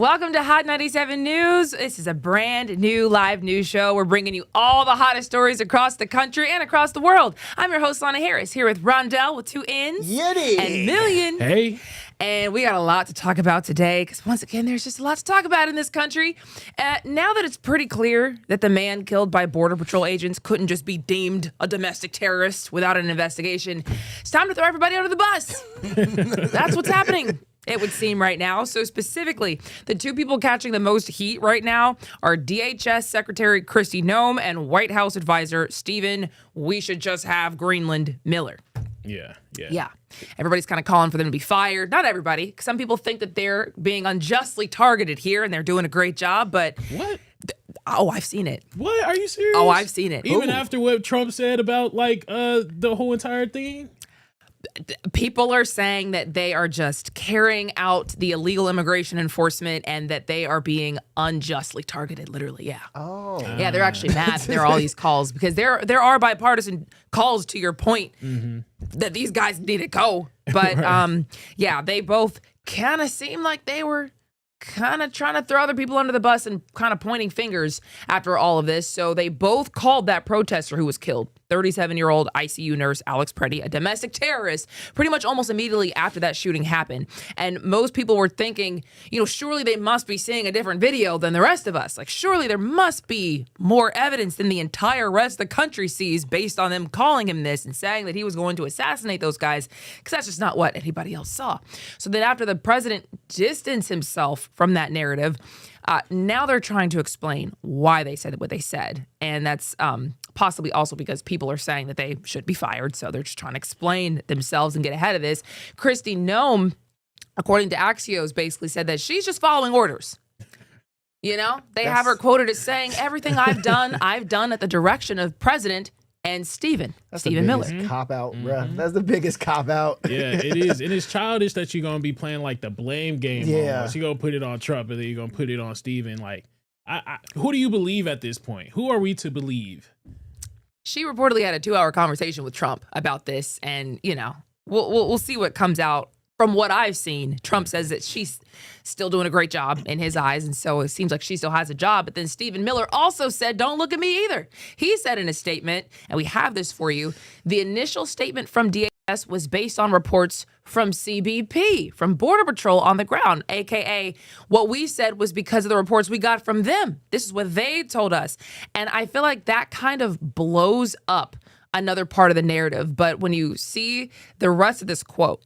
Welcome to Hot 97 News. This is a brand new live news show. We're bringing you all the hottest stories across the country and across the world. I'm your host, Lana Harris, here with Rondell with 2 N's Yiddy. and Million. Hey. And we got a lot to talk about today because, once again, there's just a lot to talk about in this country. Now that it's pretty clear that the man killed by Border Patrol agents couldn't just be deemed a domestic terrorist without an investigation, it's time to throw everybody under the bus. That's what's happening, it would seem right now. So specifically, the 2 people catching the most heat right now are DHS Secretary Kristi Noem and White House advisor Stephen "We Should Just Have Greenland" Miller. Yeah. Everybody's kind of calling for them to be fired. Not everybody. Some people think that they're being unjustly targeted here and they're doing a great job, but... What? Oh, I've seen it. What? Are you serious? Oh, I've seen it. Even after what Trump said about, the whole entire thing? People are saying that they are just carrying out the illegal immigration enforcement and that they are being unjustly targeted, literally, yeah. Oh. Yeah, they're actually mad. There are all these calls because there are bipartisan calls, to your point, that these guys need to go. But, yeah, they both kind of seem like they were kind of trying to throw other people under the bus and kind of pointing fingers after all of this. So they both called that protester who was killed, 37-year-old ICU nurse Alex Preddy, a domestic terrorist, pretty much almost immediately after that shooting happened. And most people were thinking, surely they must be seeing a different video than the rest of us. Like, surely there must be more evidence than the entire rest of the country sees based on them calling him this and saying that he was going to assassinate those guys, because that's just not what anybody else saw. So then after the president distanced himself from that narrative, now they're trying to explain why they said what they said. And that's possibly also because people are saying that they should be fired. So they're just trying to explain themselves and get ahead of this. Kristi Noem, according to Axios, basically said that she's just following orders. They have her quoted as saying, everything I've done at the direction of President and Stephen Miller. Cop out, bruh. That's the biggest cop out. Yeah, it is. And it's childish that you're going to be playing the blame game. Yeah. Almost. You're going to put it on Trump and then you're going to put it on Stephen. Who do you believe at this point? Who are we to believe? She reportedly had a 2-hour conversation with Trump about this. And, we'll see what comes out. From what I've seen, Trump says that she's still doing a great job in his eyes, and so it seems like she still has a job. But then Stephen Miller also said, don't look at me either. He said in a statement, and we have this for you, the initial statement from DHS was based on reports from CBP, from Border Patrol on the ground, a.k.a. what we said was because of the reports we got from them. This is what they told us. And I feel like that kind of blows up another part of the narrative. But when you see the rest of this quote,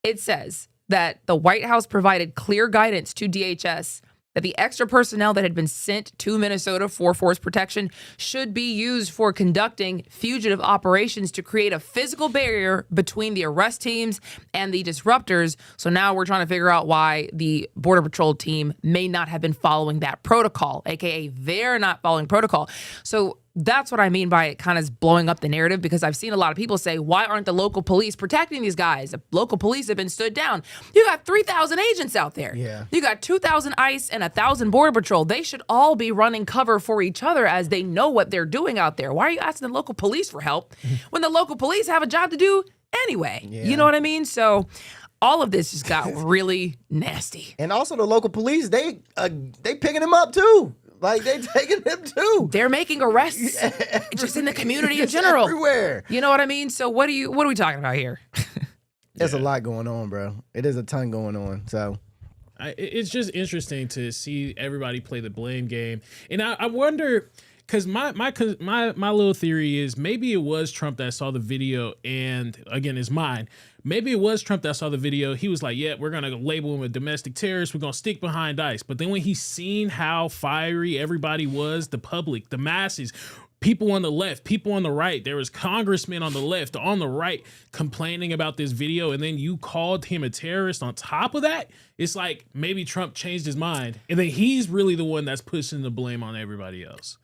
it says that the White House provided clear guidance to DHS that the extra personnel that had been sent to Minnesota for force protection should be used for conducting fugitive operations to create a physical barrier between the arrest teams and the disruptors. So now we're trying to figure out why the Border Patrol team may not have been following that protocol, aka they're not following protocol. So that's what I mean by it kind of blowing up the narrative, because I've seen a lot of people say, why aren't the local police protecting these guys? The local police have been stood down. You got 3,000 agents out there. Yeah. You got 2,000 ICE and 1,000 Border Patrol. They should all be running cover for each other as they know what they're doing out there. Why are you asking the local police for help when the local police have a job to do anyway? Yeah. You know what I mean? So all of this just got really nasty. And also the local police, they picking him up too. Like, they taking him too. They're making arrests just in the community in general. Everywhere. You know what I mean? So what are we talking about here? There's a lot going on, bro. It is a ton going on. So it's just interesting to see everybody play the blame game. And I wonder, because my little theory is maybe it was Trump that saw the video, and again, it's mine. Maybe it was Trump that saw the video. He was like, yeah, we're going to label him a domestic terrorist. We're going to stick behind ICE. But then when he's seen how fiery everybody was, the public, the masses, people on the left, people on the right, there was congressmen on the left, on the right, complaining about this video, and then you called him a terrorist on top of that, it's like maybe Trump changed his mind, and then he's really the one that's pushing the blame on everybody else.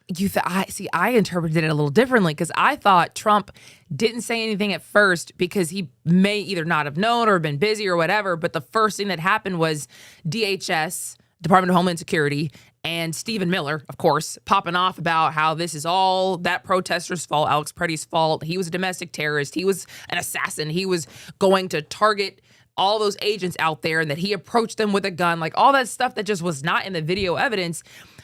I interpreted it a little differently, because I thought Trump didn't say anything at first because he may either not have known or been busy or whatever, but the first thing that happened was DHS, Department of Homeland Security, and Stephen Miller, of course, popping off about how this is all that protester's fault, Alex Preddy's fault. He was a domestic terrorist. He was an assassin. He was going to target all those agents out there and that he approached them with a gun, like all that stuff that just was not in the video evidence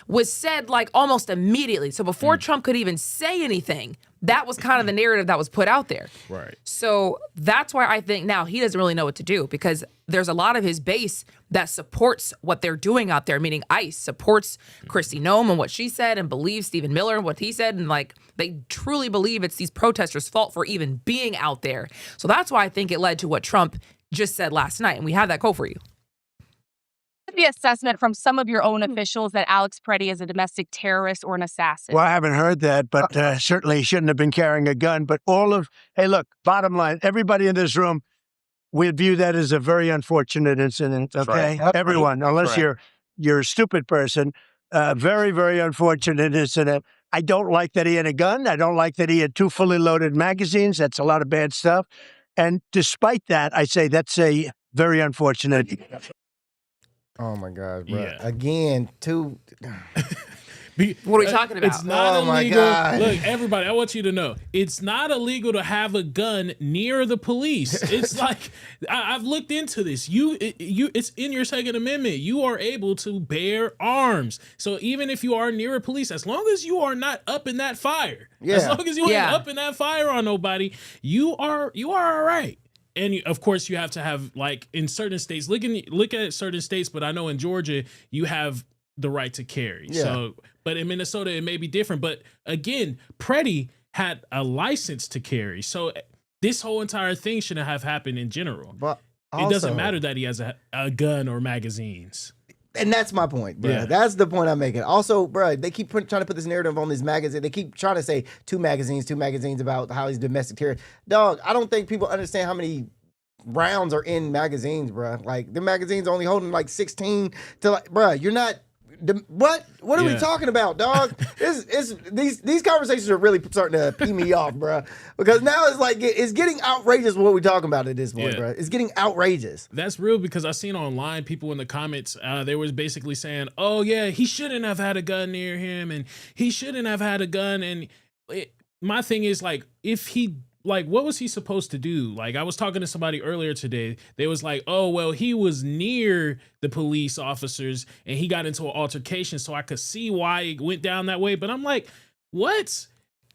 was said like almost immediately. So before Trump could even say anything, that was kind of the narrative that was put out there. Right. So that's why I think now he doesn't really know what to do, because there's a lot of his base that supports what they're doing out there, meaning ICE supports Kristi Noem and what she said and believes Stephen Miller and what he said. And like they truly believe it's these protesters' fault for even being out there. So that's why I think it led to what Trump just said last night. And we have that quote for you. The assessment from some of your own officials that Alex Preddy is a domestic terrorist or an assassin? Well, I haven't heard that, but certainly he shouldn't have been carrying a gun. But hey, look, bottom line, everybody in this room, we'd view that as a very unfortunate incident, okay? Right. Everyone, unless you're a stupid person, very, very unfortunate incident. I don't like that he had a gun. I don't like that he had 2 fully loaded magazines. That's a lot of bad stuff. And despite that, I say that's a very unfortunate. Oh my God, bro! Yeah. Again, What are we talking about? It's not Oh, my illegal. God. Look, everybody, I want you to know, it's not illegal to have a gun near the police. It's like I've looked into this. It's in your Second Amendment. You are able to bear arms. So even if you are near a police, as long as you are not up in that fire, as long as you ain't up in that fire on nobody, you are all right. And of course, you have to have, like, in certain states, look at certain states, but I know in Georgia, you have the right to carry. Yeah. So, but in Minnesota, it may be different. But again, Preddy had a license to carry. So this whole entire thing shouldn't have happened in general. but It doesn't matter that he has a gun or magazines. And that's my point, bro. Yeah. That's the point I'm making. Also, bro, they keep trying to put this narrative on this magazine. They keep trying to say two magazines about how he's domestic terrorist. Dog, I don't think people understand how many rounds are in magazines, bro. Like, the magazine's only holding like 16 to, like, bro, you're not. What are we talking about, dog? These conversations are really starting to pee me off, bro. Because now it's like it's getting outrageous what we're talking about at this point, bro. It's getting outrageous. That's real, because I seen online people in the comments, they was basically saying, "Oh yeah, he shouldn't have had a gun near him, and he shouldn't have had a gun." And my thing is, like, if he. Like, what was he supposed to do? Like, I was talking to somebody earlier today. They was like, oh, well, he was near the police officers and he got into an altercation, so I could see why it went down that way. But I'm like, what?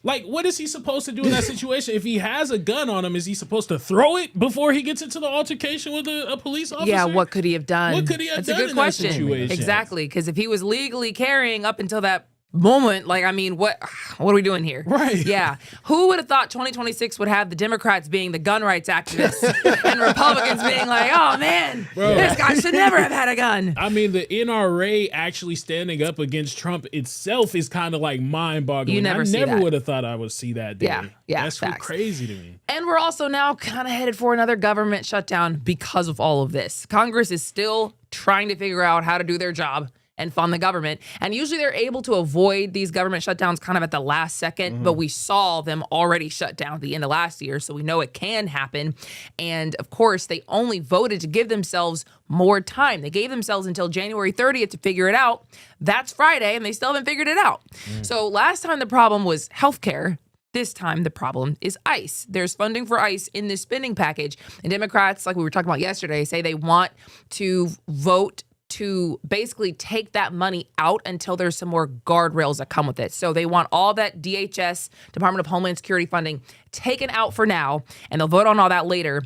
Like, what is he supposed to do in that situation? If he has a gun on him, is he supposed to throw it before he gets into the altercation with a police officer? Yeah, what could he have done? What could he have That's done a good in question. that situation? Exactly, because if he was legally carrying up until that moment, like, I mean, what are we doing here? Right. Yeah. Who would have thought 2026 would have the Democrats being the gun rights activists and Republicans being like, oh man, this guy should never have had a gun. I mean, the NRA actually standing up against Trump itself is kind of like mind-boggling. I never would have thought I would see that day. Yeah, That's facts. crazy to me. And we're also now kind of headed for another government shutdown because of all of this. Congress is still trying to figure out how to do their job and fund the government. And usually they're able to avoid these government shutdowns kind of at the last second, but we saw them already shut down at the end of last year, so we know it can happen. And of course, they only voted to give themselves more time. They gave themselves until January 30th to figure it out. That's Friday, and they still haven't figured it out. So last time the problem was healthcare. This time, the problem is ICE. There's funding for ICE in this spending package. And Democrats, like we were talking about yesterday, say they want to vote to basically take that money out until there's some more guardrails that come with it. So they want all that DHS, Department of Homeland Security funding, taken out for now, and they'll vote on all that later.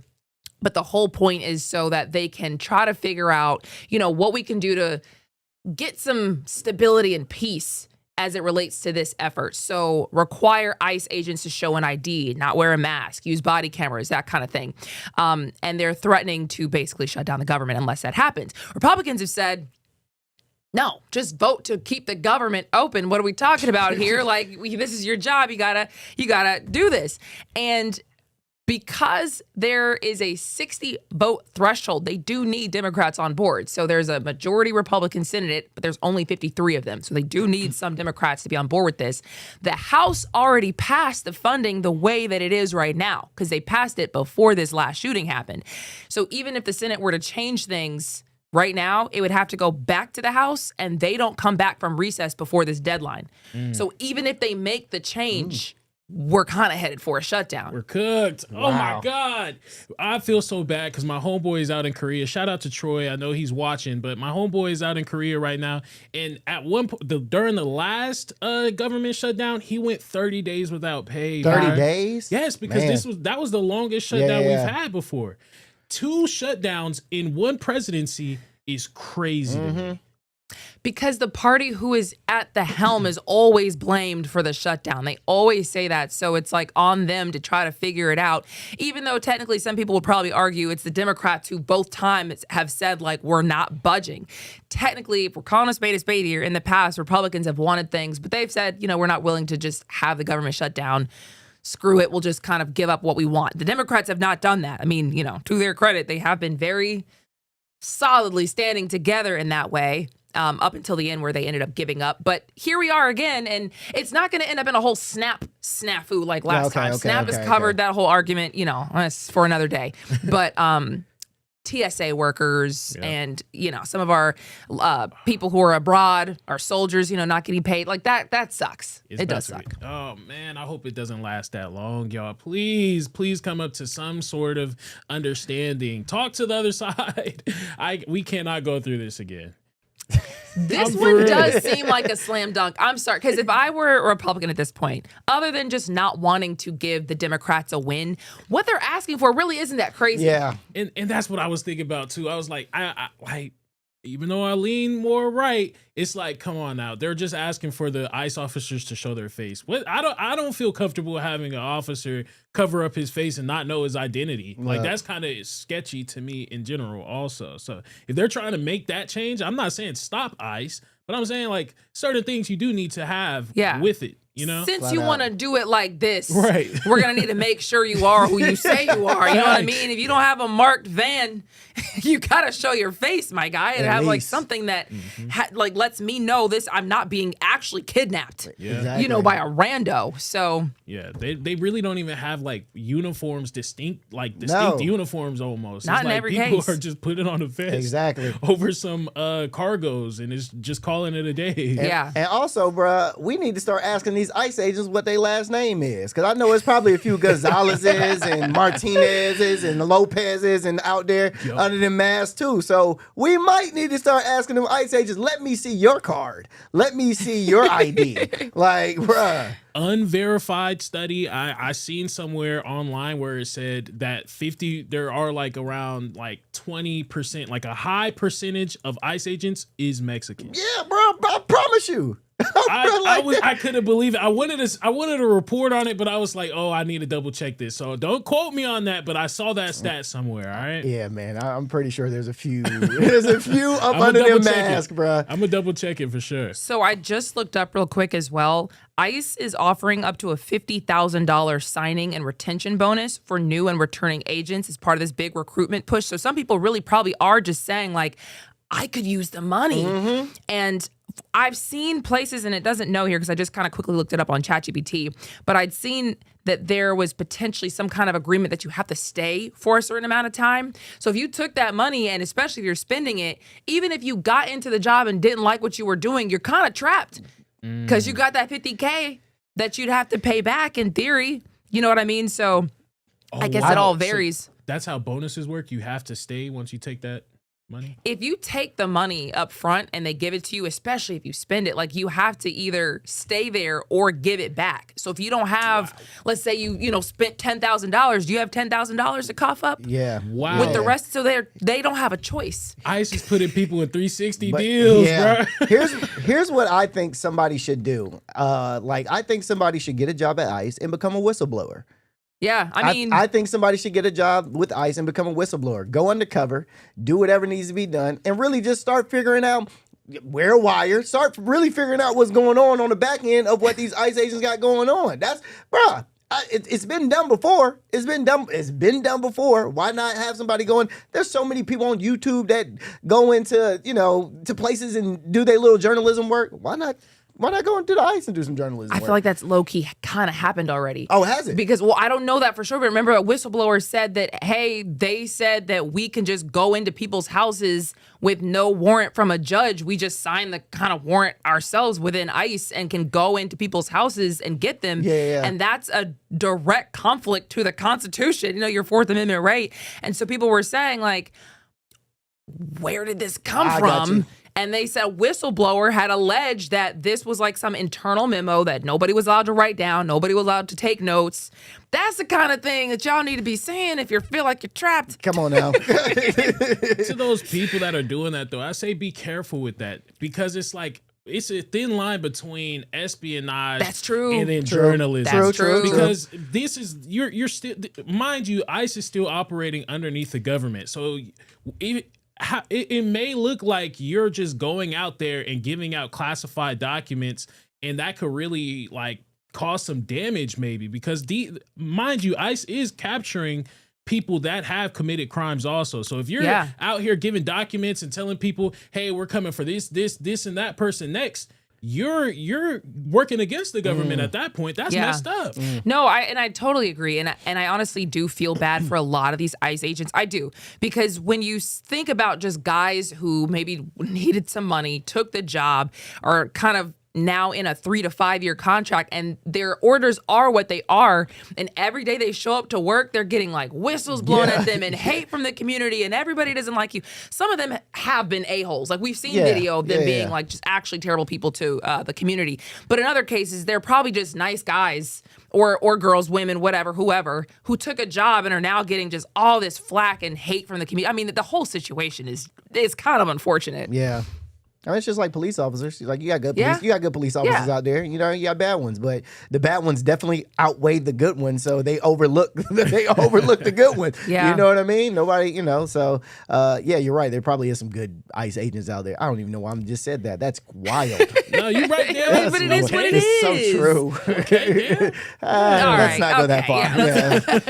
But the whole point is so that they can try to figure out, what we can do to get some stability and peace as it relates to this effort. So require ICE agents to show an ID, not wear a mask, use body cameras, that kind of thing. And they're threatening to basically shut down the government unless that happens. Republicans have said, no, just vote to keep the government open. What are we talking about here? Like, this is your job. You gotta do this. And because there is a 60 vote threshold, they do need Democrats on board. So there's a majority Republican Senate, but there's only 53 of them. So they do need some Democrats to be on board with this. The House already passed the funding the way that it is right now, because they passed it before this last shooting happened. So even if the Senate were to change things right now, it would have to go back to the House, and they don't come back from recess before this deadline. So even if they make the change we're kind of headed for a shutdown. We're cooked. Oh my Wow. God. I feel so bad because my homeboy is out in Korea. Shout out to Troy. I know he's watching, but my homeboy is out in Korea right now. And at one point, during the last government shutdown, he went 30 days without pay. 30 bro. days? Yes, because Man. that was the longest shutdown Yeah. we've had before. 2 shutdowns in one presidency is crazy to me. Because the party who is at the helm is always blamed for the shutdown. They always say that. So it's like on them to try to figure it out. Even though technically some people will probably argue it's the Democrats who both times have said, like, we're not budging. Technically, if we're calling a spade here, in the past, Republicans have wanted things, but they've said, we're not willing to just have the government shut down. Screw it. We'll just kind of give up what we want. The Democrats have not done that. I mean, to their credit, they have been very solidly standing together in that way. Up until the end where they ended up giving up. But here we are again, and it's not going to end up in a whole snafu like last time. Snap has covered that whole argument, that's for another day. But TSA workers and, some of our people who are abroad, our soldiers, not getting paid, like that sucks. It does suck. Oh, man, I hope it doesn't last that long, y'all. Please come up to some sort of understanding. Talk to the other side. We cannot go through this again. This one does seem like a slam dunk. I'm sorry, because if I were a Republican at this point, other than just not wanting to give the Democrats a win, what they're asking for really isn't that crazy. Yeah. And that's what I was thinking about too. I was like, I even though I lean more right, it's like, come on now. They're just asking for the ICE officers to show their face. What I don't feel comfortable having an officer cover up his face and not know his identity. Like that's kind of sketchy to me in general also. So if they're trying to make that change, I'm not saying stop ICE, but I'm saying like certain things you do need to have with it. Since Flat you out. want to do it like this, Right. we're going to need to make sure you are who you say you are. You know what I mean? If you don't have a marked van, you got to show your face, my guy, and At have like least. something that like lets me know this. I'm not being actually kidnapped, Exactly. by a rando. So Yeah, they really don't even have like uniforms, distinct No. uniforms almost. Not It's in like every people case. are just putting on a vest Exactly. over some cargos and it's just calling it a day. yeah. And also, bruh, we need to start asking these ICE agents what their last name is. Because I know it's probably a few Gonzalez's and Martinez's and Lopez's and out there under them masks too. So we might need to start asking them ICE agents, let me see your card. Let me see your ID. Like, bruh. Unverified study. I seen somewhere online where it said that there are like around like 20%, like a high percentage of ICE agents is Mexican. Yeah, bro, I promise you. I couldn't believe it. I wanted a report on it, but I was like, oh, I need to double check this. So don't quote me on that, but I saw that stat somewhere. All right. Yeah, man, I'm pretty sure there's a few. There's a few up I'ma under them double check it. masks, bruh. I'm gonna double check it for sure. So I just looked up real quick as well. ICE is offering up to a $50,000 signing and retention bonus for new and returning agents as part of this big recruitment push. So some people really probably are just saying like, I could use the money. And I've seen places, and it doesn't know here because I just kind of quickly looked it up on ChatGPT, but I'd seen that there was potentially some kind of agreement that you have to stay for a certain amount of time. So if you took that money, and especially if you're spending it, even if you got into the job and didn't like what you were doing, you're kind of trapped because you got that $50K that you'd have to pay back in theory. You know what I mean? So I guess it all varies. So that's how bonuses work. You have to stay once you take that money. If you take the money up front and they give it to you, especially if you spend it, like you have to either stay there or give it back. So if you don't have, let's say you spent $10,000, do you have $10,000 to cough up? Yeah. Wow. With the rest, so they don't have a choice. ICE is putting people in 360 But, deals, yeah. bro. Here's what I think somebody should do. I think somebody should get a job at ICE and become a whistleblower. Yeah, I mean, I think somebody should get a job with ICE and become a whistleblower. Go undercover, do whatever needs to be done, and really just start figuring out, wear a wire, start really figuring out what's going on the back end of what these ICE agents got going on. That's, bruh, it's been done before. It's been done before. Why not have somebody going? There's so many people on YouTube that go into, to places and do their little journalism work. Why not Why not go into the ice and do some journalism? I feel like that's low key kind of happened already. Oh, has it? Because, well, I don't know that for sure, but remember a whistleblower said that, hey, they said that we can just go into people's houses with no warrant from a judge. We just sign the kind of warrant ourselves within ICE and can go into people's houses and get them. Yeah. And that's a direct conflict to the Constitution, your Fourth Amendment right. And so people were saying, like, where did this come from? And they said a whistleblower had alleged that this was like some internal memo that nobody was allowed to write down, nobody was allowed to take notes. That's the kind of thing that y'all need to be saying if you feel like you're trapped. Come on now. To those people that are doing that, though, I say be careful with that, because it's like, it's a thin line between espionage. That's true. And then journalism. That's true. Because this is, you're still, mind you, ICE is still operating underneath the government. So it may look like you're just going out there and giving out classified documents, and that could really like cause some damage maybe, because mind you, ICE is capturing people that have committed crimes also. So if you're out here giving documents and telling people, hey, we're coming for this and that person next, you're working against the government at that point. That's messed up. No, I totally agree. And I honestly do feel bad for a lot of these ICE agents. I do. Because when you think about just guys who maybe needed some money, took the job, or kind of now in a 3 to 5 year contract, and their orders are what they are, and every day they show up to work, they're getting like whistles blown at them and hate from the community, and everybody doesn't like you. Some of them have been a-holes. Like, we've seen video of them being like just actually terrible people to the community. But in other cases, they're probably just nice guys or girls, women, whatever, whoever, who took a job and are now getting just all this flack and hate from the community. I mean, the whole situation is kind of unfortunate. Yeah. I mean, it's just like police officers. Like, you got good police, you got good police officers out there. You got bad ones, but the bad ones definitely outweigh the good ones. So they overlook the good ones. Yeah. You know what I mean? Nobody, So you're right. There probably is some good ICE agents out there. I don't even know why I just said that. That's wild. No, you're right there. But it is what it is. It's so true. Okay, Let's not go that far.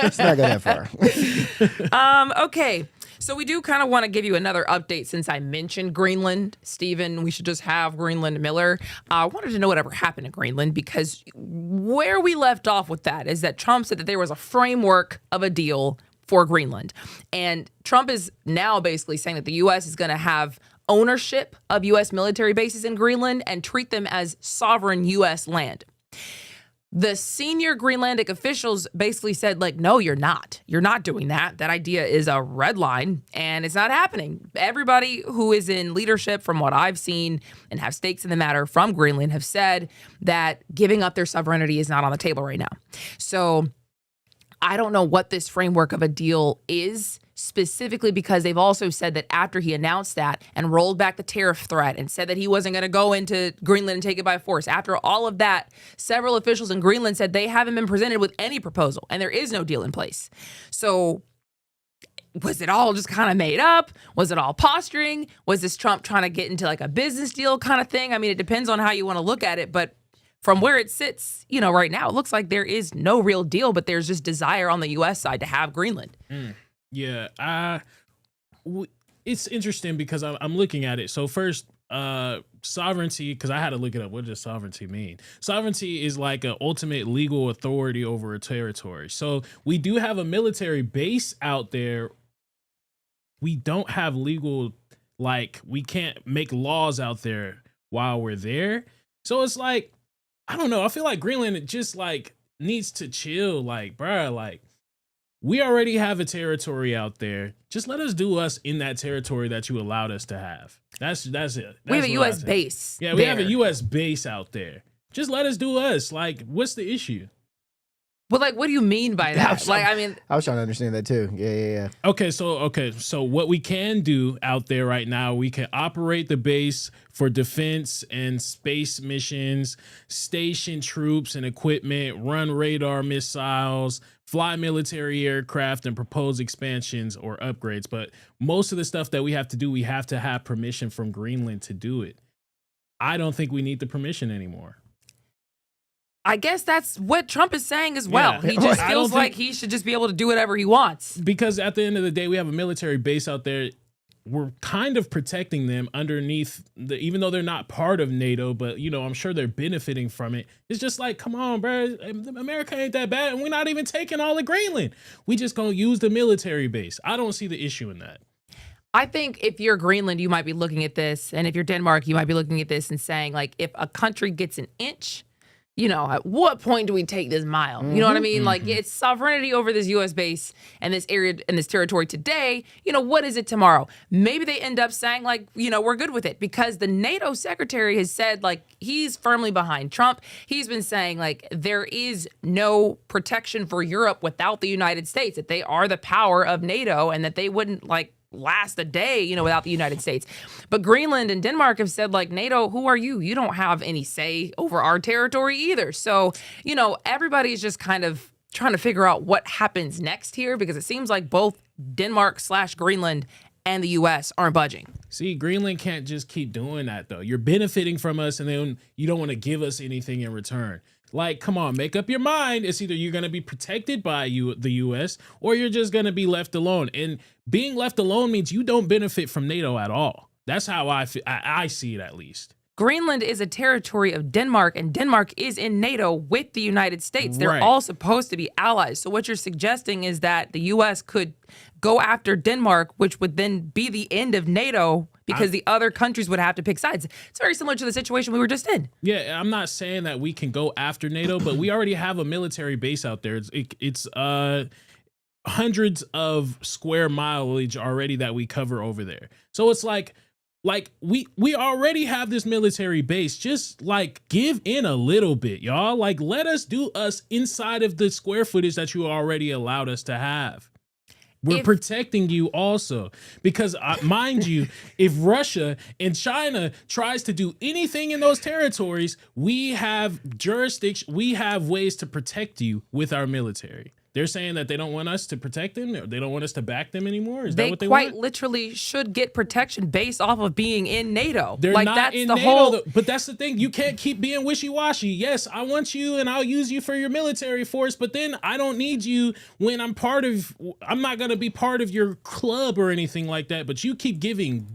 Let's not go that far. Okay. So we do kind of want to give you another update since I mentioned Greenland. Stephen, we should just have Greenland Miller. I wanted to know whatever happened to Greenland, because where we left off with that is that Trump said that there was a framework of a deal for Greenland. And Trump is now basically saying that the U.S. is going to have ownership of U.S. military bases in Greenland and treat them as sovereign U.S. land. The senior Greenlandic officials basically said, like, no, you're not. You're not doing that. That idea is a red line, and it's not happening. Everybody who is in leadership, from what I've seen and have stakes in the matter from Greenland, have said that giving up their sovereignty is not on the table right now. So I don't know what this framework of a deal is, specifically because they've also said that after he announced that and rolled back the tariff threat and said that he wasn't going to go into Greenland and take it by force, after all of that, several officials in Greenland said they haven't been presented with any proposal and there is no deal in place. So was it all just kind of made up? Was it all posturing? Was this Trump trying to get into like a business deal kind of thing? I mean, it depends on how you want to look at it, but from where it sits, right now, it looks like there is no real deal, but there's just desire on the U.S. side to have Greenland. Yeah, it's interesting because I'm looking at it. So first, sovereignty, because I had to look it up. What does sovereignty mean? Sovereignty is like an ultimate legal authority over a territory. So we do have a military base out there. We don't have legal, like, we can't make laws out there while we're there. So it's like, I don't know. I feel like Greenland just like needs to chill. Like, bruh, like, we already have a territory out there. Just let us do us in that territory that you allowed us to have. That's it. That's we have a U.S. base. Yeah, we have a U.S. base out there. Just let us do us. Like, what's the issue? Well, like, what do you mean by that? I was trying to understand that too. Yeah. Okay, so what we can do out there right now, we can operate the base for defense and space missions, station troops and equipment, run radar missiles, fly military aircraft, and propose expansions or upgrades. But most of the stuff that we have to do, we have to have permission from Greenland to do it. I don't think we need the permission anymore. I guess that's what Trump is saying as well. Yeah. He just feels like he should just be able to do whatever he wants. Because at the end of the day, we have a military base out there. we're kind of protecting them underneath even though they're not part of NATO, but I'm sure they're benefiting from it. It's just like, come on, bro, America ain't that bad, and we're not even taking all of Greenland. We just gonna use the military base. I don't see the issue in that. I think if you're Greenland, you might be looking at this, and if you're Denmark, you might be looking at this and saying, like, if a country gets an inch, at what point do we take this mile? You know what I mean? Like, it's sovereignty over this U.S. base and this area and this territory today. What is it tomorrow? Maybe they end up saying, like, we're good with it, because the NATO secretary has said, like, he's firmly behind Trump. He's been saying, like, there is no protection for Europe without the United States, that they are the power of NATO and that they wouldn't, like, last a day, without the United States. But Greenland and Denmark have said, like, NATO, who are you? You don't have any say over our territory either. So, everybody's just kind of trying to figure out what happens next here, because it seems like both Denmark/Greenland and the U.S. aren't budging. See, Greenland can't just keep doing that, though. You're benefiting from us, and then you don't want to give us anything in return. Like, come on, make up your mind. It's either you're going to be protected by the U.S. or you're just going to be left alone. And being left alone means you don't benefit from NATO at all. That's how I see it, at least. Greenland is a territory of Denmark, and Denmark is in NATO with the United States. They're Right. all supposed to be allies. So what you're suggesting is that the U.S. could go after Denmark, which would then be the end of NATO, because the other countries would have to pick sides. It's very similar to the situation we were just in. Yeah, I'm not saying that we can go after NATO, but we already have a military base out there. It's hundreds of square mileage already that we cover over there. So it's like we already have this military base. Just like give in a little bit, y'all. Like, let us do us inside of the square footage that you already allowed us to have. We're protecting you also, because mind you, if Russia and China tries to do anything in those territories, we have jurisdiction. We have ways to protect you with our military. They're saying that they don't want us to protect them, or they don't want us to back them anymore. Is that what they want? They quite literally should get protection based off of being in NATO. They're like, not that's in the NATO, whole. but that's the thing. You can't keep being wishy-washy. Yes, I want you and I'll use you for your military force, but then I don't need you when I'm not going to be part of your club or anything like that. But you keep giving,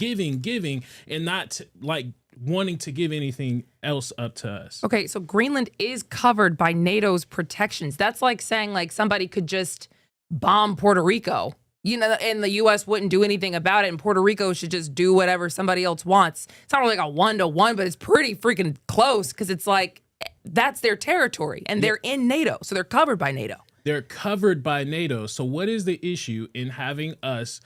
and not like wanting to give anything else up to us. Okay, so Greenland is covered by NATO's protections. That's like saying, like, somebody could just bomb Puerto Rico, and the U.S. wouldn't do anything about it, and Puerto Rico should just do whatever somebody else wants. It's not really like a 1-to-1, but it's pretty freaking close, because it's like that's their territory, and they're in NATO, so they're covered by NATO. They're covered by NATO. So what is the issue in having us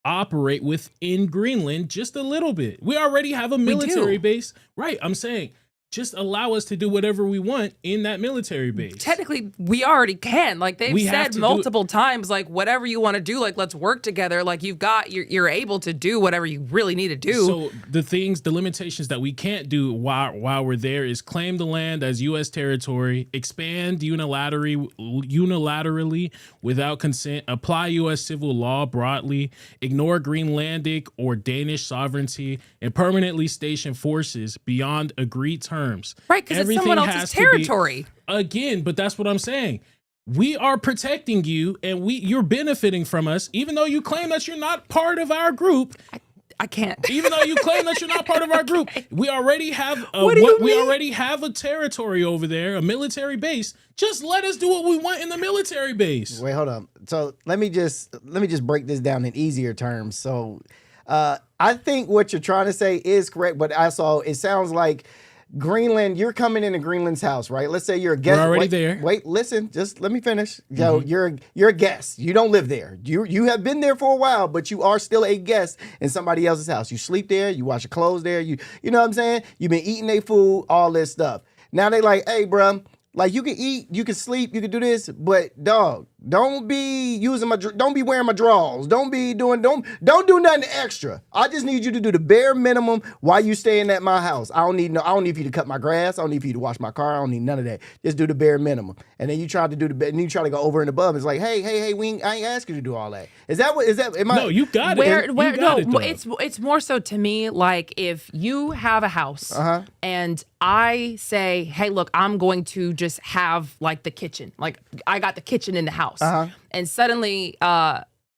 operate within Greenland just a little bit? We already have a military base. Right. I'm saying just allow us to do whatever we want in that military base. Technically, we already can. Like, they've said multiple times, like, whatever you want to do, like, let's work together. Like, you're able to do whatever you really need to do. So the limitations that we can't do while we're there is claim the land as U.S. territory, expand unilaterally without consent, apply U.S. civil law broadly, ignore Greenlandic or Danish sovereignty, and permanently station forces beyond agreed terms. Right, because it's someone else's territory. Again, but that's what I'm saying. We are protecting you, and you're benefiting from us, even though you claim that you're not part of our group. I can't. Even though you claim that you're not part of our group, we already have already have a territory over there, a military base. Just let us do what we want in the military base. Wait, hold on. So let me just break this down in easier terms. So I think what you're trying to say is correct, but it sounds like Greenland, you're coming into Greenland's house, right? Let's say you're a guest. We're already there. Wait, listen, just let me finish. Yo, you're a guest. You don't live there. You have been there for a while, but you are still a guest in somebody else's house. You sleep there, you wash your clothes there, you know what I'm saying? You've been eating their food, all this stuff. Now they like, hey, bruh, like, you can eat, you can sleep, you can do this, but dog, don't be wearing my drawers. Don't do nothing extra. I just need you to do the bare minimum while you staying at my house. I don't need for you to cut my grass. I don't need for you to wash my car. I don't need none of that. Just do the bare minimum. And then you try to go over and above. It's like, hey, I ain't asking you to do all that. No, you got it. It's more so to me, like, if you have a house and I say, hey, look, I'm going to just have, like, the kitchen. Like, I got the kitchen in the house. And suddenly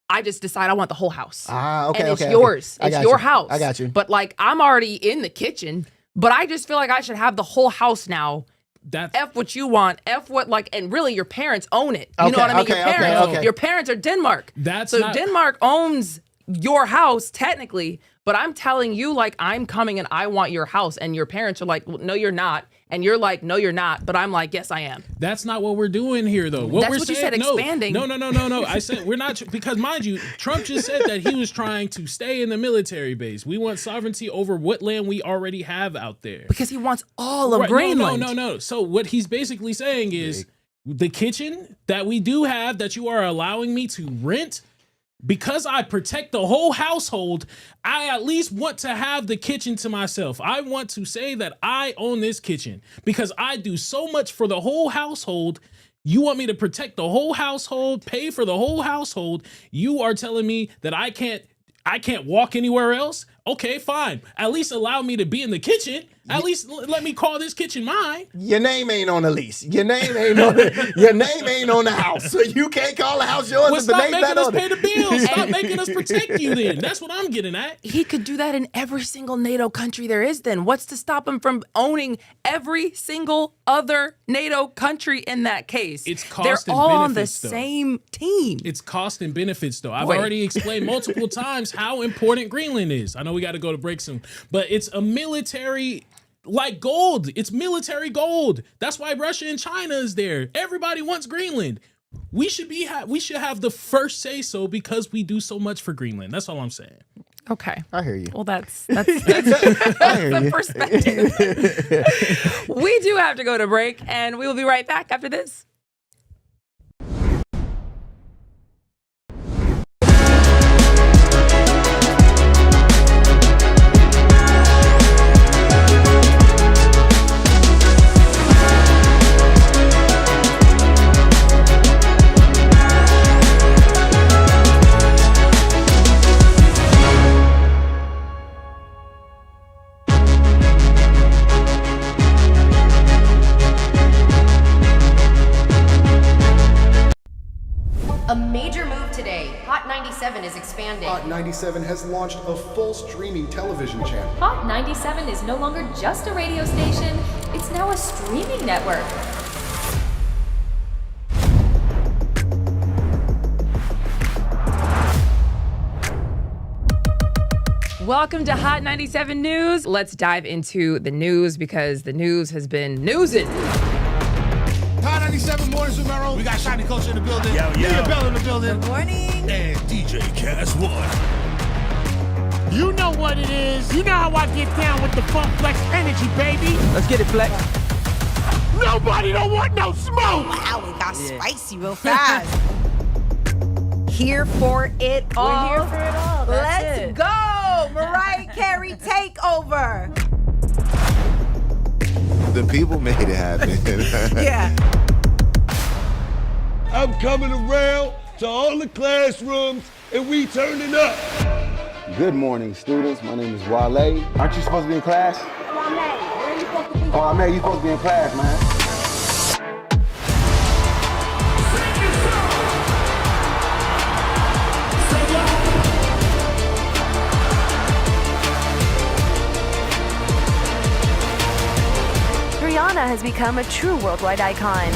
I just decide I want the whole house. Okay, and it's okay, yours. okay. I It's got your you. house. I got you. But like, I'm already in the kitchen, but I just feel like I should have the whole house now. That's F what you want. F what, like, and really your parents own it. You Okay, know what I mean? okay, Your parents, okay. your parents are Denmark. That's so not- Denmark owns your house technically, but I'm telling you, like, I'm coming and I want your house, and your parents are like, well, no, you're not. And you're like, no, you're not. But I'm like, yes, I am. That's not what we're doing here, though. That's we're what you saying, said, expanding. No. I said we're not, because mind you, Trump just said that he was trying to stay in the military base. We want sovereignty over what land we already have out there. Because he wants all of Right, Greenland. No. So what he's basically saying is the kitchen that we do have that you are allowing me to rent, because I protect the whole household, I at least want to have the kitchen to myself. I want to say that I own this kitchen because I do so much for the whole household. You want me to protect the whole household, pay for the whole household. You are telling me that I can't walk anywhere else? Okay, fine. At least allow me to be in the kitchen. At least let me call this kitchen mine. Your name ain't on the lease. Your name ain't on the house. So you can't call the house yours Well, if the stop name's making not us on pay it. the bills. Stop making us protect you then. That's what I'm getting at. He could do that in every single NATO country there is then. What's to stop him from owning every single other NATO country in that case? It's cost They're and all on the benefits, though. same team. It's cost and benefits, though. I've Wait. already explained multiple times how important Greenland is. I know we got to go to break soon, but it's a military, like gold. It's military gold. That's why Russia and China is there. Everybody wants Greenland. We should have the first say so because we do so much for Greenland. That's all I'm saying. Okay. I hear you. Well, that's I hear the you. perspective. We do have to go to break, and we will be right back after this. A major move today. Hot 97 is expanding. Hot 97 has launched a full streaming television channel. Hot 97 is no longer just a radio station, it's now a streaming network. Welcome to Hot 97 News. Let's dive into the news because the news has been newsing. Hot 97 mornings with Merrill. We got Shiny Culture in the building. Leah Bell in the building. Good morning. And DJ Cass One. You know what it is. You know how I get down with the Funk Flex energy, baby. Let's get it, Flex. Nobody don't want no smoke. Wow, it got spicy real fast. Here for it all. We're here for it all. That's Let's it. go. Mariah Carey takeover. The people made it happen. Yeah. I'm coming around to all the classrooms and we turning up. Good morning, students. My name is Wale. Aren't you supposed to be in class? Oh, man, you supposed to be in class, man. Rihanna has become a true worldwide icon.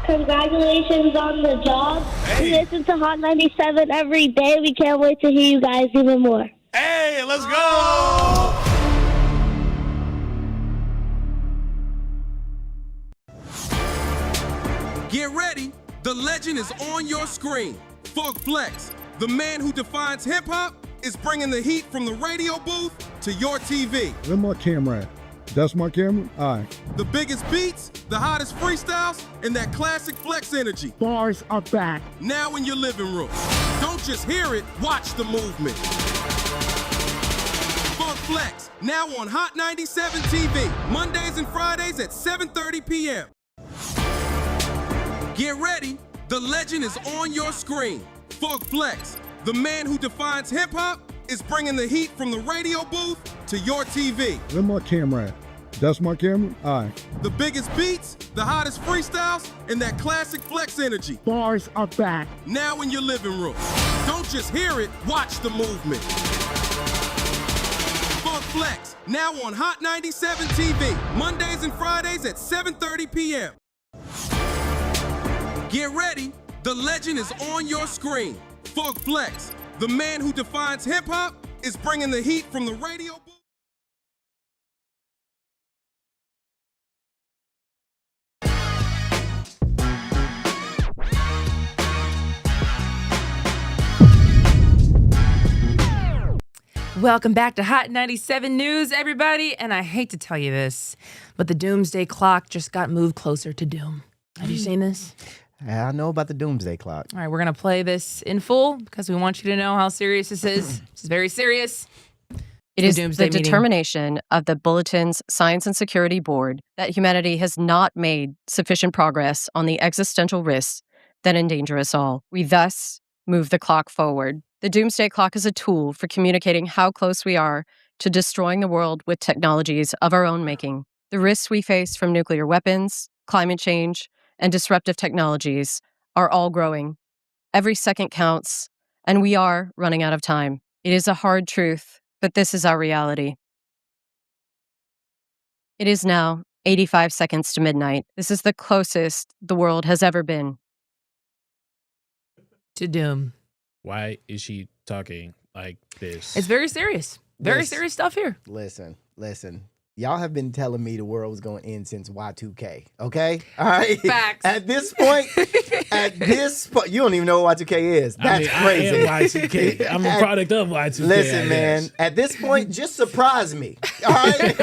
Congratulations on the job. We listen to Hot 97 every day. We can't wait to hear you guys even more. Hey, let's go! Get ready. The legend is on your screen. Funk Flex, the man who defines hip-hop, is bringing the heat from the radio booth to your TV. Where my camera at? That's my camera? All right. The biggest beats, the hottest freestyles, and that classic Flex energy. Bars are back. Now in your living room. Don't just hear it, watch the movement. Funk Flex, now on Hot 97 TV, Mondays and Fridays at 7:30 p.m. Get ready, the legend is on your screen. Funk Flex, the man who defines hip-hop, is bringing the heat from the radio booth to your TV. Where my camera at? That's my camera? All right. The biggest beats, the hottest freestyles, and that classic flex energy. Bars are back. Now in your living room. Don't just hear it, watch the movement. Funk Flex, now on Hot 97 TV, Mondays and Fridays at 7:30 p.m. Get ready, the legend is on your screen. Funk Flex, the man who defines hip-hop, is bringing the heat from the radio booth. Welcome back to Hot 97 News, everybody. And I hate to tell you this, but the doomsday clock just got moved closer to doom. Have you seen this? I know about the doomsday clock. All right, we're going to play this in full because we want you to know how serious this is. This is very serious. It is doomsday the determination of the Bulletin's Science and Security Board that humanity has not made sufficient progress on the existential risks that endanger us all. We thus move the clock forward. The doomsday clock is a tool for communicating how close we are to destroying the world with technologies of our own making. The risks we face from nuclear weapons, climate change, and disruptive technologies are all growing. Every second counts, and we are running out of time. It is a hard truth, but this is our reality. It is now 85 seconds to midnight. This is the closest the world has ever been to doom. Why is she talking like this? It's very serious. Very serious stuff here. Listen. Y'all have been telling me the world was going to end since Y2K, okay? All right? Facts. At this point, you don't even know what Y2K is. That's crazy. I am Y2K. I'm a product of Y2K. Listen, man, at this point, just surprise me, all right?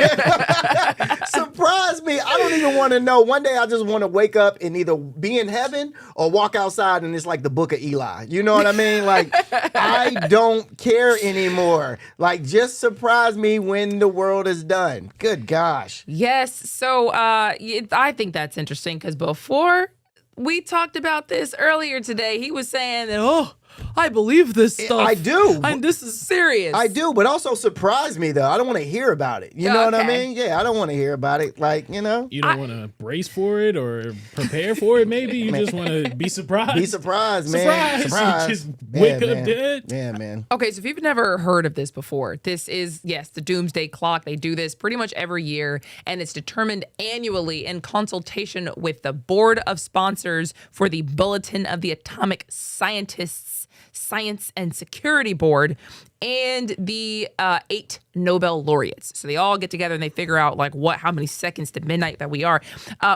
Surprise me. I don't even want to know. One day I just want to wake up and either be in heaven or walk outside and it's like the book of Eli. You know what I mean? Like, I don't care anymore. Like, just surprise me when the world is done. Good gosh. Yes. So I think that's interesting because before we talked about this earlier today, he was saying that, I believe this stuff. I do. And this is serious. I do, but also surprise me, though. I don't want to hear about it. You know what I mean? Yeah, I don't want to hear about it. Like, you know? You don't want to brace for it or prepare for it, maybe? You just want to be surprised? Be surprised, man. Surprise. Just wake up dead? Yeah, man. Okay, so if you've never heard of this before, this is, yes, the doomsday clock. They do this pretty much every year, and it's determined annually in consultation with the board of sponsors for the Bulletin of the Atomic Scientists Science and Security Board and the 8 Nobel laureates. So they all get together and they figure out like how many seconds to midnight that we are.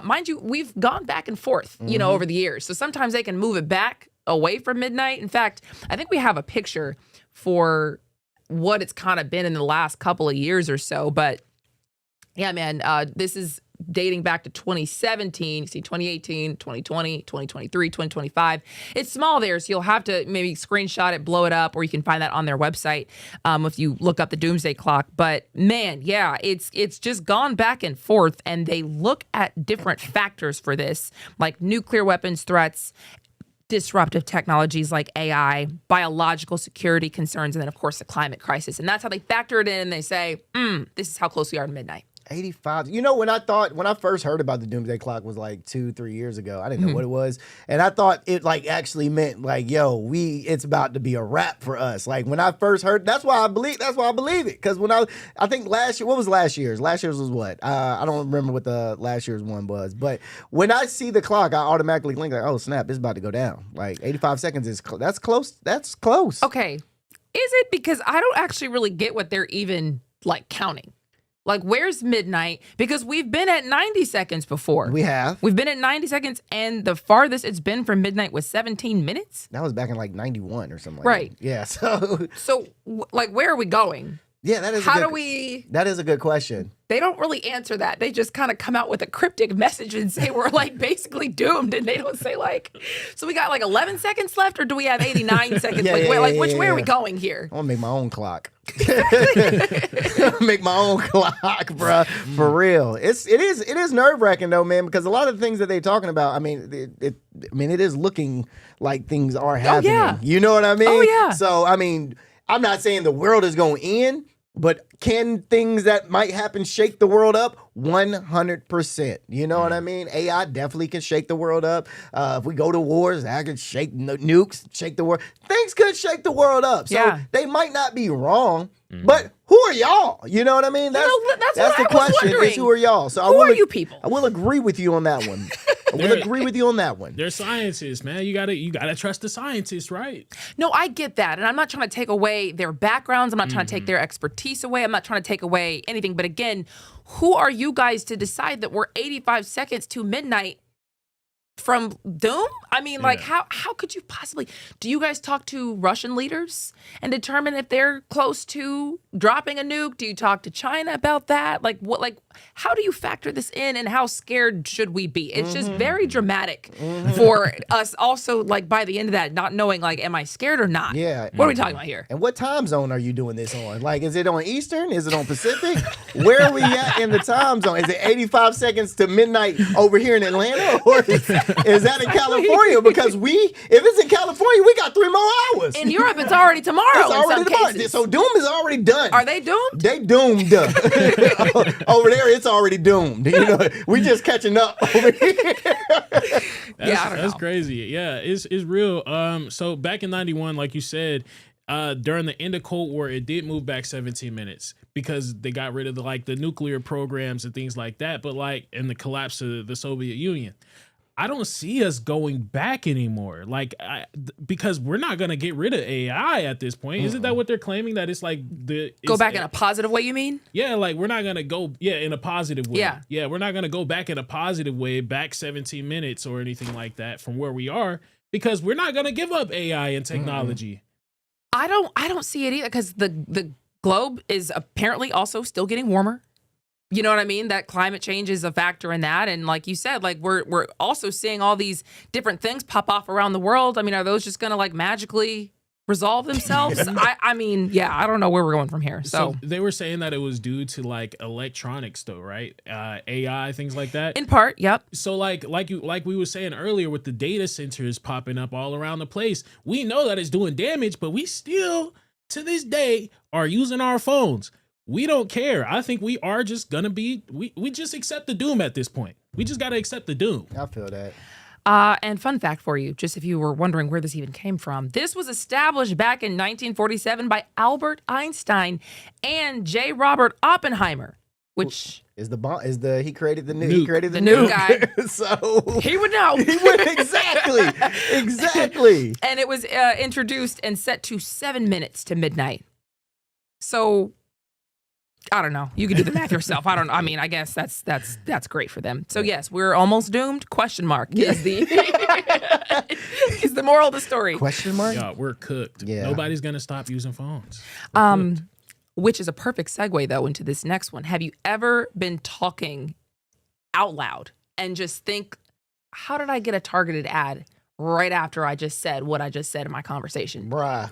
Mind you, we've gone back and forth, over the years. So sometimes they can move it back away from midnight. In fact, I think we have a picture for what it's kind of been in the last couple of years or so. But yeah, man, this is dating back to 2017, you see 2018, 2020, 2023, 2025. It's small there, so you'll have to maybe screenshot it, blow it up, or you can find that on their website if you look up the doomsday clock. But man, yeah, it's just gone back and forth, and they look at different factors for this, like nuclear weapons threats, disruptive technologies like AI, biological security concerns, and then, of course, the climate crisis. And that's how they factor it in, and they say, this is how close we are to midnight. 85. You know, when I first heard about the doomsday clock was like 2-3 years ago. I didn't know what it was. And I thought it like actually meant like, yo, it's about to be a wrap for us. Like when I first heard, that's why I believe it. Cause when I think last year, what was last year's? Last year's was what? I don't remember what the last year's one was, but when I see the clock, I automatically think like, oh snap, it's about to go down. Like 85 seconds that's close. That's close. Okay. Is it? Because I don't actually really get what they're even like counting. Like, where's midnight? Because we've been at 90 seconds before. We have. We've been at 90 seconds, and the farthest it's been from midnight was 17 minutes? That was back in, like, 91 or something like right. that. Yeah, so... So, like, where are we going? Yeah, that is That is a good question. They don't really answer that. They just kind of come out with a cryptic message and say we're, like, basically doomed, and they don't say, like... So we got, like, 11 seconds left, or do we have 89 seconds? Where are we going here? I want to make my own clock. Make my own clock, bruh. For real. It is nerve-wracking though, man, because a lot of the things that they're talking about, I mean, it is looking like things are happening. Oh, yeah. You know what I mean? Oh, yeah. So, I mean, I'm not saying the world is going to end, But can things that might happen shake the world up? 100%. You know what I mean? AI definitely can shake the world up. If we go to wars, that could shake nukes, shake the world. Things could shake the world up. So they might not be wrong, but who are y'all? You know what I mean? That's the question. Is who are y'all? So who are you people? I will agree with you on that one. I will agree with you on that one. They're scientists, man. You gotta trust the scientists, right? No, I get that. And I'm not trying to take away their backgrounds. I'm not trying to take their expertise away. I'm not trying to take away anything. But again, who are you guys to decide that we're 85 seconds to midnight from doom? I mean, like, how could you possibly? Do you guys talk to Russian leaders and determine if they're close to dropping a nuke? Do you talk to China about that? Like, what? Like, how do you factor this in, and how scared should we be? It's just very dramatic for us. Also, like, by the end of that, not knowing, like, am I scared or not? Yeah. What are we talking about here? And what time zone are you doing this on? Like, is it on Eastern? Is it on Pacific? Where are we at in the time zone? Is it 85 seconds to midnight over here in Atlanta, or is that in California? Because if it's in California, we got 3 more hours. In Europe, it's already tomorrow. It's already in some tomorrow. cases. So doom is already done. Are they doomed? They doomed. Over there, it's already doomed. You know, we just catching up over here. That's crazy. Yeah, it's real. So back in 91, like you said, during the end of Cold War, it did move back 17 minutes because they got rid of the nuclear programs and things like that. But in the collapse of the Soviet Union, I don't see us going back anymore. Because we're not going to get rid of AI at this point. Isn't that what they're claiming? That it's go back in a positive way, you mean? Yeah, we're not going to go, in a positive way. Yeah, we're not going to go back in a positive way, back 17 minutes or anything like that from where we are, because we're not going to give up AI and technology. I don't see it either, because the globe is apparently also still getting warmer. You know what I mean? That climate change is a factor in that. And like you said, we're also seeing all these different things pop off around the world. I mean, are those just going to magically resolve themselves? I mean, I don't know where we're going from here. So they were saying that it was due to electronics though, right? AI, things like that. In part, yep. So like we were saying earlier with the data centers popping up all around the place, we know that it's doing damage, but we still to this day are using our phones. We don't care. I think we are just gonna be. We just accept the doom at this point. We just gotta accept the doom. I feel that. And fun fact for you, just if you were wondering where this even came from, this was established back in 1947 by Albert Einstein and J. Robert Oppenheimer, which he created the nuke. He created the nuke guy. So he would know. He would exactly. And it was introduced and set to 7 minutes to midnight. So I don't know. You can do the math yourself. I don't know. I mean, I guess that's great for them. So yes, we're almost doomed. ? Is the moral of the story. Question mark? Yeah, we're cooked. Yeah. Nobody's gonna stop using phones. Which is a perfect segue though into this next one. Have you ever been talking out loud and just think, how did I get a targeted ad right after I just said what I just said in my conversation? Bruh.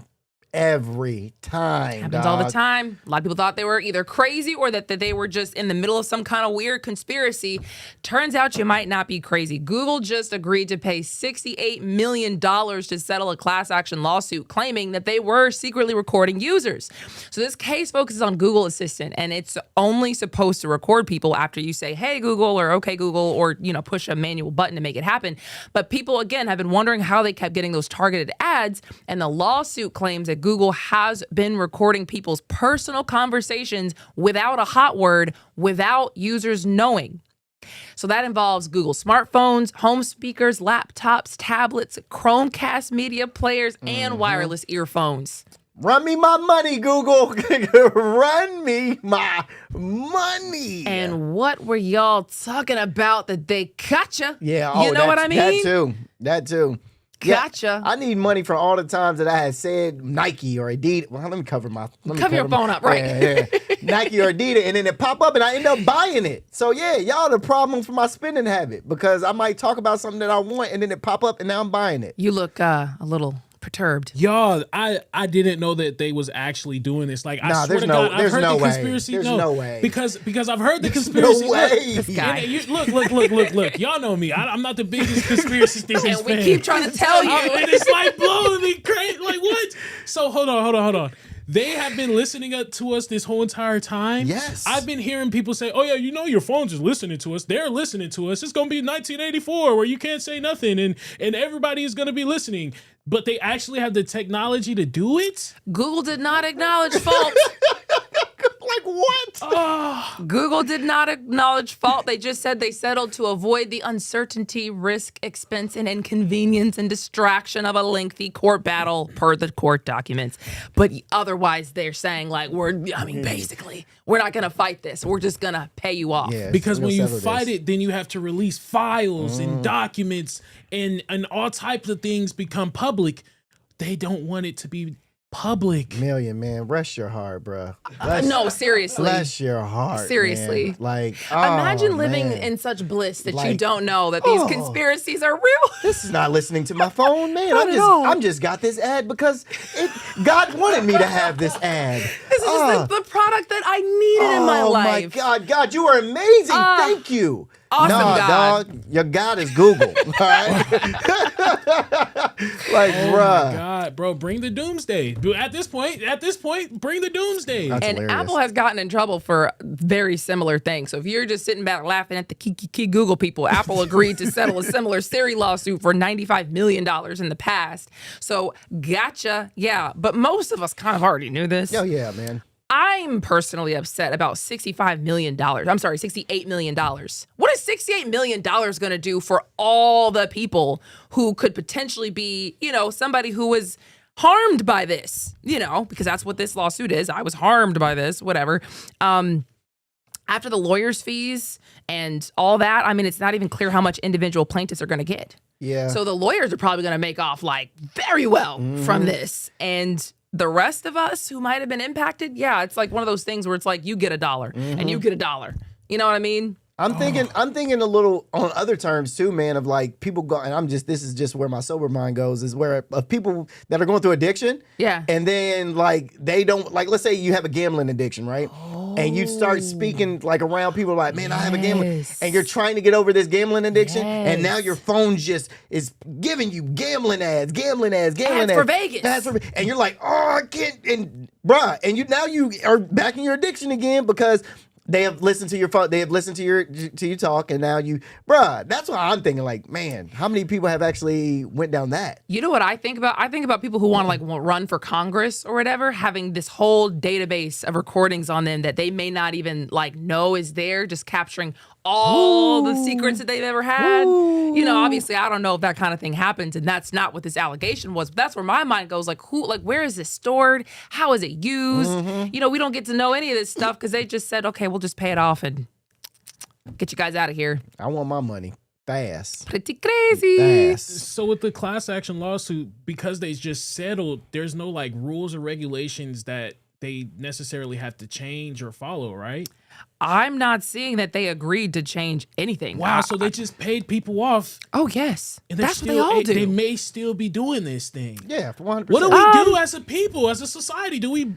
Every time. Happens all the time. A lot of people thought they were either crazy or that they were just in the middle of some kind of weird conspiracy. Turns out you might not be crazy. Google just agreed to pay $68 million to settle a class action lawsuit claiming that they were secretly recording users. So this case focuses on Google Assistant, and it's only supposed to record people after you say, hey, Google, or okay, Google, or push a manual button to make it happen. But people, again, have been wondering how they kept getting those targeted ads, and the lawsuit claims that Google has been recording people's personal conversations without a hot word, without users knowing. So that involves Google smartphones, home speakers, laptops, tablets, Chromecast media players, and wireless earphones. Run me my money, Google. Run me my money. And what were y'all talking about that they gotcha? Yeah, you know what I mean? That too. Gotcha. Yeah, I need money for all the times that I had said Nike or Adidas. Well, let me cover your phone up, right? Yeah. Nike or Adidas, and then it pop up, and I end up buying it. So yeah, y'all the problem for my spending habit, because I might talk about something that I want, and then it pop up, and now I'm buying it. You look a little perturbed. Y'all, I didn't know that they was actually doing this. I swear to God, I've heard the conspiracy. There's no way. Because I've heard the conspiracy. No way. This guy. Look. Y'all know me. I'm not the biggest conspiracy theorist fan. And we keep trying to tell you. And it's blowing me crazy. What? So hold on. They have been listening to us this whole entire time. Yes. I've been hearing people say, oh, yeah, your phone's just listening to us. They're listening to us. It's going to be 1984 where you can't say nothing and everybody is going to be listening. But they actually have the technology to do it? Google did not acknowledge fault. Like what? Google did not acknowledge fault. They just said they settled to avoid the uncertainty, risk, expense, and inconvenience and distraction of a lengthy court battle per the court documents. But otherwise, they're saying basically, we're not going to fight this. We're just going to pay you off. Yeah, because when you fight it, then you have to release files and documents and all types of things become public. They don't want it to be public. Million, man, rest your heart, bro. No, seriously. Bless your heart. Seriously. Man. Like, imagine living man. in such bliss that you Like, don't know that these conspiracies are real. This is not listening to my phone, man. Not at all. I'm just got this ad because God wanted me to have this ad. This is just the product that I needed in my life. Oh my God, you are amazing. Thank you. Awesome, God. Dog, your God is Google. All right. Like, Oh bruh. my God, bro, bring the doomsday. At this point, bring the doomsday. That's And hilarious. Apple has gotten in trouble for very similar things. So if you're just sitting back laughing at the key Google people, Apple agreed to settle a similar Siri lawsuit for $95 million in the past. So gotcha. Yeah. But most of us kind of already knew this. Oh, yeah, man. I'm personally upset about $68 million. What is $68 million going to do for all the people who could potentially be, somebody who was harmed by this, because that's what this lawsuit is. I was harmed by this, whatever. After the lawyer's fees and all that, I mean, it's not even clear how much individual plaintiffs are going to get. Yeah. So the lawyers are probably going to make off very well from this. And the rest of us who might have been impacted, yeah, it's like one of those things where it's like you get $1 and you get $1. You know what I mean? I'm thinking a little on other terms too, man, of like people go, and this is just where my sober mind goes, is where of people that are going through addiction. Yeah. And then they don't, let's say you have a gambling addiction, right? And you start speaking around people like, man, I have a gambling, and you're trying to get over this gambling addiction. And now your phone just is giving you gambling ads for Vegas. And you're like, oh, I can't, and bruh, and you are back in your addiction again because they have listened to your phone. They have listened to your talk, and now that's why I'm thinking man, how many people have actually went down that? You know what I think about? I think about people who want to run for Congress or whatever, having this whole database of recordings on them that they may not even know is there, just capturing all the secrets that they've ever had. Obviously, I don't know if that kind of thing happens, and that's not what this allegation was. But that's where my mind goes. Where is this stored? How is it used? We don't get to know any of this stuff because they just said, okay, we'll just pay it off and get you guys out of here. I want my money fast. Pretty crazy. Fast. So with the class action lawsuit, because they just settled, there's no rules or regulations that they necessarily have to change or follow, right? I'm not seeing that they agreed to change anything. Wow, so they just paid people off. Oh, yes. And that's what they all do. They may still be doing this thing. Yeah, for 100%. What do we do as a people, as a society? Do we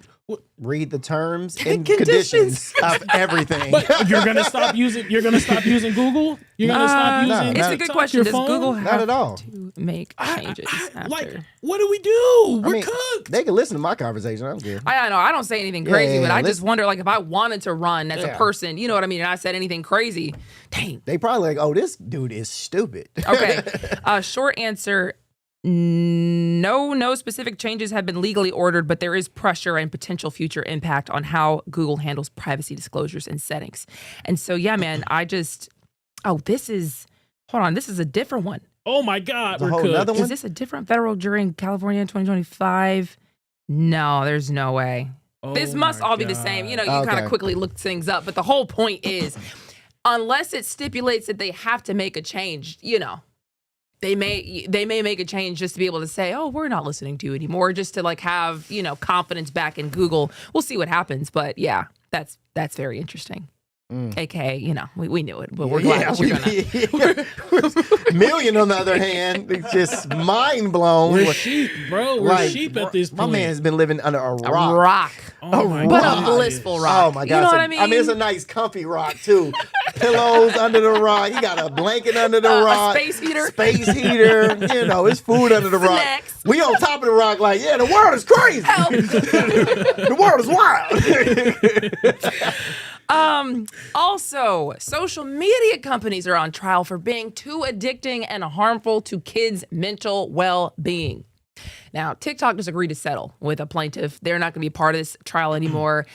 read the terms and conditions of everything? But you're gonna stop using. You're gonna stop using Google. You're gonna stop using. It's a good question. Does Google not at all to make changes? After? What do we do? We're cooked. They can listen to my conversation. I don't care. I know. I don't say anything crazy, but I listen. just wonder, if I wanted to run as a person, you know what I mean, and I said anything crazy, dang. They probably oh, this dude is stupid. Okay. Short answer. No specific changes have been legally ordered, but there is pressure and potential future impact on how Google handles privacy disclosures and settings. And so, yeah, man, this is a different one. Oh my God, we're cooked. Is this a different federal jury in California in 2025? No, there's no way. This must all be the same. You kind of quickly look things up, but the whole point is, unless it stipulates that they have to make a change, they may make a change just to be able to say, oh, we're not listening to you anymore, just to have, confidence back in Google. We'll see what happens. But yeah, that's very interesting. AKA, we knew it, but we're glad that you're gonna. Million, on the other hand, it's just mind blown. We're sheep, bro. We're sheep at this point. My man has been living under a rock. A rock. Oh my but God. a blissful rock. Oh my God. You know what I mean? I mean, it's a nice, comfy rock too. pillows under the rock. He got a blanket under the rock. A space heater. Space heater. You know, it's food under the rock. Snacks. We on top of the rock like, yeah, the world is crazy. The world is wild. Also, social media companies are on trial for being too addicting and harmful to kids' mental well-being. Now, TikTok just agreed to settle with a plaintiff. They're not going to be part of this trial anymore.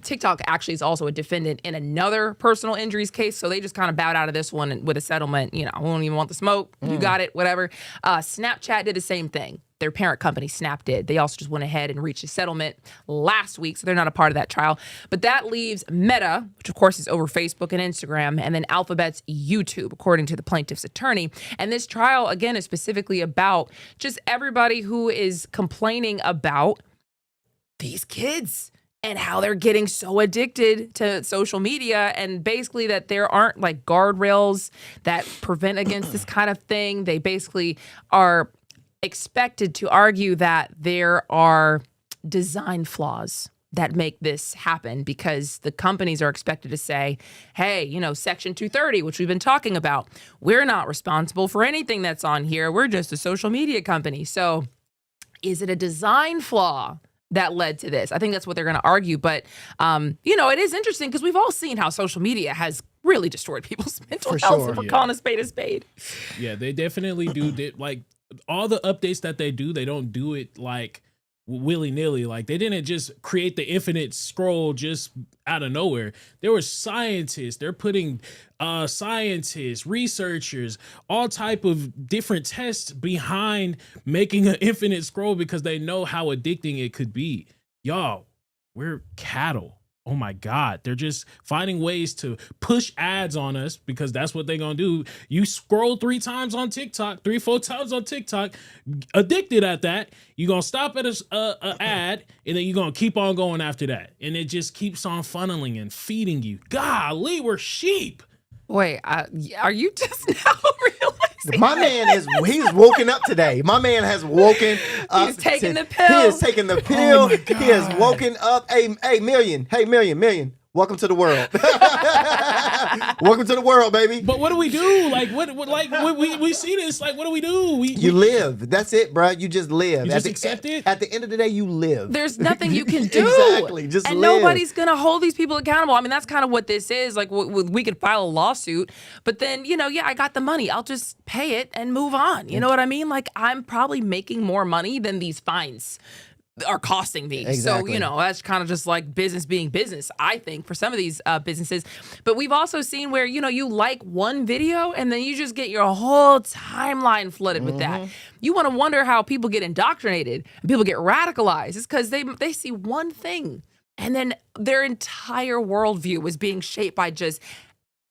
TikTok actually is also a defendant in another personal injuries case, so they just kind of bowed out of this one with a settlement. You know, we don't even want the smoke. You got it, whatever. Snapchat did the same thing. Their parent company, Snap, did. They also just went ahead and reached a settlement last week, so they're not a part of that trial. But that leaves Meta, which of course is over Facebook and Instagram, and then Alphabet's YouTube, according to the plaintiff's attorney. And this trial, again, is specifically about just everybody who is complaining about these kids and how they're getting so addicted to social media, and basically that there aren't like guardrails that prevent against this kind of thing. They basically are expected to argue that there are design flaws that make this happen because the companies are expected to say, hey, you know, Section 230, which we've been talking about, we're not responsible for anything that's on here. We're just a social media company. So is it a design flaw that led to this? I think that's what they're going to argue. But, you know, it is interesting because we've all seen how social media has really destroyed people's mental health. If we're calling a spade a spade. Yeah, they definitely do. Like, all the updates that they do, they don't do it like willy-nilly. Like, they didn't just create the infinite scroll just out of nowhere. There were scientists. They're putting scientists, researchers, all type of different tests behind making an infinite scroll because they know how addicting it could be. Y'all, we're cattle. Oh my God, they're just finding ways to push ads on us because that's what they're gonna do. You scroll 3 times on TikTok, 3-4 times on TikTok, addicted at that, you're gonna stop at a ad and then you're gonna keep on going after that. And it just keeps on funneling and feeding you. Golly, we're sheep. Wait, are you just now realizing? My man he's woken up today. My man has woken up. He's taking the pill. He is taking the pill. Oh, he has woken up. Hey, million. Welcome to the world. Welcome to the world, baby. But what do we do? Like, we see this. Like, what do we do? You live. That's it, bro. You just live. You just accept it? At the end of the day, you live. There's nothing you can do. Exactly. Just and live. nobody's going to hold these people accountable. I mean, that's kind of what this is. Like, we could file a lawsuit, but then, you know, yeah, I got the money. I'll just pay it and move on. You know what I mean? Like, I'm probably making more money than these fines are costing me. Exactly. So, you know, that's kind of just like business being business, I think, for some of these businesses. But we've also seen where, you know, you like one video and then you just get your whole timeline flooded with that. You want to wonder how people get indoctrinated and people get radicalized. It's because they see one thing and then their entire worldview was being shaped by just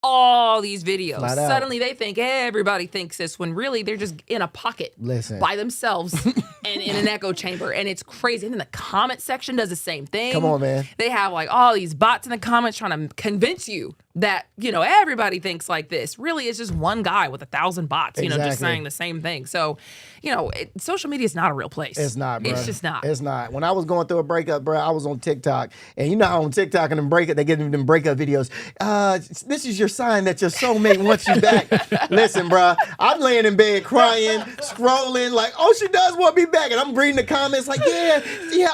all these videos. Suddenly they think everybody thinks this when really they're just in a pocket by themselves and in an echo chamber. And it's crazy. And then the comment section does the same thing. Come on, man. They have like all these bots in the comments trying to convince you that, you know, everybody thinks like this. Really, it's just one guy with 1,000 bots, you know, just saying the same thing. So, you know, social media is not a real place. It's not, bro. It's just not. It's not. When I was going through a breakup, bro, I was on TikTok. And you know how on TikTok and they get them breakup videos. This is your sign that your soulmate wants you back. Listen, bro, I'm laying in bed crying, scrolling, like, oh, she does want me back. And I'm reading the comments like, yeah,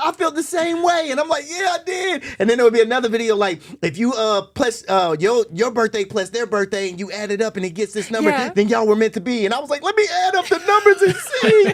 I felt the same way. And I'm like, yeah, I did. And then there would be another video like, if you plus your birthday plus their birthday and you add it up and it gets this number, then y'all were meant to be. And I was like, let me add up the numbers and see.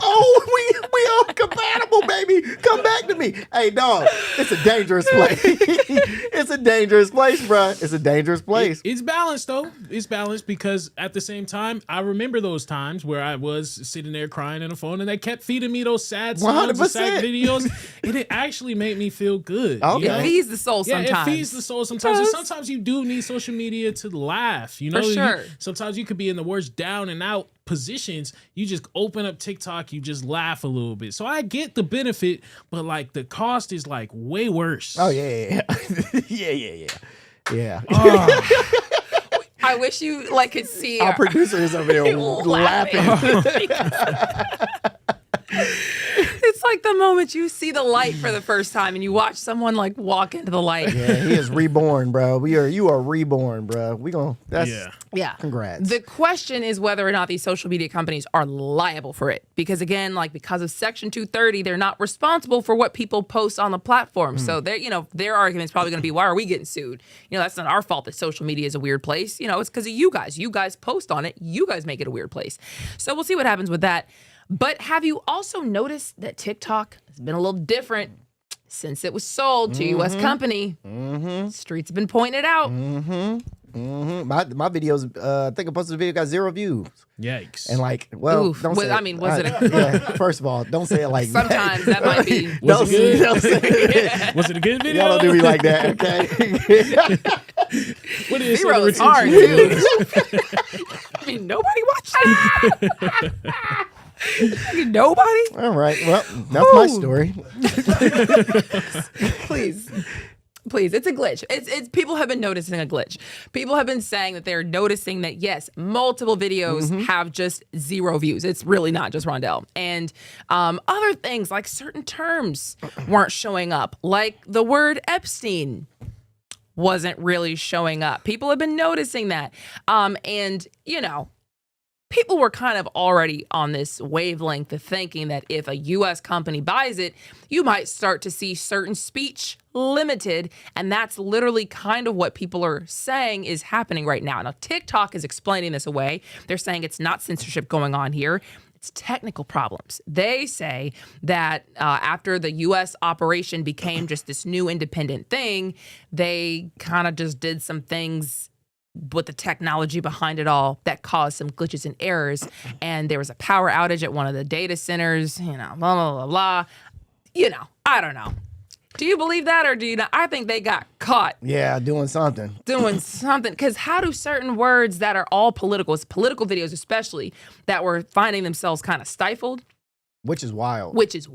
Oh, we are compatible, baby. Come back to me. Hey, dog, it's a dangerous place. It's a dangerous place, bro. It's a dangerous place. It's balanced, though. It's balanced because at the same time, I remember those times where I was sitting there crying on the phone and they kept feeding me those sad songs and sad videos. And it actually made me feel good. Okay. You know? It feeds the soul sometimes. Yeah, it feeds the soul sometimes. And sometimes you do need social media to laugh. You know, for sure. Sometimes you could be in the worst down and out positions. You just open up TikTok, you just laugh a little bit. So I get the benefit, but like the cost is like way worse. Oh yeah. Yeah. Oh. I wish you like could see our producer is over there laughing. It's like the moment you see the light for the first time and you watch someone like walk into the light. Yeah, he is reborn, bro. You are reborn, bro. Yeah. Congrats. The question is whether or not these social media companies are liable for it. Because again, like because of Section 230, they're not responsible for what people post on the platform. So their argument's probably going to be, why are we getting sued? That's not our fault that social media is a weird place. It's because of you guys. You guys post on it. You guys make it a weird place. So we'll see what happens with that. But have you also noticed that TikTok has been a little different since it was sold to a U.S. company? Streets have been pointing it out. My videos, I think I posted a video, got 0 views. Yikes. And don't say it. First of all, don't say it like sometimes that might be. Was it good? Was it a good video? Y'all don't do me like that, okay? What is 0 is hard, too. I mean, nobody watched it. Nobody? All right. Well, that's my story. Please, it's a glitch. It's people have been noticing a glitch. People have been saying that they're noticing that, yes, multiple videos have just 0 views. It's really not just Rondell. And other things like certain terms weren't showing up, like the word Epstein wasn't really showing up. People have been noticing that. And people were kind of already on this wavelength of thinking that if a U.S. company buys it, you might start to see certain speech limited. And that's literally kind of what people are saying is happening right now. Now, TikTok is explaining this away. They're saying it's not censorship going on here. It's technical problems. They say that after the U.S. operation became just this new independent thing, they kind of just did some things with the technology behind it all that caused some glitches and errors. And there was a power outage at one of the data centers, blah, blah, blah, blah. I don't know. Do you believe that or do you not? I think they got caught. Yeah, doing something. Because how do certain words that are all political, it's political videos especially, that were finding themselves kind of stifled? Which is wild. Because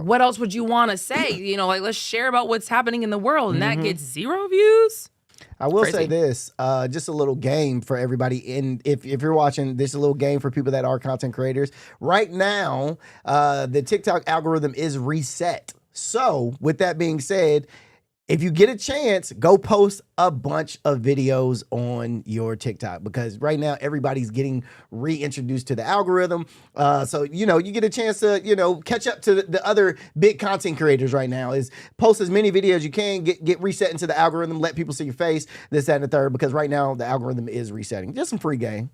what else would you want to say? Let's share about what's happening in the world. And that gets 0 views? I will say this, just a little game for everybody. And if you're watching, this is a little game for people that are content creators. Right now, the TikTok algorithm is reset. So with that being said, if you get a chance, go post a bunch of videos on your TikTok because right now everybody's getting reintroduced to the algorithm. So, you get a chance to, catch up to the other big content creators right now is post as many videos as you can, get reset into the algorithm, let people see your face, this, that, and the third, because right now the algorithm is resetting. Just some free game.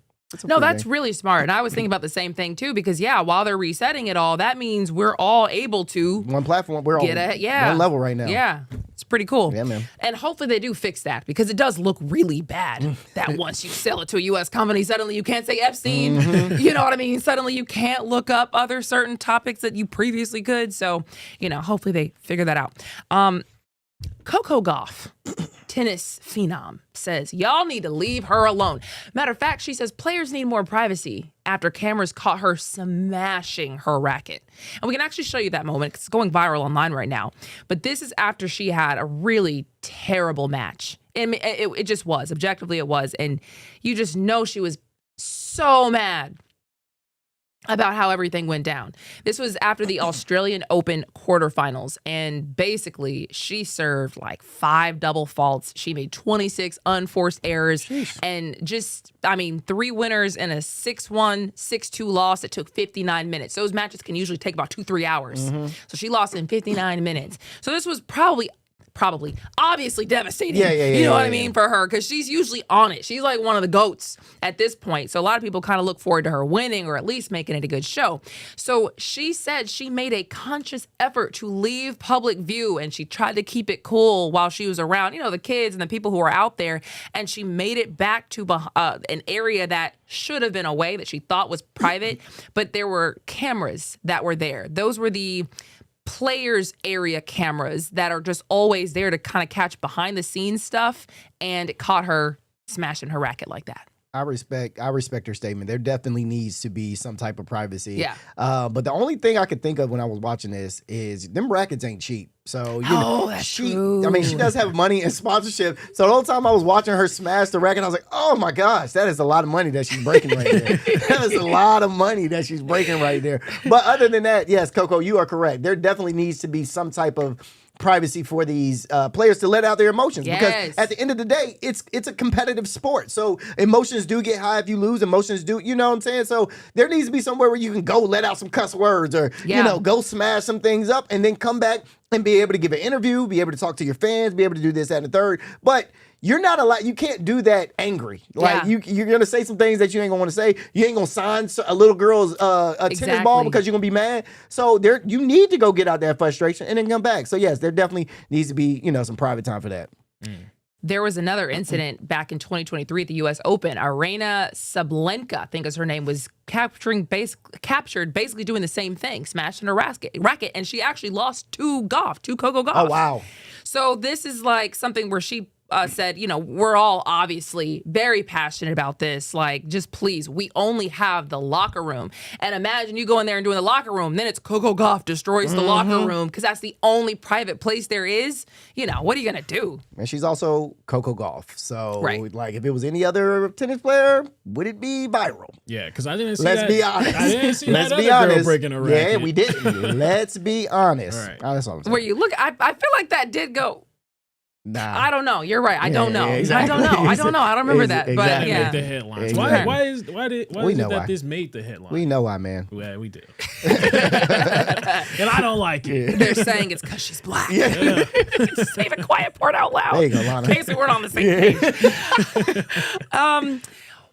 No, that's really smart. And I was thinking about the same thing too, because while they're resetting it all, that means we're all able to one platform. We're all one level right now. Yeah. It's pretty cool. Yeah, man. And hopefully they do fix that because it does look really bad that once you sell it to a U.S. company, suddenly you can't say Epstein. You know what I mean? Suddenly you can't look up other certain topics that you previously could. So, hopefully they figure that out. Coco Gauff, tennis phenom, says, y'all need to leave her alone. Matter of fact, she says players need more privacy after cameras caught her smashing her racket. And we can actually show you that moment because it's going viral online right now. But this is after she had a really terrible match. And it just was. Objectively, it was. And you just know she was so mad about how everything went down. This was after the Australian Open quarterfinals. And basically, she served like 5 double faults. She made 26 unforced errors. Sheesh. And 3 winners and a 6-1, 6-2 loss that took 59 minutes. Those matches can usually take about 2-3 hours. So she lost in 59 minutes. So this was obviously devastating. You know what I mean, for her, because she's usually on it. She's like one of the GOATs at this point. So a lot of people kind of look forward to her winning or at least making it a good show. So she said she made a conscious effort to leave public view and she tried to keep it cool while she was around, the kids and the people who are out there. And she made it back to an area that should have been away that she thought was private, but there were cameras that were there. Those were the players area cameras that are just always there to kind of catch behind the scenes stuff, and it caught her smashing her racket like that. I respect her statement. There definitely needs to be some type of privacy. Yeah. But the only thing I could think of when I was watching this is them rackets ain't cheap. So you know, that's true. I mean, she does have money and sponsorship. So the whole time I was watching her smash the racket, I was like, oh my gosh, that is a lot of money that she's breaking right there. That is a lot of money that she's breaking right there. But other than that, yes, Coco, you are correct. There definitely needs to be some type of privacy for these players to let out their emotions. Yes. Because at the end of the day, it's a competitive sport. So emotions do get high if you lose. Emotions do, you know what I'm saying? So there needs to be somewhere where you can go let out some cuss words or, you know, go smash some things up and then come back and be able to give an interview, be able to talk to your fans, be able to do this, that, and the third. But you're not allowed, you can't do that angry. Like you're going to say some things that you ain't going to want to say. You ain't going to sign a little girl's tennis ball because you're going to be mad. So you need to go get out that frustration and then come back. So yes, there definitely needs to be, you know, some private time for that. There was another incident back in 2023 at the U.S. Open. Arena Sablenka, I think is her name, was captured basically doing the same thing, smashing a racket, and she actually lost two Coco Gauff. Oh, wow. So this is like something where she said, you know, we're all obviously very passionate about this. Like, just please, we only have the locker room. And imagine you go in there and doing the locker room, then it's Coco Gauff destroys the locker room because that's the only private place there is. You know, what are you going to do? And she's also Coco Gauff. So, Right. like, if it was any other tennis player, would it be viral? Yeah, because I didn't see Let's that. be honest. I didn't see Let's that be other girl honest. breaking a racket. Yeah, we didn't. Let's be honest. All right. That's all I'm saying. Where you look, I feel like that did go. Nah. I don't know. You're right. I don't know. exactly. I don't know. I don't remember that. But Exactly. yeah. Made the headlines. Exactly. Why is We it know that why. this made the headline? We know why, man. Yeah, we do. And I don't like it. They're saying it's because she's black. Yeah. Say the quiet part out loud. There you go, Lana. In case we weren't on the same page.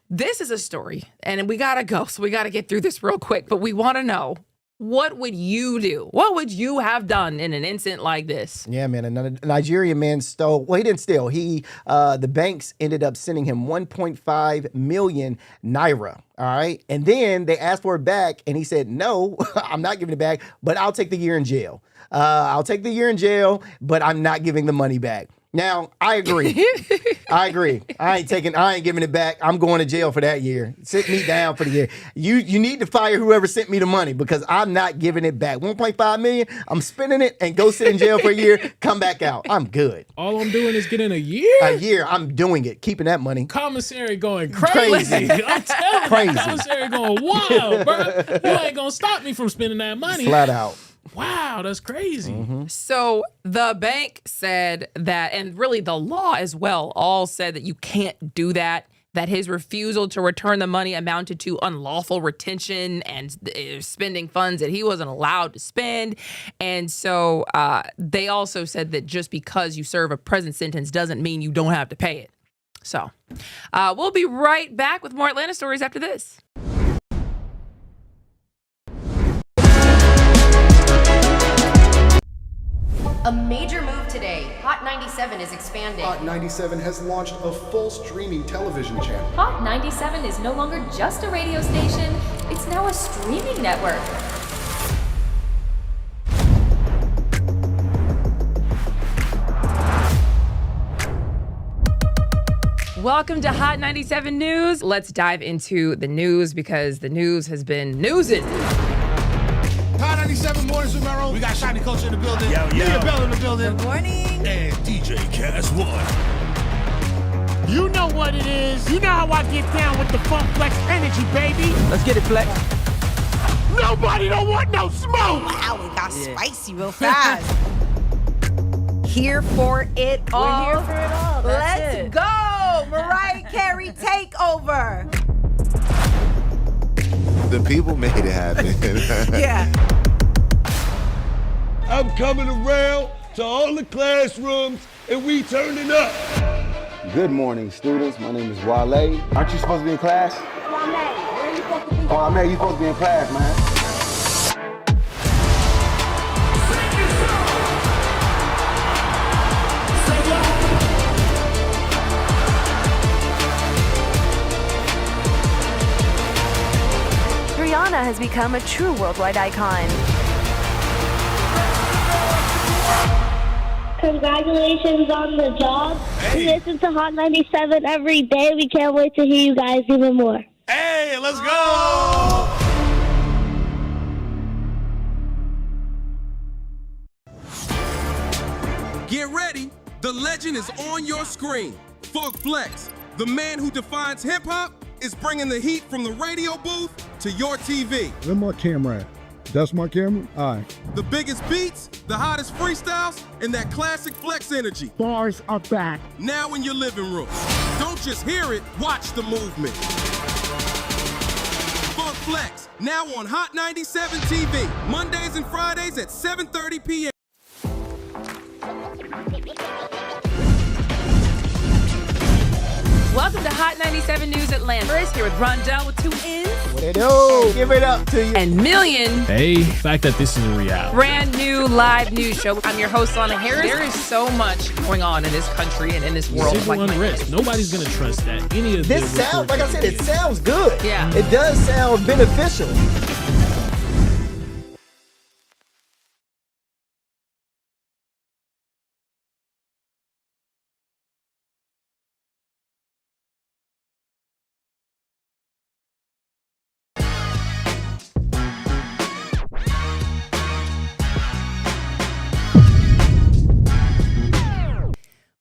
This is a story, and we got to go. So we got to get through this real quick. But we want to know, what would you do? What would you have done in an incident like this? Yeah, man. A Nigerian man stole. Well, he didn't steal. The banks ended up sending him 1.5 million naira. All right. And then they asked for it back, and he said, no, I'm not giving it back, but I'll take the year in jail. I'll take the year in jail, but I'm not giving the money back. Now, I agree. I agree. I ain't giving it back. I'm going to jail for that year. Sit me down for the year. You need to fire whoever sent me the money because I'm not giving it back. 1.5 million, I'm spending it and go sit in jail for a year, come back out. I'm good. All I'm doing is getting a year? A year, I'm doing it, keeping that money. Commissary going crazy. I'm telling you, Crazy. commissary going wild, bro. You ain't going to stop me from spending that money. Flat out. Wow, that's crazy. So the bank said that, and really the law as well, all said that you can't do that, that his refusal to return the money amounted to unlawful retention and spending funds that he wasn't allowed to spend. And so they also said that just because you serve a prison sentence doesn't mean you don't have to pay it. So we'll be right back with more Atlanta stories after this. A major move today. Hot 97 is expanding. Hot 97 has launched a full streaming television channel. Hot 97 is no longer just a radio station, it's now a streaming network. Welcome to Hot 97 News. Let's dive into the news because the news has been newsing. Hot 97 mornings with Merrill. We got Shiny Culture in the building. Leah Bell in the building. Good morning. And DJ Cass One. You know what it is. You know how I get down with the Funk Flex energy, baby. Let's get it, Flex. Nobody don't want no smoke. Wow, it got spicy real fast. Here for it all. We're here for it all. That's Let's it. go. Mariah Carey takeover. The people made it happen. Yeah. I'm coming around to all the classrooms and we turning up. Good morning, students. My name is Wale. Aren't you supposed to be in class? Oh, I mean, you supposed to be in class, man. Rihanna has become a true worldwide icon. congratulations on the job. We listen to Hot 97 every day. We can't wait to hear you guys even more. Hey, let's go! Get ready. The legend is on your screen. Funk Flex, the man who defines hip-hop, is bringing the heat from the radio booth to your TV. Where my camera at? That's my camera? All right. The biggest beats, the hottest freestyles, and that classic Flex energy. Bars are back. Now in your living room. Don't just hear it, watch the movement. Funk Flex, now on Hot 97 TV, Mondays and Fridays at 7:30 p.m. Welcome to Hot 97 News Atlanta. We're here with Rondell with 2 N's. What it do? Give it up to you. And Million. Hey, the fact that this is a reality. Brand new live news show. I'm your host, Lana Harris. There is so much going on in this country and in this world. Civil unrest. Nobody's going to trust that. Any of this sounds, like I said, it sounds good. Yeah. It does sound beneficial.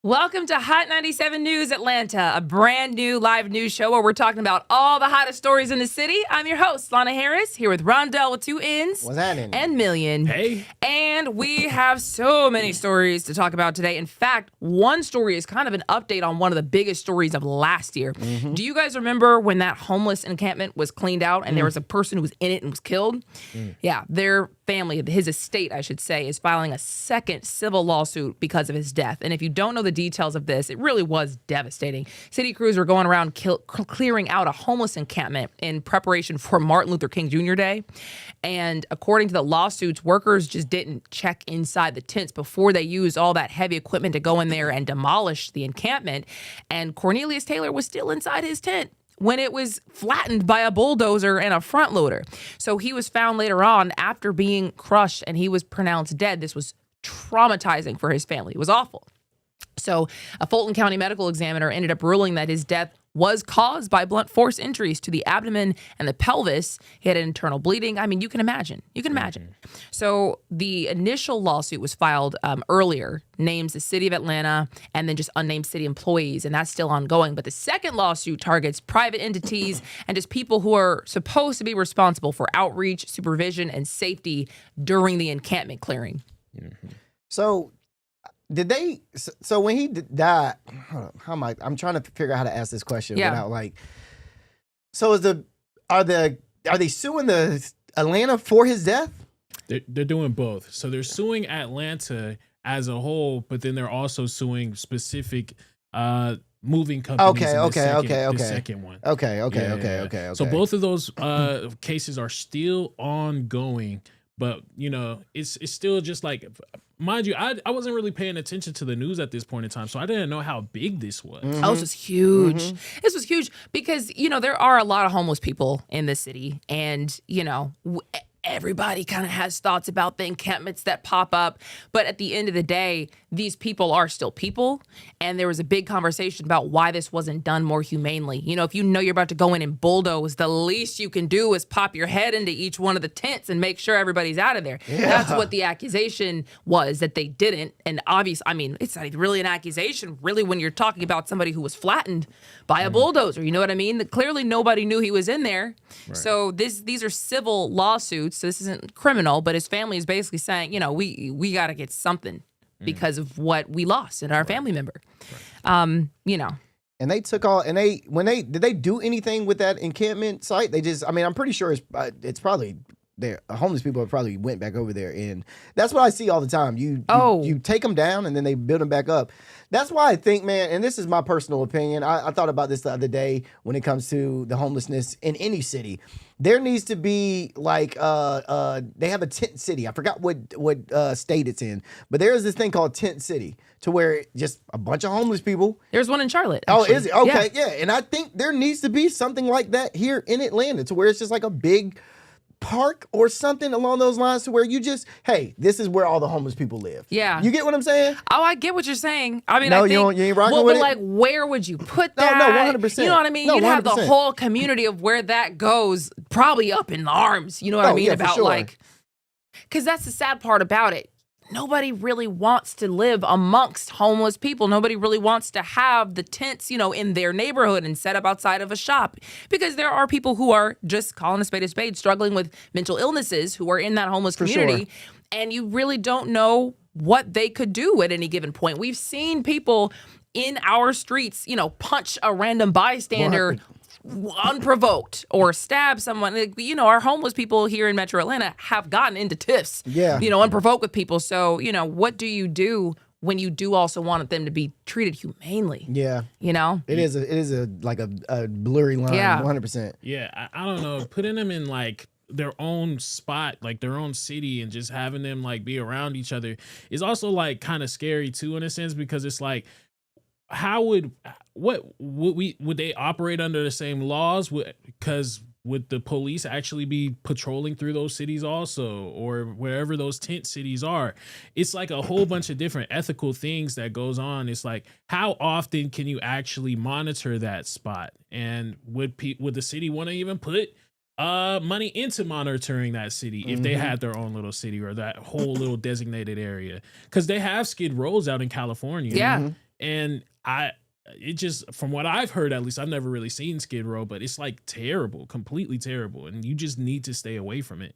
Welcome to Hot 97 News Atlanta, a brand new live news show where we're talking about all the hottest stories in the city. I'm your host, Lana Harris, here with Rondell with 2 N's. What's happening? And Million. Hey. And we have so many stories to talk about today. In fact, one story is kind of an update on one of the biggest stories of last year. Mm-hmm. Do you guys remember when that homeless encampment was cleaned out and there was a person who was in it and was killed? Yeah, their family, his estate, I should say, is filing a second civil lawsuit because of his death. And if you don't know the details of this, it really was devastating. City crews were going around clearing out a homeless encampment in preparation for Martin Luther King Jr. Day. And according to the lawsuits, workers just didn't check inside the tents before they used all that heavy equipment to go in there and demolish the encampment. And Cornelius Taylor was still inside his tent when it was flattened by a bulldozer and a front loader. So he was found later on after being crushed and he was pronounced dead. This was traumatizing for his family. It was awful. So a Fulton County medical examiner ended up ruling that his death was caused by blunt force injuries to the abdomen and the pelvis. He had internal bleeding. I mean, you can imagine. You can imagine. So the initial lawsuit was filed earlier, names the city of Atlanta and then just unnamed city employees, and that's still ongoing. But the second lawsuit targets private entities and just people who are supposed to be responsible for outreach, supervision, and safety during the encampment clearing. So did they? So when he died, how am I? I'm trying to figure out how to ask this question without like. So are they suing the Atlanta for his death? They're doing both. So they're suing Atlanta as a whole, but then they're also suing specific moving companies. The second one. Okay. So both of those cases are still ongoing. But, you know, it's still just like, mind you, I wasn't really paying attention to the news at this point in time, so I didn't know how big this was. Oh, this was huge. This was huge because, you know, there are a lot of homeless people in the city and, you know, everybody kind of has thoughts about the encampments that pop up. But at the end of the day, these people are still people. And there was a big conversation about why this wasn't done more humanely. You know, if you know you're about to go in and bulldoze, the least you can do is pop your head into each one of the tents and make sure everybody's out of there. Yeah. That's what the accusation was, that they didn't. And obviously, I mean, it's not really an accusation, really, when you're talking about somebody who was flattened by a bulldozer. You know what I mean? Clearly, nobody knew he was in there. Right. So these are civil lawsuits. So this isn't criminal, but his family is basically saying, you know, we got to get something because of what we lost in our family member. Right. You know. And they took all, and did they do anything with that encampment site? They just, I mean, I'm pretty sure it's probably there. Homeless people probably went back over there, and that's what I see all the time. You take them down and then they build them back up. That's why I think, man, and this is my personal opinion. I thought about this the other day when it comes to the homelessness in any city. There needs to be like they have a tent city. I forgot what state it's in, but there is this thing called tent city, to where just a bunch of homeless people. There's one in Charlotte. Actually. Oh, is it? Okay, yeah. And I think there needs to be something like that here in Atlanta, to where it's just like a big park or something along those lines to where you just, hey, this is where all the homeless people live. Yeah. You get what I'm saying? Oh, I get what you're saying. I mean, No, I think, you ain't rocking well, with but it? like, where would you put No, that? 100%. You know what I mean? No, You'd have the 100%. whole community of where that goes probably up in arms. You know what I Oh, mean? yeah, for About sure. like, because that's the sad part about it. Nobody really wants to live amongst homeless people. Nobody really wants to have the tents, you know, in their neighborhood and set up outside of a shop, because there are people who are, just calling a spade, struggling with mental illnesses who are in that homeless community. And you really don't know what they could do at any given point. We've seen people in our streets, you know, punch a random bystander unprovoked or stab someone. Like, you know, our homeless people here in Metro Atlanta have gotten into tiffs, you know, unprovoked with people. So, you know, what do you do when you do also want them to be treated humanely? Yeah. You know? It is a like a blurry line, Yeah. 100%. Yeah, I don't know. Putting them in like their own spot, like their own city, and just having them like be around each other is also like kind of scary too, in a sense, because it's like, would they operate under the same laws? Because would the police actually be patrolling through those cities also, or wherever those tent cities are? It's like a whole bunch of different ethical things that goes on. It's like, how often can you actually monitor that spot? And would the city want to even put money into monitoring that city if they had their own little city or that whole little designated area? Because they have skid rows out in California. Yeah. And it just, from what I've heard, at least, I've never really seen Skid Row, but it's like terrible, completely terrible, and you just need to stay away from it.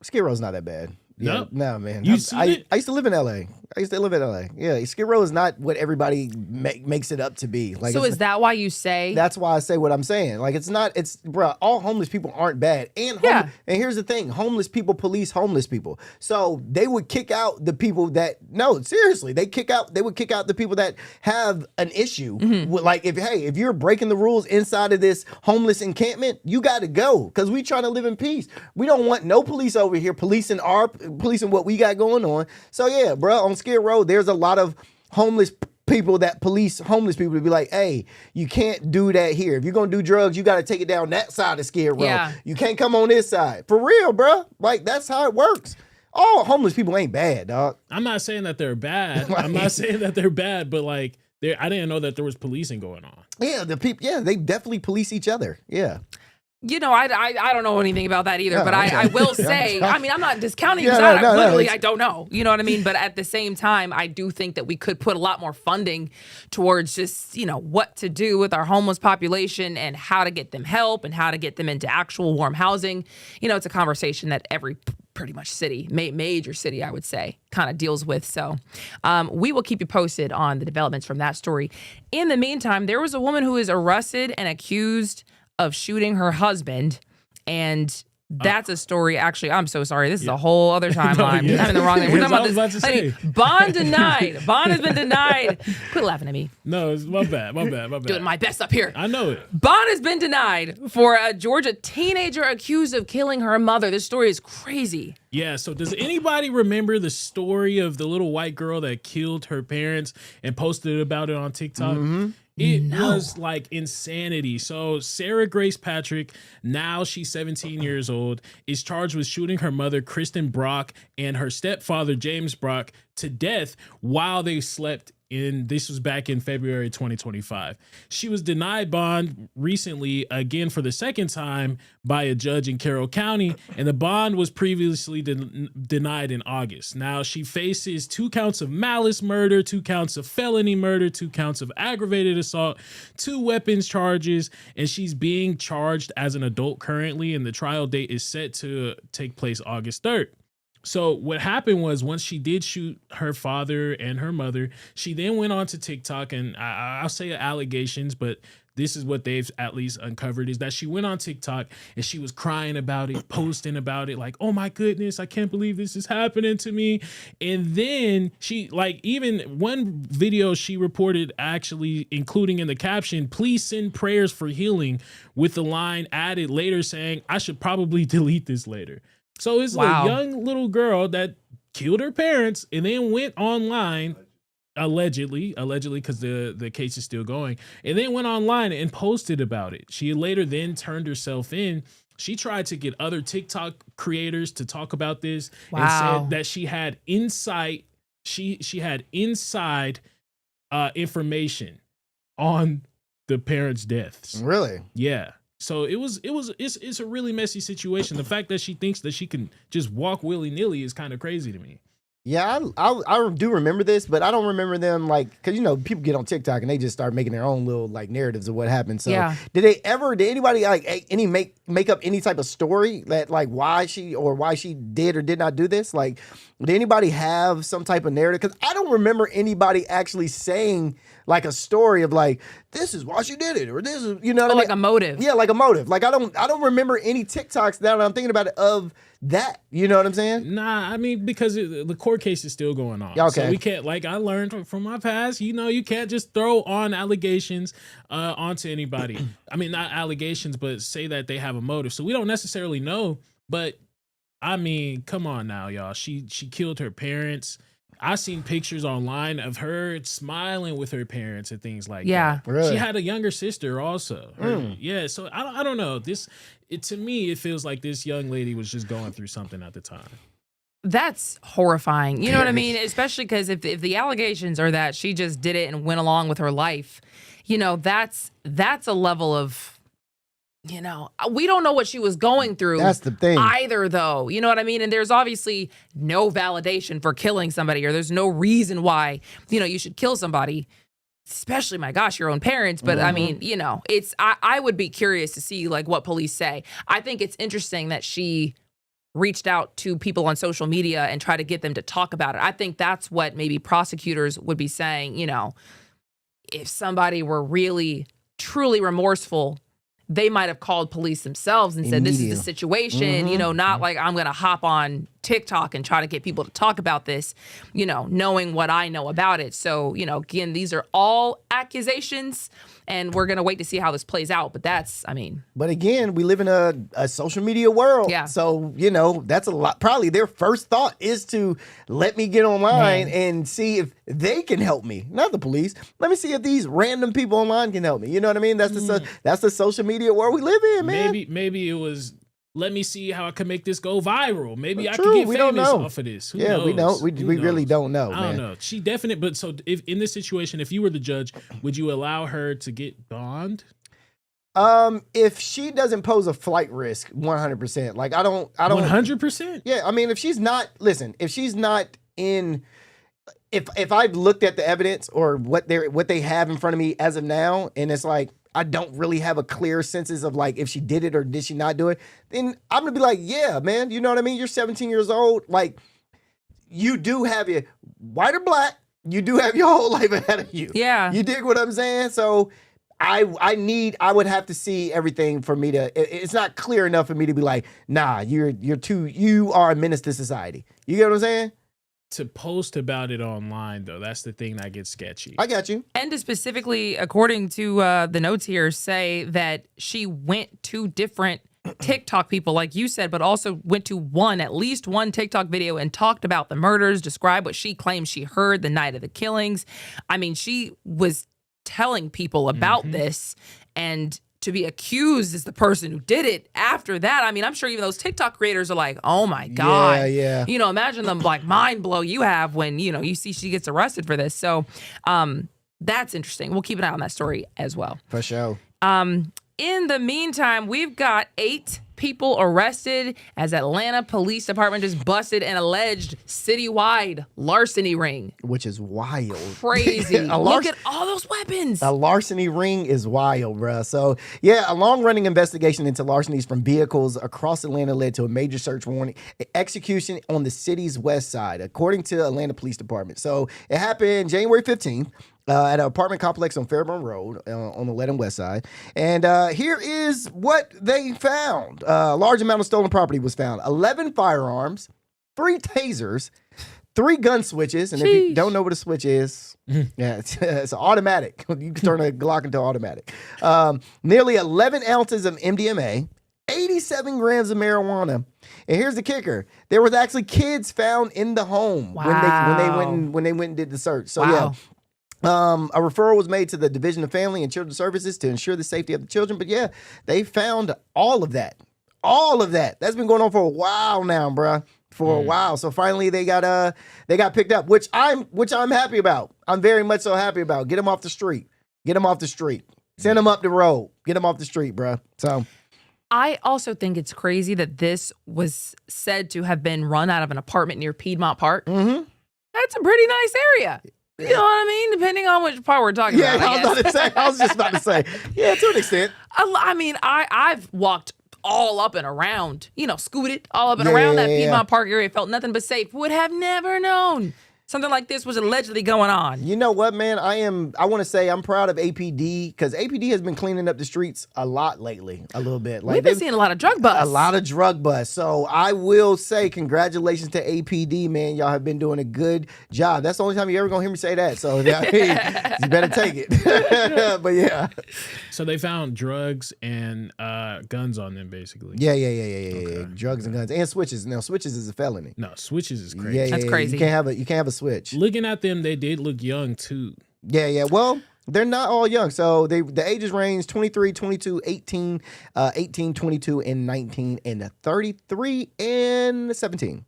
Skid Row's not that bad. Yeah, Nope. no, man. You I seen used to live in LA. Yeah, Skid Row is not what everybody makes it up to be. Like, So is that why you say? That's why I say what I'm saying. Like, it's not. It's bro. All homeless people aren't bad. And and here's the thing: homeless people police homeless people. So they would kick out the people that. No, seriously, they would kick out the people that have an issue. With, like, if you're breaking the rules inside of this homeless encampment, you got to go, because we trying to live in peace. We don't want no police over here policing what we got going on. So yeah, bro, on Skid Row, there's a lot of homeless people that police homeless people to be like, hey, you can't do that here. If you're gonna do drugs, you got to take it down that side of Skid Row. Yeah. You can't come on this side. For real, bro. Like, that's how it works. All homeless people ain't bad, dog. I'm not saying that they're bad. Like- I'm not saying that they're bad, but like, I didn't know that there was policing going on. Yeah, the people. Yeah, they definitely police each other. Yeah. You know, I don't know anything about that either, No, but okay. I will say, I mean, I'm not discounting Yeah, because no, literally it's- I don't know. You know what I mean? But at the same time, I do think that we could put a lot more funding towards just, you know, what to do with our homeless population and how to get them help and how to get them into actual warm housing. You know, it's a conversation that every pretty much city, major city, I would say, kind of deals with. So we will keep you posted on the developments from that story. In the meantime, there was a woman who is arrested and accused of shooting her husband. And that's a story. Actually, I'm so sorry. This is a whole other timeline. yeah. I'm in the wrong thing. We're talking I was about about this. to Lady, say. bond denied. Bond has been denied. Quit laughing at me. No, it's my bad. Doing my best up here. I know it. Bond has been denied for a Georgia teenager accused of killing her mother. This story is crazy. Yeah, so does anybody remember the story of the little white girl that killed her parents and posted about it on TikTok? It was like insanity. So Sarah Grace Patrick, now she's 17 years old, is charged with shooting her mother, Kristen Brock, and her stepfather, James Brock, to death while they slept this was back in February 2025. She was denied bond recently, again for the second time, by a judge in Carroll County, and the bond was previously denied in August. Now she faces 2 counts of malice murder, 2 counts of felony murder, 2 counts of aggravated assault, 2 weapons charges, and she's being charged as an adult currently, and the trial date is set to take place August 3rd. So what happened was, once she did shoot her father and her mother, she then went on to TikTok, and I'll say allegations, but this is what they've at least uncovered, is that she went on TikTok and she was crying about it, posting about it, like, oh my goodness, I can't believe this is happening to me. And then she, like, even one video she reported, actually including in the caption, please send prayers for healing, with the line added later saying, I should probably delete this later. So it's a young little girl that killed her parents and then went online, allegedly, because the case is still going, and then went online and posted about it. She later then turned herself in She tried to get other TikTok creators to talk about this and Wow. said that she had insight. She had inside information on the parents' deaths. Really? Yeah. So it's a really messy situation. The fact that she thinks that she can just walk willy-nilly is kind of crazy to me. Yeah, I do remember this, but I don't remember them like, because people get on TikTok and they just start making their own little like narratives of what happened. So Yeah. did anybody like make up any type of story that like why she did or did not do this? Like, did anybody have some type of narrative? Because I don't remember anybody actually saying like a story of like, this is why she did it, or this is, what I mean? Like a motive. Yeah, like a motive. Like I don't remember any TikToks now that I'm thinking about it of that. You know what I'm saying? Nah, I mean, because the court case is still going on. Yeah, okay. So we can't, like I learned from my past, you can't just throw on allegations onto anybody. I mean, not allegations, but say that they have a motive. So we don't necessarily know, but I mean, come on now, y'all. She killed her parents. I seen pictures online of her smiling with her parents and things like Yeah. that. Really? She had a younger sister also. Yeah, so I don't know. To me, it feels like this young lady was just going through something at the time. That's horrifying. You know what I mean? Especially because if the allegations are that she just did it and went along with her life, that's a level of, we don't know what she was going through. That's the thing. Either, though. You know what I mean? And there's obviously no validation for killing somebody, or there's no reason why, you should kill somebody. Especially, my gosh, your own parents. But I mean, I would be curious to see like what police say. I think it's interesting that she reached out to people on social media and try to get them to talk about it. I think that's what maybe prosecutors would be saying, if somebody were really, truly remorseful, they might have called police themselves and said, this is the situation, not like I'm going to hop on TikTok and try to get people to talk about this, knowing what I know about it. So, again, these are all accusations and we're going to wait to see how this plays out. But But again, we live in a social media world. Yeah. So, that's a lot. Probably their first thought is to let me get online and see if they can help me. Not the police. Let me see if these random people online can help me. You know what I mean? That's the social media world we live in, man. Maybe it was, let me see how I can make this go viral. Maybe I True, can get we don't famous know. off of this. Who Yeah, knows? we don't. We Who really knows? don't know, I man. don't know. She definitely, but so if in this situation, if you were the judge, would you allow her to get bond? If she doesn't pose a flight risk, 100%. Like I don't 100%? Yeah, I mean, if she's not in, if I've looked at the evidence or what they have in front of me as of now, and it's like I don't really have a clear sense of like if she did it or did she not do it, then I'm gonna be like, yeah, man, you know what I mean? You're 17 years old, like you do have your white or black, you do have your whole life ahead of you. Yeah. You dig what I'm saying? So I would have to see everything for me to. It's not clear enough for me to be like, nah, you are a menace to society. You get what I'm saying? To post about it online, though, that's the thing that gets sketchy. I got you. And to specifically, according to the notes here, say that she went to different TikTok people, like you said, but also went to at least one TikTok video and talked about the murders, described what she claims she heard the night of the killings. I mean, she was telling people about this, and to be accused as the person who did it after that, I mean, I'm sure even those TikTok creators are like, oh my God. Yeah. Imagine the like mind blow you have when, you see she gets arrested for this. So that's interesting. We'll keep an eye on that story as well. For sure. In the meantime, we've got 8 people arrested as Atlanta Police Department just busted an alleged citywide larceny ring. Which is wild. Crazy. Look at all those weapons. A larceny ring is wild, bruh. So, yeah, a long-running investigation into larcenies from vehicles across Atlanta led to a major search warrant execution on the city's west side, according to Atlanta Police Department. So, it happened January 15th. At an apartment complex on Fairburn Road on the Leaden West Side. And here is what they found. A large amount of stolen property was found. 11 firearms, 3 tasers, 3 gun switches. And if you don't know what a switch is, it's automatic. You can turn a Glock into automatic. Nearly 11 ounces of MDMA. 87 grams of marijuana. And here's the kicker. There was actually kids found in the home when they went and did the search. So, yeah. A referral was made to the Division of Family and Children's Services to ensure the safety of the children. But yeah, they found all of that all of that. That's been going on for a while now, bruh. For a while. So finally they got picked up, which I'm happy about. I'm very much so happy about. Get them off the street. Get them off the street. Send them up the road. Get them off the street, bruh. So I also think it's crazy that this was said to have been run out of an apartment near Piedmont Park. Mm-hmm. That's a pretty nice area. You know what I mean? Depending on which part we're talking about. I was just about to say. Yeah, to an extent. I mean, I've walked all up and around, scooted all up and around that Piedmont Park area, felt nothing but safe. Would have never known something like this was allegedly going on. You know what, man? I want to say I'm proud of APD because APD has been cleaning up the streets a lot lately, a little bit. We've been seeing a lot of drug busts. A lot of drug busts. So I will say congratulations to APD, man. Y'all have been doing a good job. That's the only time you're ever going to hear me say that. So you better take it. But yeah. So they found drugs and guns on them, basically. Yeah. Okay. Drugs and guns and switches. Now, switches is a felony. No, switches is crazy. Yeah, that's crazy. You can't have a switch. Looking at them, they did look young too. Yeah. Well, they're not all young. So the ages range 23, 22, 18, 22, and 19, and 33 and 17.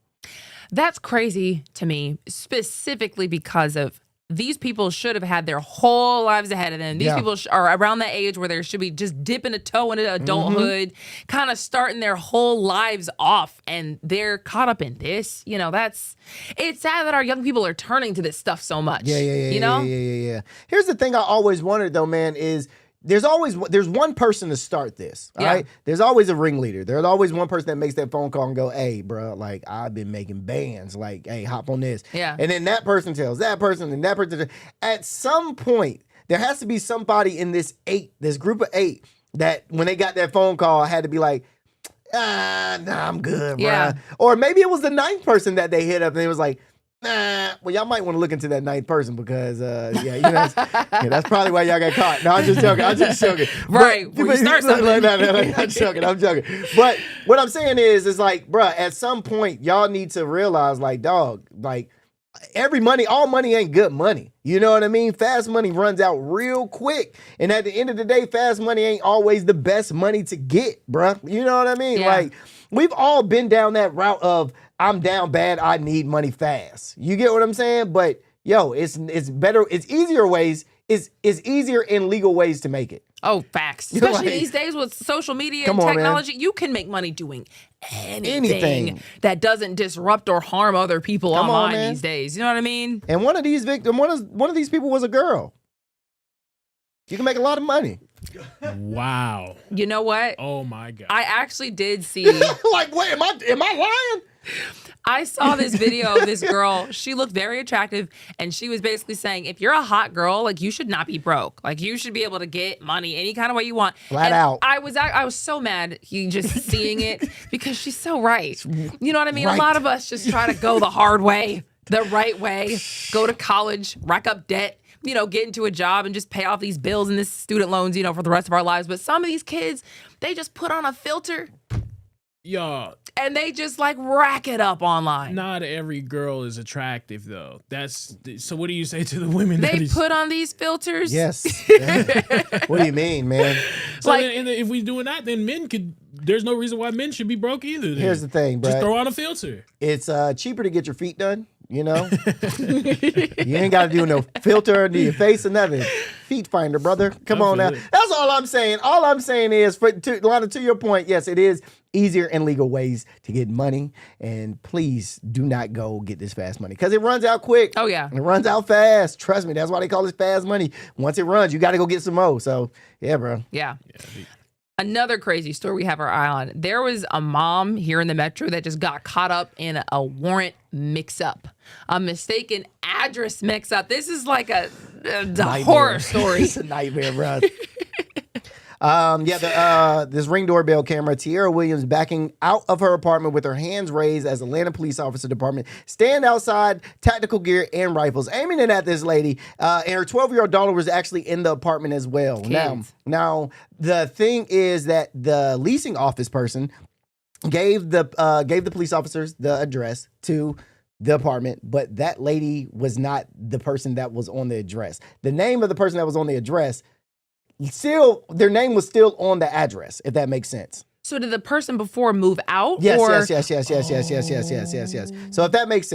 That's crazy to me, specifically because of these people should have had their whole lives ahead of them. These people are around that age where they should be just dipping a toe into adulthood, kind of starting their whole lives off, and they're caught up in this. It's sad that our young people are turning to this stuff so much. Yeah. Here's the thing I always wondered though, man, is there's one person to start this, all right? There's always a ringleader. There's always one person that makes that phone call and go, hey, bro, like, I've been making bands. Like, hey, hop on this. Yeah. And then that person tells that person and that person. At some point, there has to be somebody in this group of 8 that when they got that phone call had to be like, nah, I'm good, bro. Yeah. Or maybe it was the 9th person that they hit up and it was like, nah, well, y'all might want to look into that 9th person because, that's probably why y'all got caught. No, I'm just joking. Right. When you start something. I'm joking. But what I'm saying is like, bruh, at some point, y'all need to realize, like, dog, like, all money ain't good money. You know what I mean? Fast money runs out real quick. And at the end of the day, fast money ain't always the best money to get, bruh. You know what I mean? Yeah. Like, we've all been down that route of, I'm down bad, I need money fast. You get what I'm saying? But yo, it's better, it's easier ways, it's easier in legal ways to make it. Oh, facts. Especially these days with social media and technology, you can make money doing anything that doesn't disrupt or harm other people online these days. You know what I mean? And one of these people was a girl. You can make a lot of money. Wow. You know what? Oh my God. I actually did see. Like, wait, am I lying? I saw this video of this girl. She looked very attractive, and she was basically saying, if you're a hot girl, like, you should not be broke. Like, you should be able to get money any kind of way you want. Flat out. I was so mad just seeing it because she's so right. You know what I mean? Right. A lot of us just try to go the hard way, the right way, go to college, rack up debt, get into a job and just pay off these bills and this student loans, for the rest of our lives. But some of these kids, they just put on a filter. Y'all. And they just like rack it up online. Not every girl is attractive though. So what do you say to the women? They put on these filters? Yes. What do you mean, man? So if we doing that, then there's no reason why men should be broke either. Then. Here's the thing, bro. Just throw on a filter. It's cheaper to get your feet done. You ain't got to do no filter, do your face or nothing. Feet finder, brother. Come on now. That's all I'm saying. All I'm saying is, Lana, to your point, yes, it is easier and legal ways to get money. And please do not go get this fast money because it runs out quick. Oh, yeah. It runs out fast. Trust me. That's why they call it fast money. Once it runs, you got to go get some more. So, yeah, bro. Yeah. Another crazy story we have our eye on. There was a mom here in the metro that just got caught up in a warrant mix-up, a mistaken address mix-up. This is like a horror story. It's a nightmare, bro. This Ring doorbell camera, Tierra Williams backing out of her apartment with her hands raised as Atlanta Police Officer Department stand outside, tactical gear and rifles, aiming it at this lady. And her 12-year-old daughter was actually in the apartment as well. Now, the thing is that the leasing office person gave the police officers the address to the apartment, but that lady was not the person that was on the address. The name of the person that was on the address, their name was still on the address, if that makes sense. So did the person before move out? Yes, or? yes. So if that makes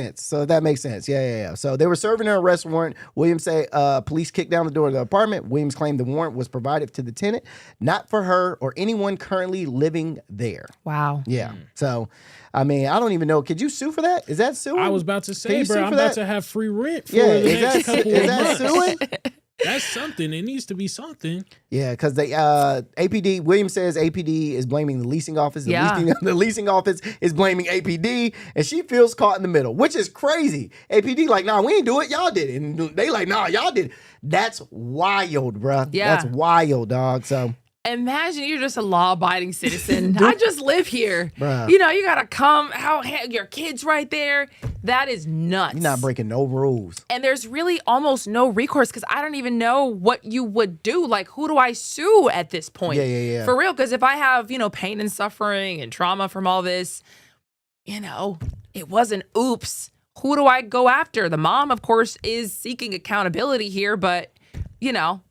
sense. Yeah. So they were serving an arrest warrant. Williams say police kicked down the door of the apartment. Williams claimed the warrant was provided to the tenant, not for her or anyone currently living there. Wow. Yeah. So, I mean, I don't even know. Could you sue for that? Is that suing? I was about to Can say, you bro, sue I'm for about that? to have free rent for Yeah, the is next that couple is of that months. suing? That's something. It needs to be something. Yeah, because they APD Williams says APD is blaming the leasing office. The leasing office is blaming APD, and she feels caught in the middle, which is crazy. APD like, nah, we ain't do it, y'all did it, and they like, nah, y'all did it. That's wild, bruh. Yeah. That's wild, dog. So. Imagine you're just a law-abiding citizen. I just live here. Bruh. You know, you gotta come. Your kid's right there. That is nuts. You're not breaking no rules. And there's really almost no recourse because I don't even know what you would do. Like, who do I sue at this point? Yeah. For real, because if I have, pain and suffering and trauma from all this, it wasn't oops. Who do I go after? The mom, of course, is seeking accountability here, but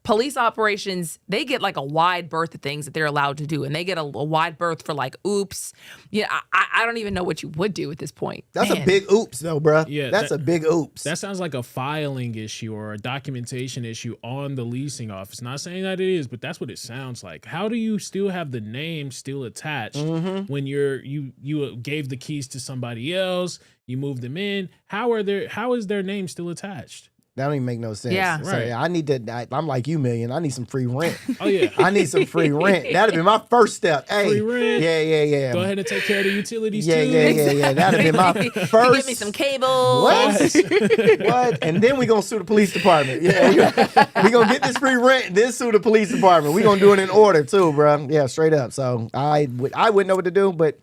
police operations, they get like a wide berth of things that they're allowed to do. And they get a wide berth for like, oops. Yeah, I don't even know what you would do at this point. That's a big oops though, bruh. Yeah, that's a big oops. That sounds like a filing issue or a documentation issue on the leasing office. Not saying that it is, but that's what it sounds like. How do you still have the name still attached when you gave the keys to somebody else, you moved them in? How is their name still attached? That don't even make no sense. Yeah. So Right. I need to. I'm like you, Million. I need some free rent. Oh yeah, I need some free rent. That'd be my first step. Hey, Free rent. Yeah. Go ahead and take care of the utilities Yeah, too. yeah. That'd be my first. Give me some cable. What? And then we gonna sue the police department. Yeah, we gonna get this free rent, then sue the police department. We gonna do it in order too, bro. Yeah, straight up. So I wouldn't know what to do, but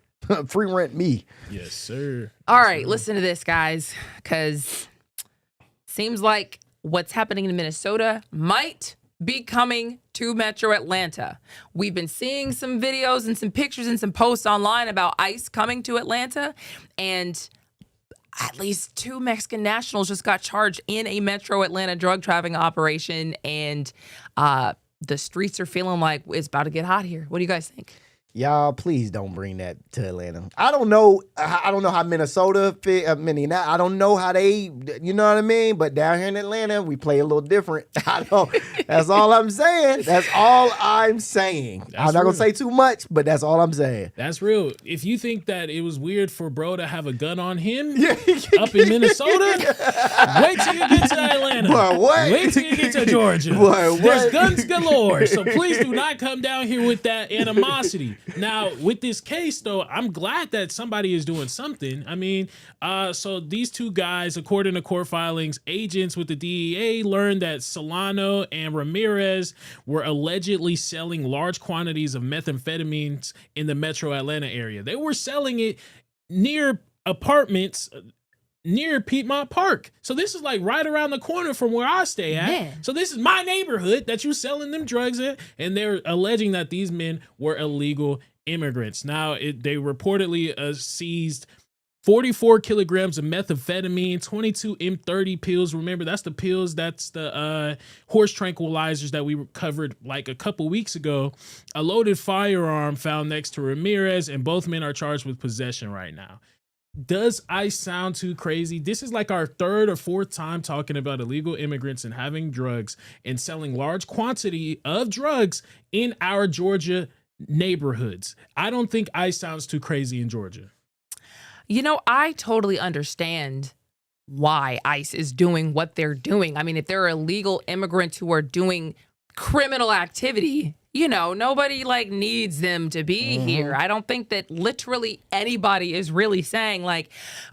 free rent me. Yes, sir. All right, listen to this, guys, because seems like what's happening in Minnesota might be coming to Metro Atlanta. We've been seeing some videos and some pictures and some posts online about ICE coming to Atlanta, and at least 2 Mexican nationals just got charged in a Metro Atlanta drug trafficking operation, and the streets are feeling like it's about to get hot here. What do you guys think? Y'all, please don't bring that to Atlanta. I don't know how Minnesota fit. I don't know how they, you know what I mean? But down here in Atlanta, we play a little different. That's all I'm saying. I'm not going to say too much, but that's all I'm saying. That's real. If you think that it was weird for bro to have a gun on him up in Minnesota, wait till you get to Atlanta. Boy, what? Wait till you get to Georgia. Boy, There's guns galore. So please do not come down here with that animosity. Now, with this case, though, I'm glad that somebody is doing something. I mean, so these 2 guys, according to court filings, agents with the DEA learned that Solano and Ramirez were allegedly selling large quantities of methamphetamines in the Metro Atlanta area. They were selling it near apartments near Piedmont Park. So this is like right around the corner from where I stay at. Man. So this is my neighborhood that you selling them drugs in, and they're alleging that these men were illegal immigrants. Now, they reportedly seized 44 kilograms of methamphetamine, 22 M30 pills. Remember, that's the pills, that's the horse tranquilizers that we covered like a couple weeks ago. A loaded firearm found next to Ramirez, and both men are charged with possession right now. Does ICE sound too crazy? This is like our 3rd or 4th time talking about illegal immigrants and having drugs and selling large quantity of drugs in our Georgia neighborhoods. I don't think ICE sounds too crazy in Georgia. I totally understand why ICE is doing what they're doing. I mean, if there are illegal immigrants who are doing criminal activity, nobody needs them to be here. I don't think that literally anybody is really saying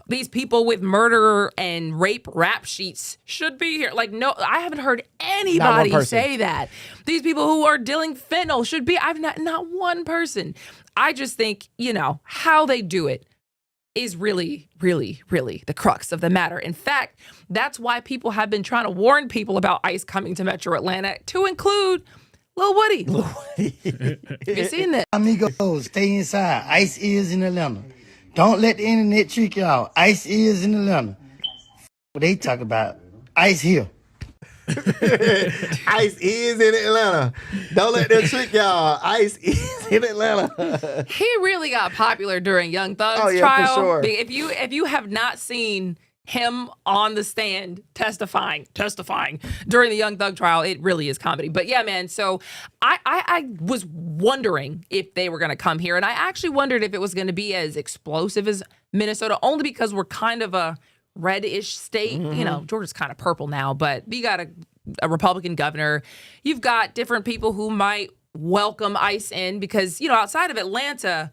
these people with murder and rape rap sheets should be here. No, I haven't heard anybody say that. These people who are dealing fentanyl should be. Not one person. I just think, how they do it is really, really, really the crux of the matter. In fact, that's why people have been trying to warn people about ICE coming to Metro Atlanta, to include Lil Woody. You seen that? Amigos, stay inside. ICE is in Atlanta. Don't let the internet trick y'all. ICE is in Atlanta. What they talk about? ICE here. Ice is in Atlanta. Don't let them trick y'all. Ice is in Atlanta. He really got popular during Young Thug's for trial. sure. If you have not seen him on the stand testifying during the Young Thug trial, it really is comedy. But yeah, man, so I was wondering if they were going to come here, and I actually wondered if it was going to be as explosive as Minnesota, only because we're kind of a reddish state. You know, Georgia's kind of purple now, but you got a Republican governor. You've got different people who might welcome ICE in because, you know, outside of Atlanta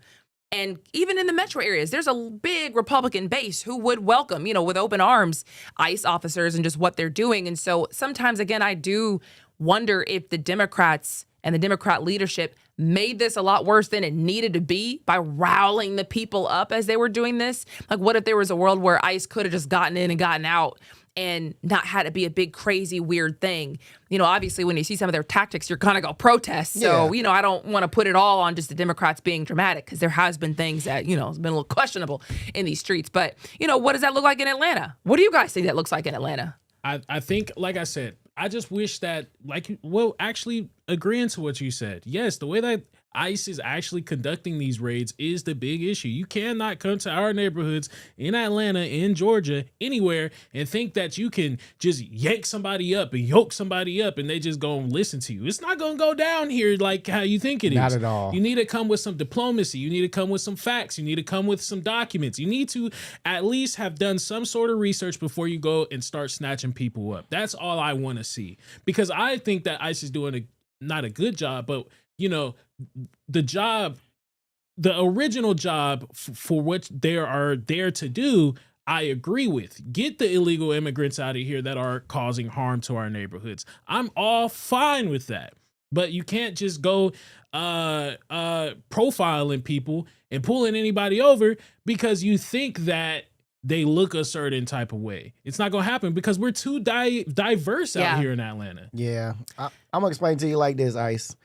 and even in the metro areas, there's a big Republican base who would welcome, you know, with open arms, ICE officers and just what they're doing. And so sometimes, again, I do wonder if the Democrats and the Democrat leadership made this a lot worse than it needed to be by riling the people up as they were doing this. Like, what if there was a world where ICE could have just gotten in and gotten out and not had to be a big, crazy, weird thing? You know, obviously, when you see some of their tactics, you're kind of go protest. So, you know, I don't want to put it all on just the Democrats being dramatic, because there has been things that, you know, has been a little questionable in these streets. But, you know, what does that look like in Atlanta? What do you guys think that looks like in Atlanta? I think, like I said, I just wish that, actually agreeing to what you said. Yes, the way that ICE is actually conducting these raids is the big issue. You cannot come to our neighborhoods in Atlanta, in Georgia, anywhere, and think that you can just yank somebody up and yoke somebody up and they just gonna listen to you. It's not gonna go down here like how you think it is. Not at all. You need to come with some diplomacy. You need to come with some facts. You need to come with some documents. You need to at least have done some sort of research before you go and start snatching people up. That's all I want to see, because I think that ICE is doing not a good job, but, you know, the original job for what they are there to do, I agree with. Get the illegal immigrants out of here that are causing harm to our neighborhoods. I'm all fine with that. But you can't just go profiling people and pulling anybody over because you think that they look a certain type of way. It's not going to happen because we're too diverse out here in Atlanta. Yeah. I'm going to explain to you like this, Ice.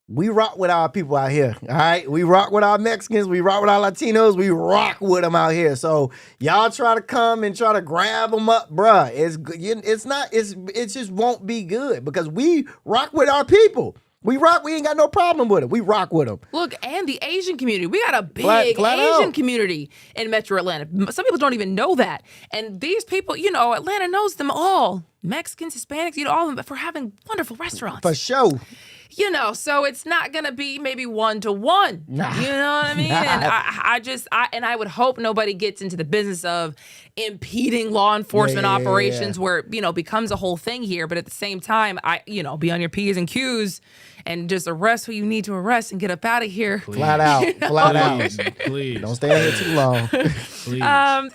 We rock with our people out here, all right? We rock with our Mexicans. We rock with our Latinos. We rock with them out here. So y'all try to come and try to grab them up, bruh. It just won't be good because we rock with our people. We ain't got no problem with it. We rock with them. Look, and the Asian community. We got a big Asian community in Metro Atlanta. Some people don't even know that. And these people, you know, Atlanta knows them all. Mexicans, Hispanics, you know, all of them for having wonderful restaurants. For sure. You know, so it's not going to be maybe 1-to-1. Nah. You know what I mean? And I would hope nobody gets into the business of impeding law enforcement operations where, you know, becomes a whole thing here. But at the same time, be on your P's and Q's and just arrest who you need to arrest and get up out of here. Please. Flat out. You know? Flat out. Please. Don't stay out here too long. Please.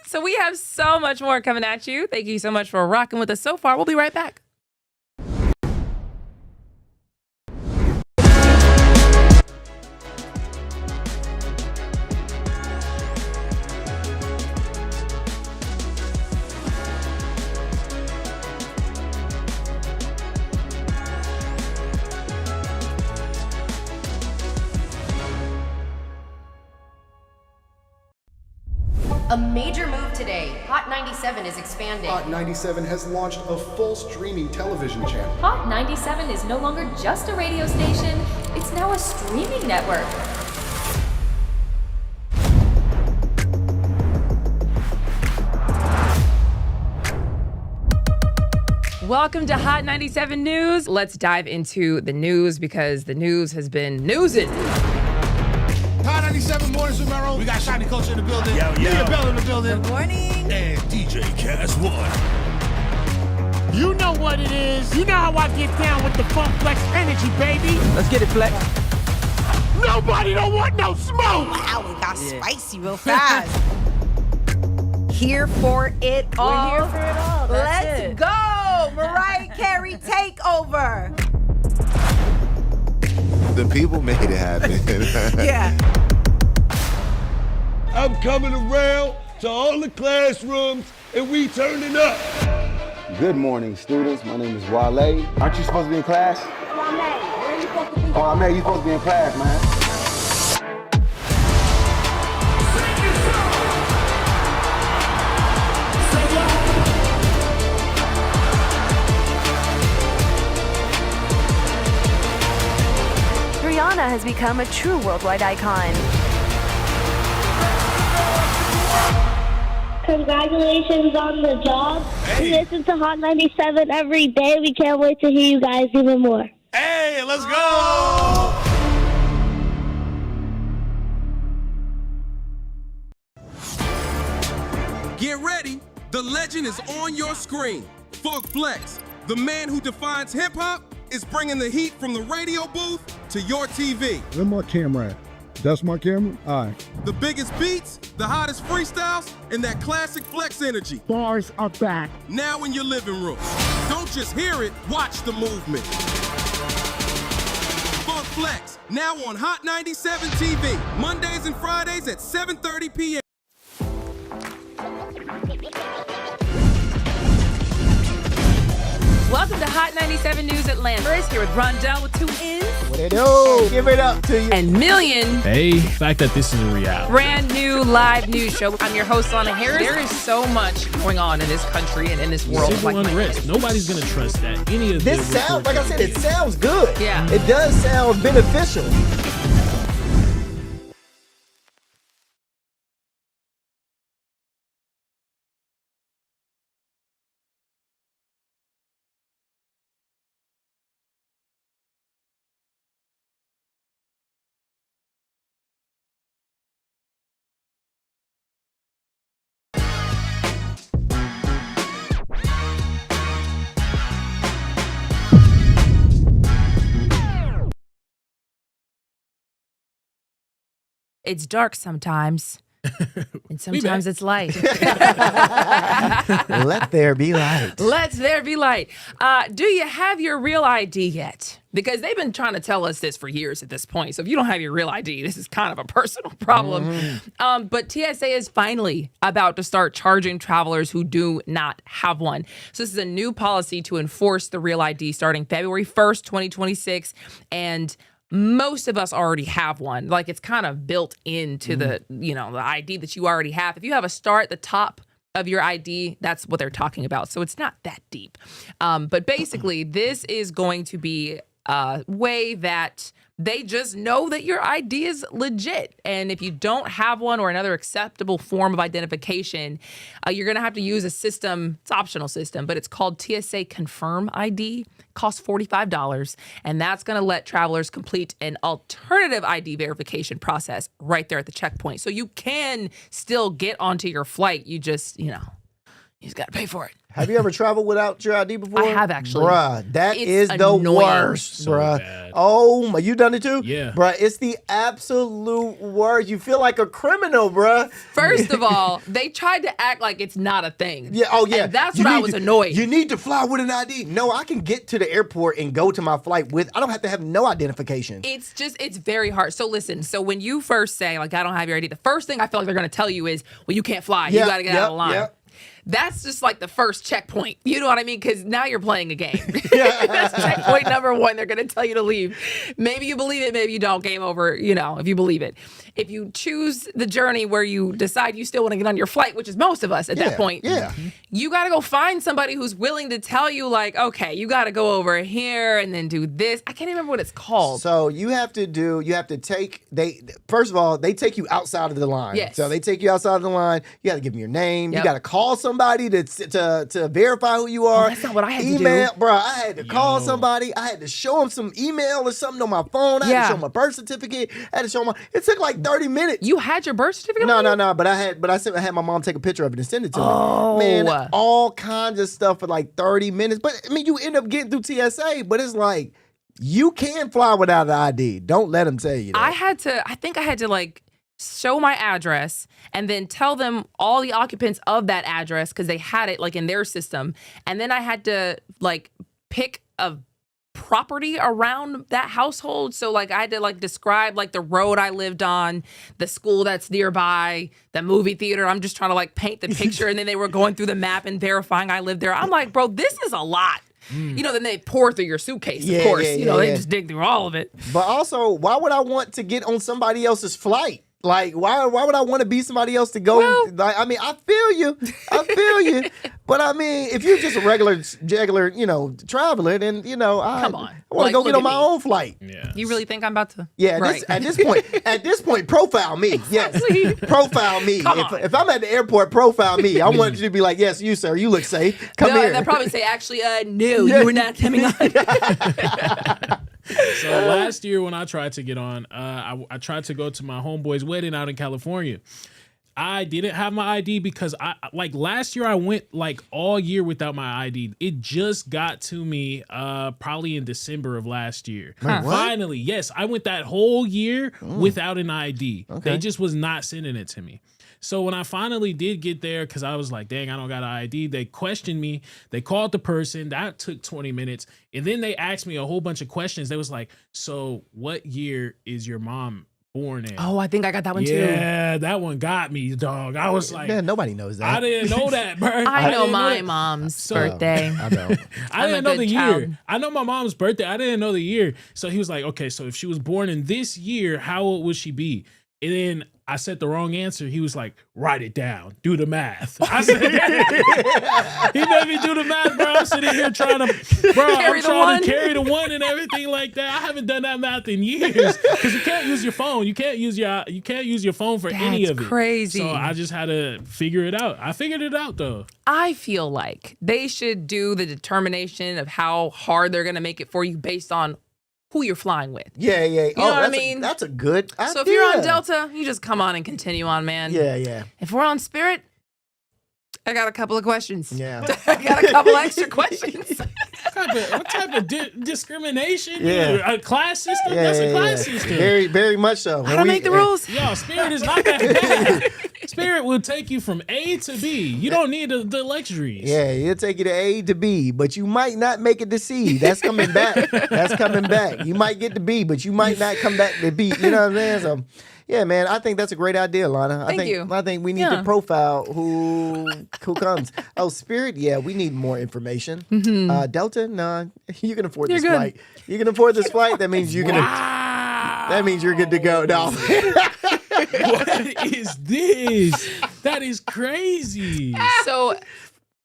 So we have so much more coming at you. Thank you so much for rocking with us so far. We'll be right back. A major move today. Hot 97 is expanding. Hot 97 has launched a full streaming television channel. Hot 97 is no longer just a radio station, it's now a streaming network. Welcome to Hot 97 News. Let's dive into the news because the news has been newsing. Hot 97 Mornings with Merrill. We got Shiny Culture in the building. Leah Bell in the building. Good morning. And DJ Cass One. You know what it is. You know how I get down with the Funk Flex energy, baby. Let's get it, Flex. Nobody don't want no smoke. Wow, it got spicy real fast. Here for it all. We're here for it all. Let's go. Mariah Carey takeover. The people made it happen. Yeah. I'm coming around to all the classrooms and we turning up. Good morning, students. My name is Wale. Aren't you supposed to be in class? Oh, man, you supposed to be in class, man. Rihanna has become a true worldwide icon. Congratulations on the job. We listen to Hot 97 every day. We can't wait to hear you guys even more. Hey, let's go! Get ready. The legend is on your screen. Funk Flex, the man who defines hip-hop, is bringing the heat from the radio booth to your TV. Where my camera at? That's my camera? All right. The biggest beats, the hottest freestyles, and that classic Flex energy. Bars are back. Now in your living room. Don't just hear it, watch the movement. Funk Flex, now on Hot 97 TV, Mondays and Fridays at 7:30 p.m. Welcome to Hot 97 News Atlanta. Here with Rondell with 2 N's. What it do? Give it up to you. And Million. Hey, the fact that this is a reality. Brand new live news show. I'm your host, Lana Harris. There is so much going on in this country and in this world. Civil unrest. Nobody's going to trust that. Any of this sounds, like I said, it sounds good. Yeah. It does sound beneficial. It's dark sometimes. And sometimes it's light. Let there be light. Let there be light. Do you have your real ID yet? Because they've been trying to tell us this for years at this point. So if you don't have your real ID, this is kind of a personal problem. But TSA is finally about to start charging travelers who do not have one. So this is a new policy to enforce the real ID starting February 1st, 2026. And most of us already have one. Like, it's kind of built into the ID that you already have. If you have a star at the top of your ID, that's what they're talking about. So it's not that deep. But basically, this is going to be a way that they just know that your ID is legit. And if you don't have one or another acceptable form of identification, you're going to have to use a system. It's an optional system, but it's called TSA Confirm ID. Costs $45. And that's going to let travelers complete an alternative ID verification process right there at the checkpoint. So you can still get onto your flight. You just, you just got to pay for it. Have you ever traveled without your ID before? I have, actually. Bruh, that It's is the annoying. worst, So bruh. bad. Oh, my, you done it too? Yeah. Bruh, it's the absolute worst. You feel like a criminal, bruh. First of all, they tried to act like it's not a thing. Yeah, oh yeah. And that's You what I need was to- annoyed. You need to fly with an ID. No, I can get to the airport and go to my flight with, I don't have to have no identification. It's very hard. So listen, so when you first say, like, I don't have your ID, the first thing I feel like they're going to tell you is, well, you can't fly. You got to get out of the line. Yep. That's just like the first checkpoint. You know what I mean? Because now you're playing a game. That's checkpoint number one. They're going to tell you to leave. Maybe you believe it, maybe you don't. Game over, if you believe it. If you choose the journey where you decide you still want to get on your flight, which is most of us at that point, you got to go find somebody who's willing to tell you, like, okay, you got to go over here and then do this. I can't even remember what it's called. So first of all, they take you outside of the line. Yes. So they take you outside of the line. You got to give them your name. Yep. You got to call somebody to verify who you are. That's not what I had to do. Email, bro. I had to call somebody. I had to show them some email or something on my phone. I had to show them my birth certificate. I had to show them. It took like 30 minutes. You had your birth certificate? No. But I had my mom take a picture of it and send it to Oh. me. Man, all kinds of stuff for like 30 minutes. But I mean, you end up getting through TSA. But it's like you can fly without an ID. Don't let them tell you that. I think I had to like show my address and then tell them all the occupants of that address because they had it like in their system. And then I had to like pick a property around that household. So like I had to like describe like the road I lived on, the school that's nearby, the movie theater. I'm just trying to like paint the picture. And then they were going through the map and verifying I lived there. I'm like, bro, this is a lot. Then they pour through your suitcase, of course. They just dig through all of it. But also, why would I want to get on somebody else's flight? Like, why would I want to be somebody else to go? Like, I mean, I feel you. But I mean, if you're just a regular, traveler, then, Come on. I want to go get on my own flight. Yeah. You really think I'm about to? Yeah, Right. at this point, profile me. Yes, profile me. Come on. If I'm at the airport, profile me. I want you to be like, yes, you, sir, you look safe. Come here. They'll probably say, actually, no, you were not coming on. So last year when I tried to get on, I tried to go to my homeboy's wedding out in California. I didn't have my ID because last year I went all year without my ID. It just got to me probably in December of last year. Huh. Finally, yes, I went that whole year without an ID. Okay. They just was not sending it to me. So when I finally did get there, because I was like, dang, I don't got an ID, they questioned me. They called the person. That took 20 minutes. And then they asked me a whole bunch of questions. They was like, so what year is your mom born in? Oh, I think I got that one too. Yeah, that one got me, dog. I was like, man, nobody knows that. I didn't know that, bro. I know didn't my that. mom's birthday. I don't. I didn't know the child. year. I know my mom's birthday. I didn't know the year. So he was like, okay, so if she was born in this year, how old would she be? And then I said the wrong answer. He was like, write it down. Do the math. I said, he made me do the math, bro. I'm sitting here trying to carry the one and everything like that. I haven't done that math in years because you can't use your phone. You can't use your phone for any of it. Crazy. So I just had to figure it out. I figured it out though. I feel like they should do the determination of how hard they're going to make it for you based on who you're flying with. Yeah. You know what I mean? That's a good idea. So if you're on Delta, you just come on and continue on, man. Yeah. If we're on Spirit, I got a couple of questions. Yeah. I got a couple extra questions. What type of discrimination? Yeah. A class system? That's a class system. Very, very much so. I don't make the rules. Yo, Spirit is not that bad. Spirit will take you from A to B. You don't need the luxuries. Yeah, it'll take you to A to B, but you might not make it to C. That's coming back. That's coming back. You might get to B, but you might not come back to B. You know what I'm saying? So, yeah, man, I think that's a great idea, Lana. Thank you. I think we need to profile who comes. Oh, Spirit, yeah, we need more information. Mm-hmm. Delta, nah, you can afford this flight. You can afford this flight. That means you're gonna. That means you're good to go. No. What is this? That is crazy. So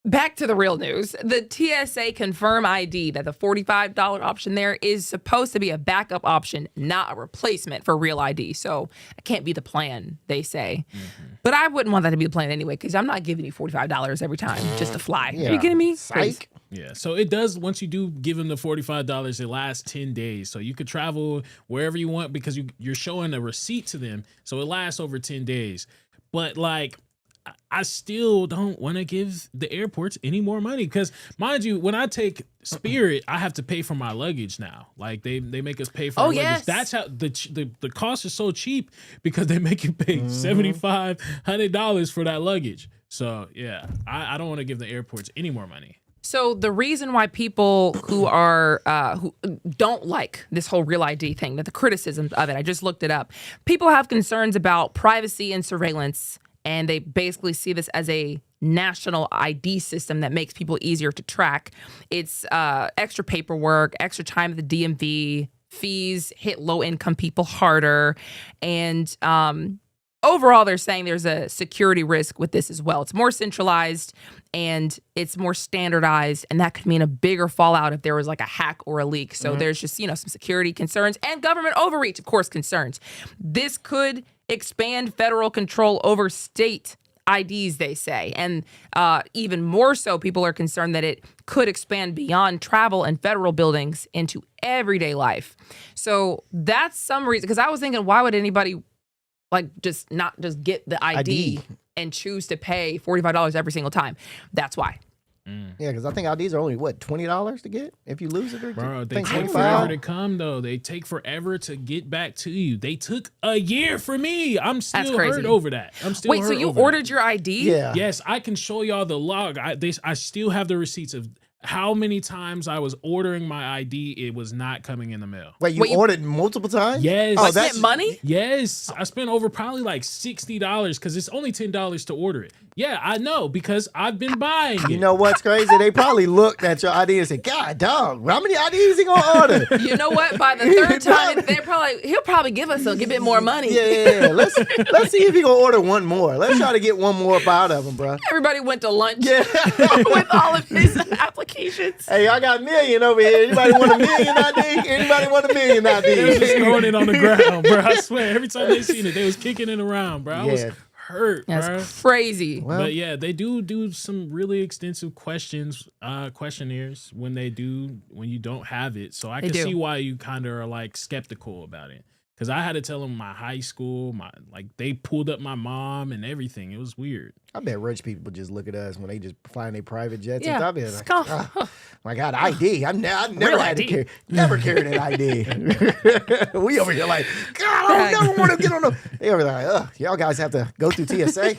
back to the real news. The TSA Confirm ID, that the $45 option there is supposed to be a backup option, not a replacement for real ID. So it can't be the plan, they say. Mm-hmm. But I wouldn't want that to be the plan anyway, because I'm not giving you $45 every time just to fly. Are you kidding me? Psych. Yeah, so it does, once you do give them the $45, it lasts 10 days. So you could travel wherever you want because you're showing a receipt to them. So it lasts over 10 days. But I still don't want to give the airports any more money because, mind you, when I take Spirit, I have to pay for my luggage now. Like they make us pay for our luggage. Yes. That's how the cost is so cheap because they make you pay $75, $100 for that luggage. So yeah, I don't want to give the airports any more money. So the reason why people who are who don't like this whole real ID thing, that the criticisms of it, I just looked it up. People have concerns about privacy and surveillance, and they basically see this as a national ID system that makes people easier to track. It's extra paperwork, extra time at the DMV, fees hit low-income people harder, and overall, they're saying there's a security risk with this as well. It's more centralized and it's more standardized, and that could mean a bigger fallout if there was like a hack or a leak. So there's just, some security concerns and government overreach, of course, concerns. This could expand federal control over state IDs, they say. And even more so, people are concerned that it could expand beyond travel and federal buildings into everyday life. So that's some reason, because I was thinking, why would anybody just not just get the ID and choose to pay $45 every single time? That's why. Yeah, because I think IDs are only, $20 to get if you lose it? Or Bro, they think take 25? forever to come, though. They take forever to get back to you. They took a year for me. I'm still hurt over that. Wait, so you ordered your ID? Yeah. Yes, I can show y'all the log. I still have the receipts of how many times I was ordering my ID. It was not coming in the mail. Wait, you ordered multiple times? Yes. Oh, that's money? Yes. I spent over probably $60 because it's only $10 to order it. Yeah, I know because I've been buying it. You know what's crazy? They probably looked at your ID and said, God, dog, how many IDs he gonna order? You know what? By the third time, he'll probably give us a bit more money. Yeah. Let's see if he gonna order one more. Let's try to get one more up out of him, bro. Everybody went to lunch with all of his applications. Hey, I got $1 million over here. Anybody want $1 million ID? Anybody want $1 million ID? They was just throwing it on the ground, bro. I swear, every time they seen it, they was kicking it around, bro. I was hurt, bro. That's crazy. But yeah, they do some really extensive questionnaires when you don't have it. So I can see why you kind of are like skeptical about it. Because I had to tell them my high school, they pulled up my mom and everything. It was weird. I bet rich people just look at us when they just flying their private jets. Yeah. And I'll be like, oh, my God, ID. I never had to carried an ID. We over here like, God, I don't never want to get on the. They over like, ugh, y'all guys have to go through TSA.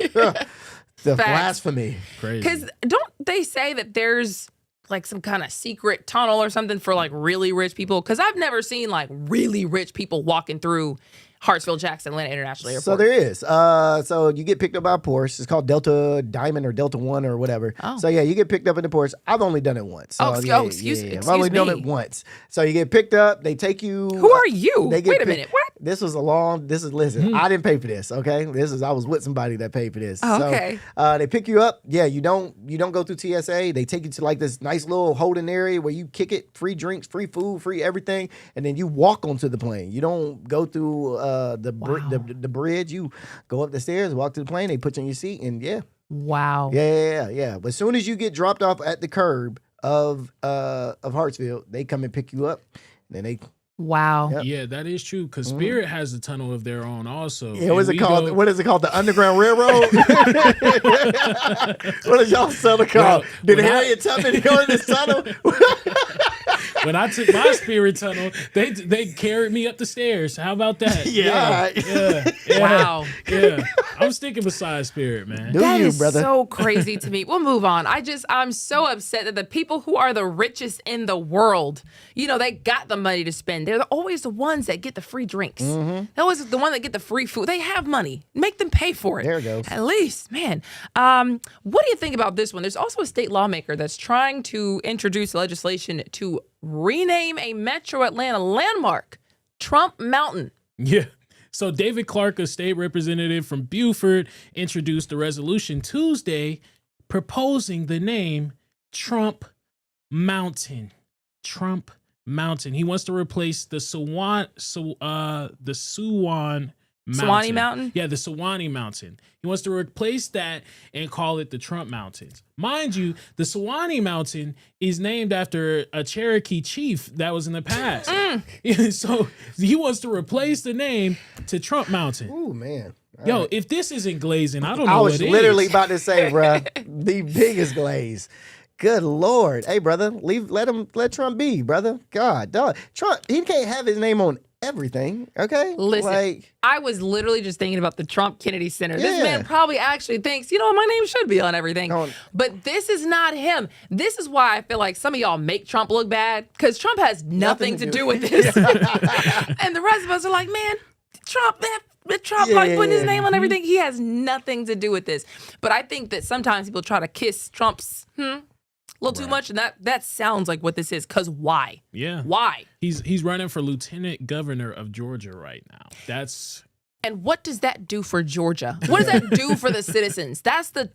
The blasphemy. Crazy. Because don't they say that there's like some kind of secret tunnel or something for like really rich people? Because I've never seen like really rich people walking through Hartsfield-Jackson Atlanta International Airport. So there is. So you get picked up by a Porsche. It's called Delta Diamond or Delta One or whatever. Oh. So yeah, you get picked up in the Porsche. I've only done it once. So, excuse I've only done it once. So you get picked up. They take you. Who are you? They get Wait a minute. What? Listen, I didn't pay for this, okay? I was with somebody that paid for this. Oh, okay. So, they pick you up. Yeah, you don't go through TSA. They take you to like this nice little holding area where you kick it, free drinks, free food, free everything, and then you walk onto the plane. You don't go through the bridge. You go up the stairs, walk to the plane, they put you in your seat, and yeah. Wow. Yeah. But as soon as you get dropped off at the curb of Hartsfield, they come and pick you up, and then they. Wow. Yep. Yeah, that is true. Because Spirit has a tunnel of their own also. Yeah, what is it called? What is it called? The Underground Railroad? What is y'all tunnel called? Did Harriet Tubman go in this tunnel? When I took my Spirit tunnel, they carried me up the stairs. How about that? Yeah. Wow. Yeah. I'm sticking beside Spirit, man. That is so crazy to me. We'll move on. I'm so upset that the people who are the richest in the world, they got the money to spend. They're always the ones that get the free drinks. They're always the one that get the free food. They have money. Make them pay for it. There it goes. At least, man. What do you think about this one? There's also a state lawmaker that's trying to introduce legislation to rename a Metro Atlanta landmark, Trump Mountain. Yeah. So David Clark, a state representative from Beaufort, introduced a resolution Tuesday proposing the name Trump Mountain. Trump Mountain. He wants to replace the Suwannee Mountain. Yeah, the Suwannee Mountain. He wants to replace that and call it the Trump Mountains. Mind you, the Suwannee Mountain is named after a Cherokee chief that was in the past. So he wants to replace the name to Trump Mountain. Ooh, man. Yo, if this isn't glazing, I don't know what it is. I was literally about to say, bro, the biggest glaze. Good Lord. Hey, brother, let Trump be, brother. God, dog. Trump, he can't have his name on everything, okay? Listen, I was literally just thinking about the Trump Kennedy Center. This man probably actually thinks, my name should be on everything. But this is not him. This is why I feel like some of y'all make Trump look bad, because Trump has nothing to do with this. And the rest of us are like, man, Trump, putting his name on everything. He has nothing to do with this. But I think that sometimes people try to kiss Trump's a little too much, and that sounds like what this is. Because why? Yeah. Why? He's running for lieutenant governor of Georgia right now. And what does that do for Georgia? What does that do for the citizens? That's the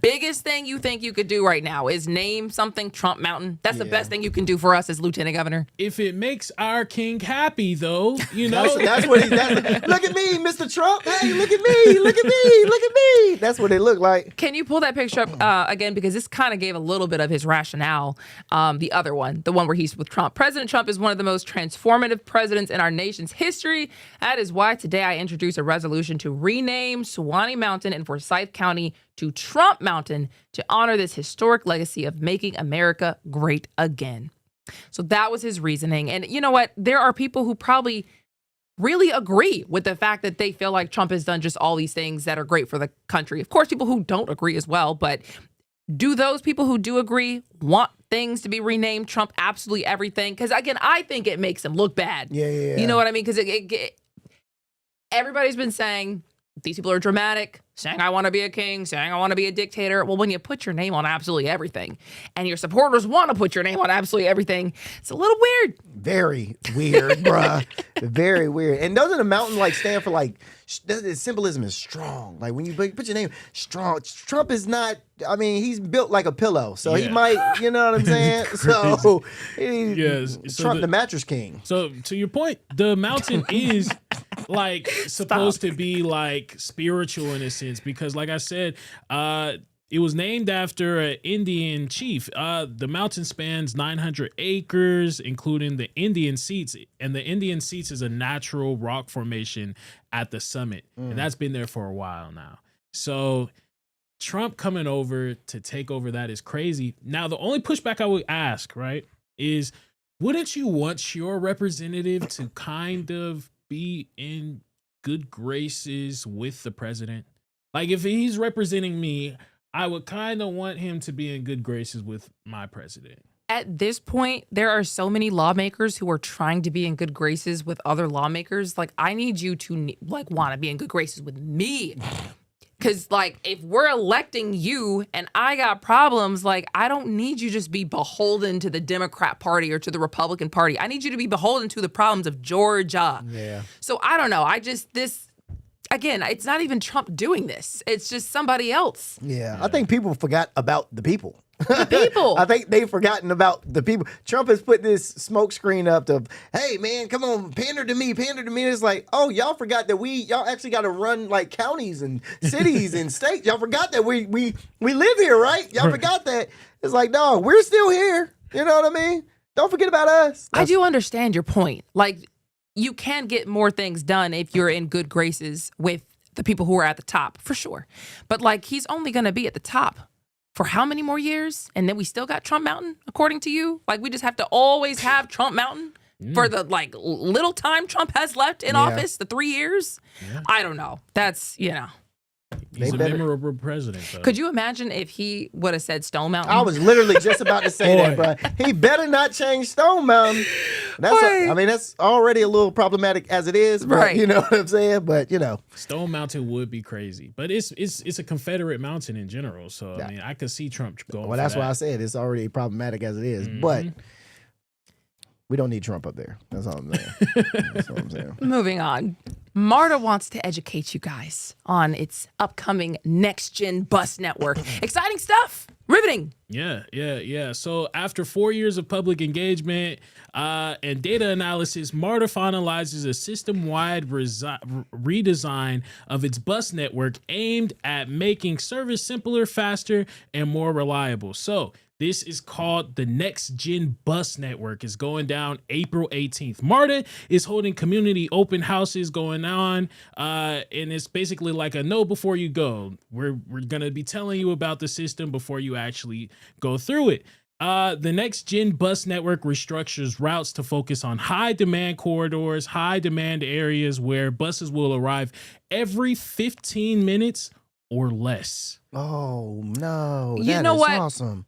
biggest thing you think you could do right now is name something Trump Mountain. That's the best thing you can do for us as lieutenant governor. If it makes our king happy, though, that's what look at me, Mr. Trump. Hey, look at me. Look at me. Look at me. That's what it looked like. Can you pull that picture up again? Because this kind of gave a little bit of his rationale. The other one, the one where he's with Trump. President Trump is one of the most transformative presidents in our nation's history. That is why today I introduced a resolution to rename Suwannee Mountain in Forsyth County to Trump Mountain to honor this historic legacy of making America great again. So that was his reasoning. And you know what? There are people who probably really agree with the fact that they feel like Trump has done just all these things that are great for the country. Of course, people who don't agree as well. But do those people who do agree want things to be renamed Trump absolutely everything? Because again, I think it makes him look bad. Yeah. You know what I mean? Because everybody's been saying these people are dramatic, saying I want to be a king, saying I want to be a dictator. Well, when you put your name on absolutely everything and your supporters want to put your name on absolutely everything, it's a little weird. Very weird, bruh. Very weird. And doesn't a mountain like stand for like, the symbolism is strong. Like when you put your name strong, Trump is not, I mean, he's built like a pillow. So he might, you know what I'm saying? So, Trump the mattress king. So to your point, the mountain is like supposed to be like spiritual in a sense, because like I said, it was named after an Indian chief. The mountain spans 900 acres, including the Indian Seats. And the Indian Seats is a natural rock formation at the summit. And that's been there for a while now. So Trump coming over to take over that is crazy. Now, the only pushback I would ask, right, is wouldn't you want your representative to kind of be in good graces with the president? Like if he's representing me, I would kind of want him to be in good graces with my president. At this point, there are so many lawmakers who are trying to be in good graces with other lawmakers. Like, I need you to like want to be in good graces with me. Because, like, if we're electing you and I got problems, like, I don't need you to just be beholden to the Democrat Party or to the Republican Party. I need you to be beholden to the problems of Georgia. Yeah. So, I don't know. Again, it's not even Trump doing this. It's just somebody else. Yeah. I think people forgot about the people. The people. I think they've forgotten about the people. Trump has put this smoke screen up to, hey, man, come on, pander to me. It's like, oh, y'all forgot that y'all actually got to run like counties and cities and states. Y'all forgot that we live here, right? Y'all forgot that. It's like, no, we're still here. You know what I mean? Don't forget about us. I do understand your point. Like, you can get more things done if you're in good graces with the people who are at the top, for sure. But, like, he's only going to be at the top for how many more years? And then we still got Trump Mountain, according to you? Like, we just have to always have Trump Mountain for the, like, little time Trump has left in office, the 3 years? Yeah. I don't know. That's, you know. He's a memorable president, though. Could you imagine if he would have said Stone Mountain? I was literally just about to say that, bro. He better not change Stone Mountain. That's already a little problematic as it is, but right. You know what I'm saying? But, you know. Stone Mountain would be crazy. But it's a Confederate mountain in general. So, I mean, I could see Trump going Well, that's why I said it's already problematic as it is. But we don't need Trump up there. That's all I'm saying. That's all I'm saying. Moving on. MARTA wants to educate you guys on its upcoming next-gen bus network. Exciting stuff. Riveting. Yeah. So after 4 years of public engagement and data analysis, MARTA finalizes a system-wide redesign of its bus network aimed at making service simpler, faster, and more reliable. So this is called the Next Gen Bus Network. It's going down April 18th. MARTA is holding community open houses going on, and it's basically like a know before you go. We're going to be telling you about the system before you actually go through it. The Next Gen Bus Network restructures routes to focus on high demand corridors, high demand areas where buses will arrive every 15 minutes or less. Oh, no. You know what? Awesome.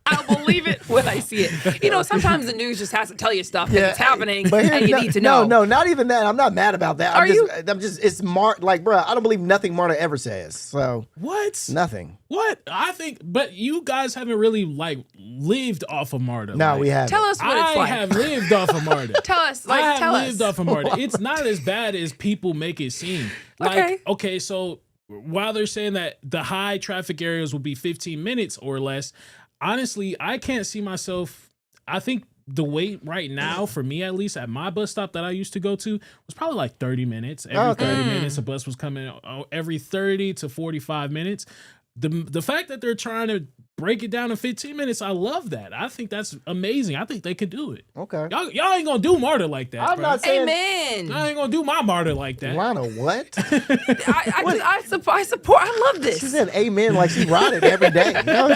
I'll believe it when I see it. You know, sometimes the news just has to tell you stuff that's happening and you need to know. No, not even that. I'm not mad about that. It's like, bro, I don't believe nothing MARTA ever says. So what? Nothing. What? I think, but you guys haven't really like lived off of MARTA. No, we haven't. Tell us what it's like. I have lived off of MARTA. Tell us. I have lived off of MARTA. It's not as bad as people make it seem. Like, okay, so while they're saying that the high traffic areas will be 15 minutes or less, honestly, I can't see myself. I think the wait right now, for me at least, at my bus stop that I used to go to, was probably like 30 minutes. Every 30 minutes, a bus was coming every 30 to 45 minutes. The fact that they're trying to break it down to 15 minutes, I love that. I think that's amazing. I think they could do it. Okay. Y'all ain't gonna do MARTA like that. I'm not saying. Amen. I ain't gonna do my MARTA like that. Lana, what? I support. I love this. She said amen like she rotted every day. No,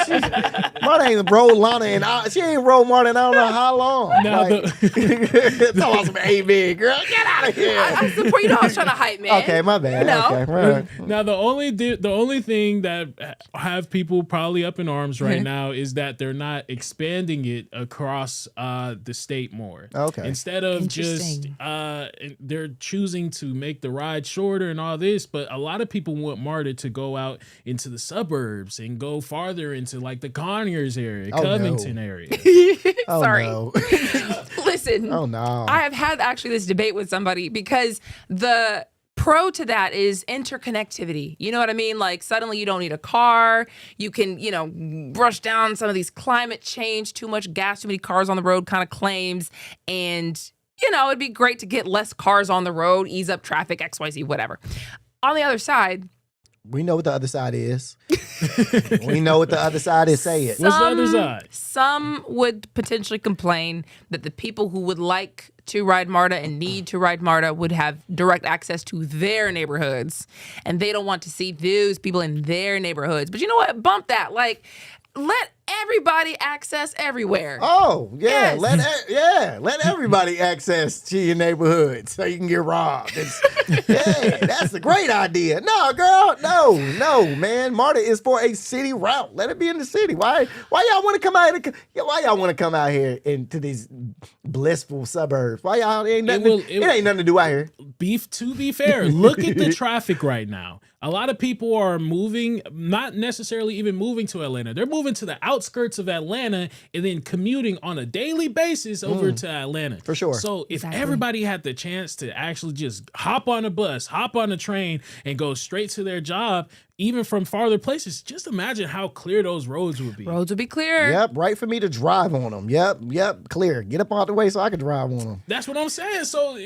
MARTA ain't rolled Lana and she ain't rolled MARTA in I don't know how long. Now talk about some amen, girl. Get out of here. I support. You know, I was trying to hype, man. Okay, my bad. No. Okay, right. Now the only thing that have people probably up in arms problems right now is that they're not expanding it across the state more. Okay. Instead of just they're choosing to make the ride shorter and all this, but a lot of people want MARTA to go out into the suburbs and go farther into like the Conyers area, Covington area. Sorry. No. Listen. Oh no. I have had actually this debate with somebody because the pro to that is interconnectivity. You know what I mean? Like suddenly you don't need a car. You can, brush down some of these climate change, too much gas, too many cars on the road kind of claims. And, it'd be great to get less cars on the road, ease up traffic, XYZ, whatever. On the other side, we know what the other side is. We know what the other side is. Say it. What's the other side? Some would potentially complain that the people who would like to ride MARTA and need to ride MARTA would have direct access to their neighborhoods. And they don't want to see those people in their neighborhoods. But you know what? Bump that. Like, let everybody access everywhere. Oh, yeah. Yes. Let everybody access to your neighborhood so you can get robbed. That's a great idea. No, girl. No, man. MARTA is for a city route. Let it be in the city. Why y'all want to come out here? Why y'all want to come out here into these blissful suburbs? Why y'all it ain't nothing to do out here. To be fair, look at the traffic right now. A lot of people are moving, not necessarily even moving to Atlanta. They're moving to the outskirts of Atlanta and then commuting on a daily basis over to Atlanta. For sure. So if everybody had the chance to actually just hop on a bus, hop on a train, and go straight to their job, even from farther places, just imagine how clear those roads would be. Roads would be clear. Yep, right for me to drive on them. Yep, clear. Get up out the way so I can drive on them. That's what I'm saying. So,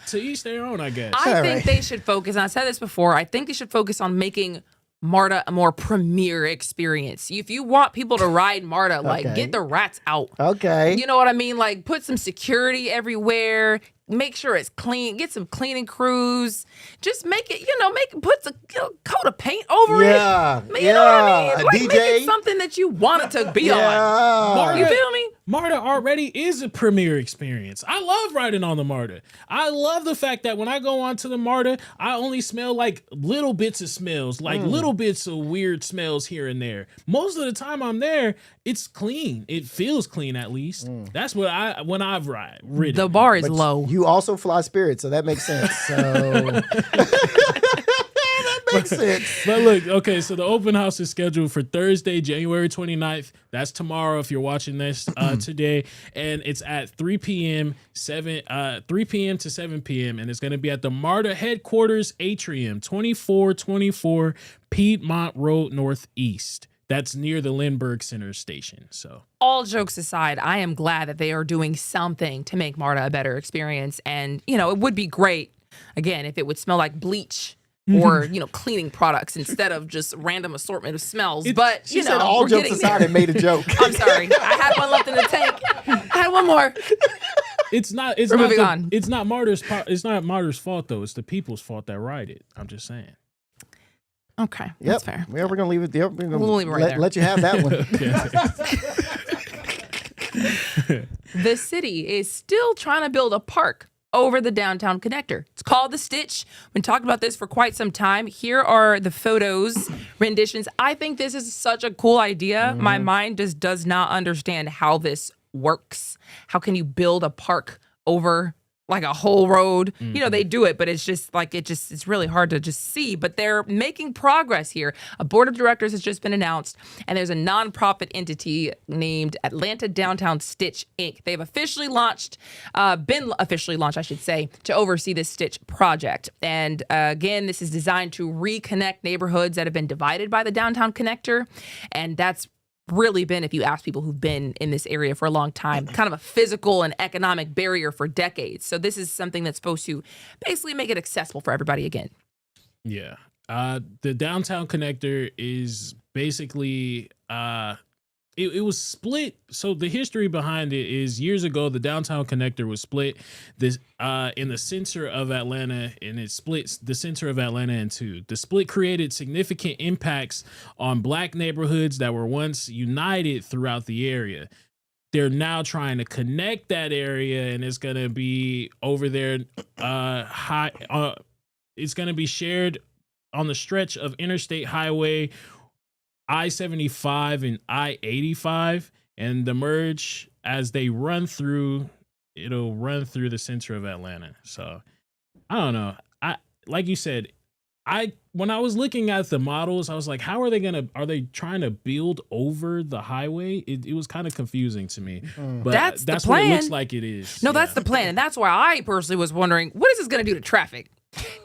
to each their own, I guess. I think they should focus, and I said this before, I think they should focus on making MARTA a more premier experience. If you want people to ride MARTA, get the rats out. Okay. You know what I mean? Like, put some security everywhere. Make sure it's clean. Get some cleaning crews. Just make it, put a coat of paint over it. You know what I mean? Like, DJ. Make it something that you want it to be on. You feel me? MARTA already is a premier experience. I love riding on the MARTA. I love the fact that when I go onto the MARTA, I only smell like little bits of smells, like little bits of weird smells here and there. Most of the time I'm there, it's clean. It feels clean at least. That's what when I've ridden. The bar is low. You also fly Spirit, so that makes sense. So makes sense. But look, okay, so the open house is scheduled for Thursday, January 29th. That's tomorrow if you're watching this today. And it's at 3 p.m. to 7 p.m. And it's going to be at the MARTA headquarters atrium, 2424 Piedmont Road Northeast. That's near the Lindbergh Center station. So, all jokes aside, I am glad that they are doing something to make MARTA a better experience. And, it would be great, again, if it would smell like bleach or, cleaning products instead of just random assortment of smells. But, she said all jokes aside and made a joke. I'm sorry. I had one left in the tank. I had one more. It's not MARTA's fault, though. It's the people's fault that ride it. I'm just saying. Okay, that's fair. Yeah, we're gonna leave it there. We'll leave it right there. Let you have that one. The city is still trying to build a park over the downtown connector. It's called The Stitch. We've been talking about this for quite some time. Here are the photos, renditions. I think this is such a cool idea. My mind just does not understand how this works. How can you build a park over like a whole road? They do it, but it's just like, it's really hard to just see, but they're making progress here. A board of directors has just been announced, and there's a nonprofit entity named Atlanta Downtown Stitch, Inc. They've been officially launched, I should say, to oversee this Stitch project. And again, this is designed to reconnect neighborhoods that have been divided by the downtown connector. And that's really been, if you ask people who've been in this area for a long time, kind of a physical and economic barrier for decades. So this is something that's supposed to basically make it accessible for everybody again. Yeah. The downtown connector is basically it was split. So the history behind it is years ago the downtown connector was split in the center of Atlanta, and it splits the center of Atlanta in two. The split created significant impacts on Black neighborhoods that were once united throughout the area. They're now trying to connect that area, and it's going to be over there it's going to be shared on the stretch of Interstate Highway I-75 and I-85, and the merge as they run through, it'll run through the center of Atlanta. So I don't know. Like you said, when I was looking at the models, I was like, are they trying to build over the highway? It was kind of confusing to me. But That's the what plan. it looks like it is. No, that's the plan. And that's why I personally was wondering, what is this going to do to traffic?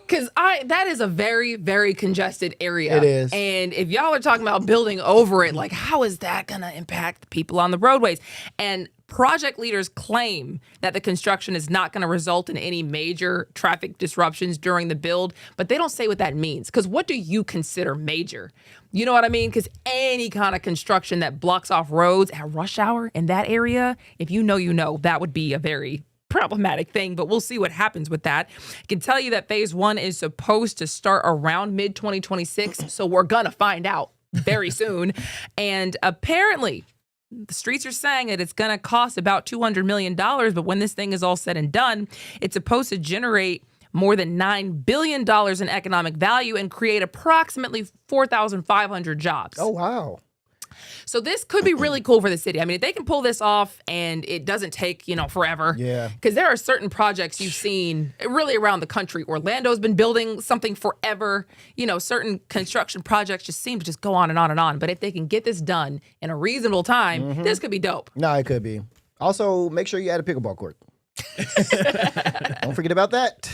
Because that is a very, very congested area. It is. And if y'all are talking about building over it, like, how is that going to impact the people on the roadways? And project leaders claim that the construction is not going to result in any major traffic disruptions during the build, but they don't say what that means. Because what do you consider major? You know what I mean? Because any kind of construction that blocks off roads at rush hour in that area, if you know, that would be a very problematic thing, but we'll see what happens with that. I can tell you that phase 1 is supposed to start around mid-2026, so we're gonna find out very soon. And apparently, the streets are saying that it's gonna cost about $200 million, but when this thing is all said and done, it's supposed to generate more than $9 billion in economic value and create approximately 4,500 jobs. Oh, wow. So this could be really cool for the city. I mean, if they can pull this off and it doesn't take, forever. Yeah. Because there are certain projects you've seen really around the country. Orlando's been building something forever. Certain construction projects just seem to just go on and on and on. But if they can get this done in a reasonable time, this could be dope. No, it could be. Also, make sure you add a pickleball court. Don't forget about that.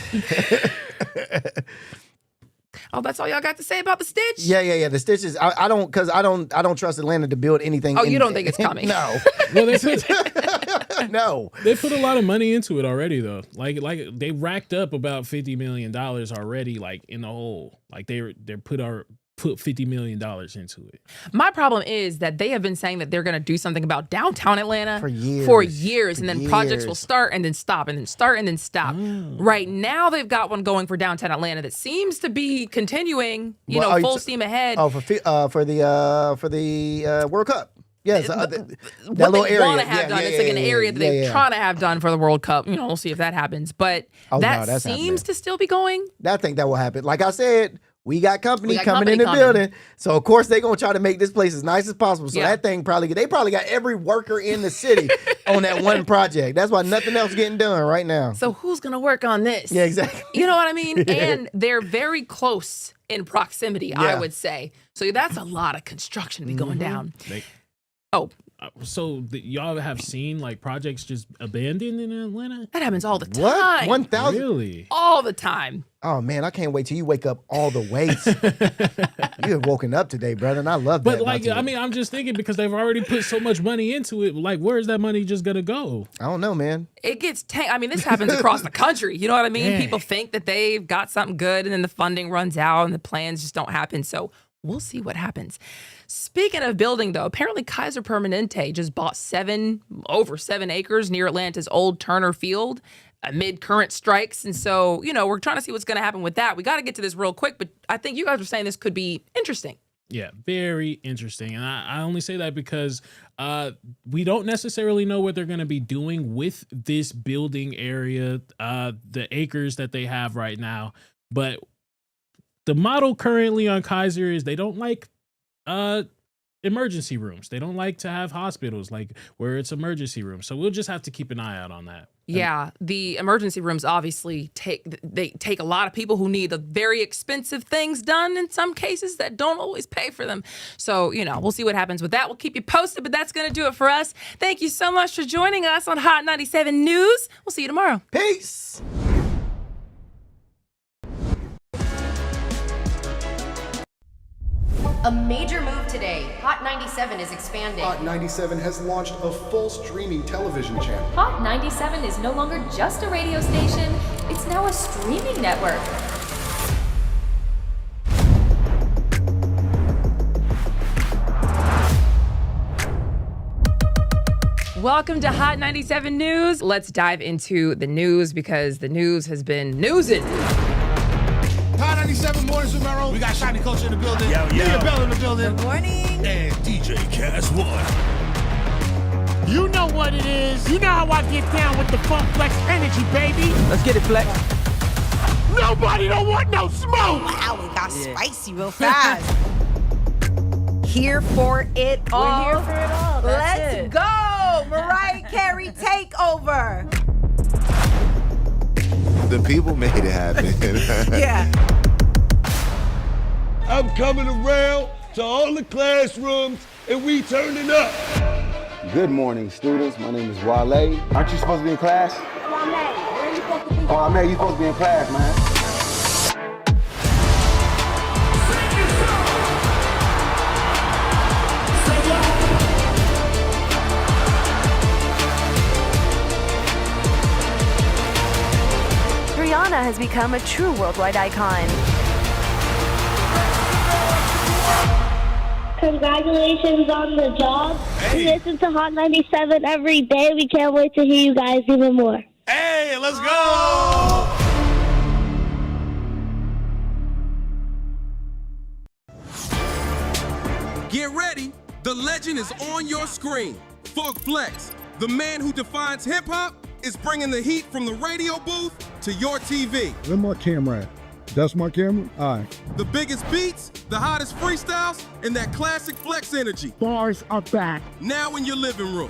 Oh, that's all y'all got to say about the Stitch? Yeah. The Stitches. I don't trust Atlanta to build anything. Oh, you don't think it's coming? No. Well, No. They put a lot of money into it already, though. Like they racked up about $50 million already, like in the hole. Like they put $50 million into it. My problem is that they have been saying that they're going to do something about downtown Atlanta for years. And then projects will start and then stop and then start and then stop. Right now, they've got one going for downtown Atlanta that seems to be continuing, full steam ahead. Oh, for the World Cup. Yes, what that they little area. want to have done. It's like an area that they're trying to have done for the World Cup. We'll see if that happens. But that seems to still be going. I think that will happen. Like I said, we got company coming in the building. So, of course, they're going to try to make this place as nice as possible. So that thing they probably got every worker in the city on that one project. That's why nothing else is getting done right now. So who's going to work on this? Yeah, exactly. You know what I mean? And they're very close in proximity, I would say. So that's a lot of construction to be going down. So y'all have seen like projects just abandoned in Atlanta? That happens all the time. What? 1,000? Really? All the time. Oh man, I can't wait till you wake up all the ways. You have woken up today, brother, and I love that. But I'm just thinking because they've already put so much money into it. Like, where's that money just gonna go? I don't know, man. It gets this happens across the country. You know what I mean? People think that they've got something good, and then the funding runs out, and the plans just don't happen. So we'll see what happens. Speaking of building, though, apparently Kaiser Permanente just bought over 7 acres near Atlanta's old Turner Field amid current strikes. And so, we're trying to see what's going to happen with that. We got to get to this real quick, but I think you guys were saying this could be interesting. Yeah, very interesting. And I only say that because we don't necessarily know what they're going to be doing with this building area, the acres that they have right now. But the model currently on Kaiser is they don't like emergency rooms. They don't like to have hospitals like where it's emergency rooms. So we'll just have to keep an eye out on that. Yeah, the emergency rooms obviously take a lot of people who need the very expensive things done in some cases that don't always pay for them. So, we'll see what happens with that. We'll keep you posted, but that's going to do it for us. Thank you so much for joining us on Hot 97 News. We'll see you tomorrow. Peace. A major move today. Hot 97 is expanding. Hot 97 has launched a full streaming television channel. Hot 97 is no longer just a radio station, it's now a streaming network. Welcome to Hot 97 News. Let's dive into the news because the news has been newsing. Hot 97 mornings with Merrill. We got Shiny Culture in the building. Leah Bell in the building. Good morning. And DJ Cass One. You know what it is. You know how I get down with the Funk Flex energy, baby. Let's get it, Flex. Nobody don't want no smoke. Wow, it got spicy real fast. Here for it all. We're here for it all. That's Let's it. go. Mariah Carey takeover. The people made it happen. Yeah. I'm coming around to all the classrooms and we turning up. Good morning, students. My name is Wale. Aren't you supposed to be in class? Oh, I mean, you supposed to be in class, man. Rihanna has become a true worldwide icon. Congratulations on the job. We listen to Hot 97 every day. We can't wait to hear you guys even more. Hey, let's go! Get ready. The legend is on your screen. Funk Flex, the man who defines hip-hop, is bringing the heat from the radio booth to your TV. Where my camera at? That's my camera? All right. The biggest beats, the hottest freestyles, and that classic Flex energy. Bars are back. Now in your living room.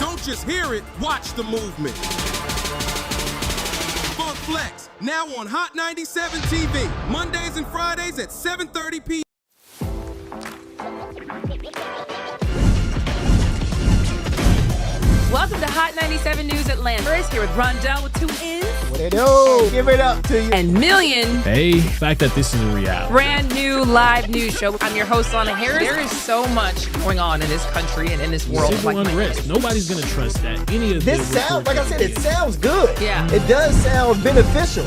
Don't just hear it, watch the movement. Funk Flex, now on Hot 97 TV, Mondays and Fridays at 7:30 p.m. Welcome to Hot 97 News Atlanta. Here with Rondell with 2 N's. What they do? Give it up to you. And Million. Hey, the fact that this is a reality. Brand new live news show. I'm your host, Lana Harris. There is so much going on in this country and in this world. Civil unrest. Nobody's gonna trust that. Any of This sounds, like I said, it sounds good. Yeah. It does sound beneficial.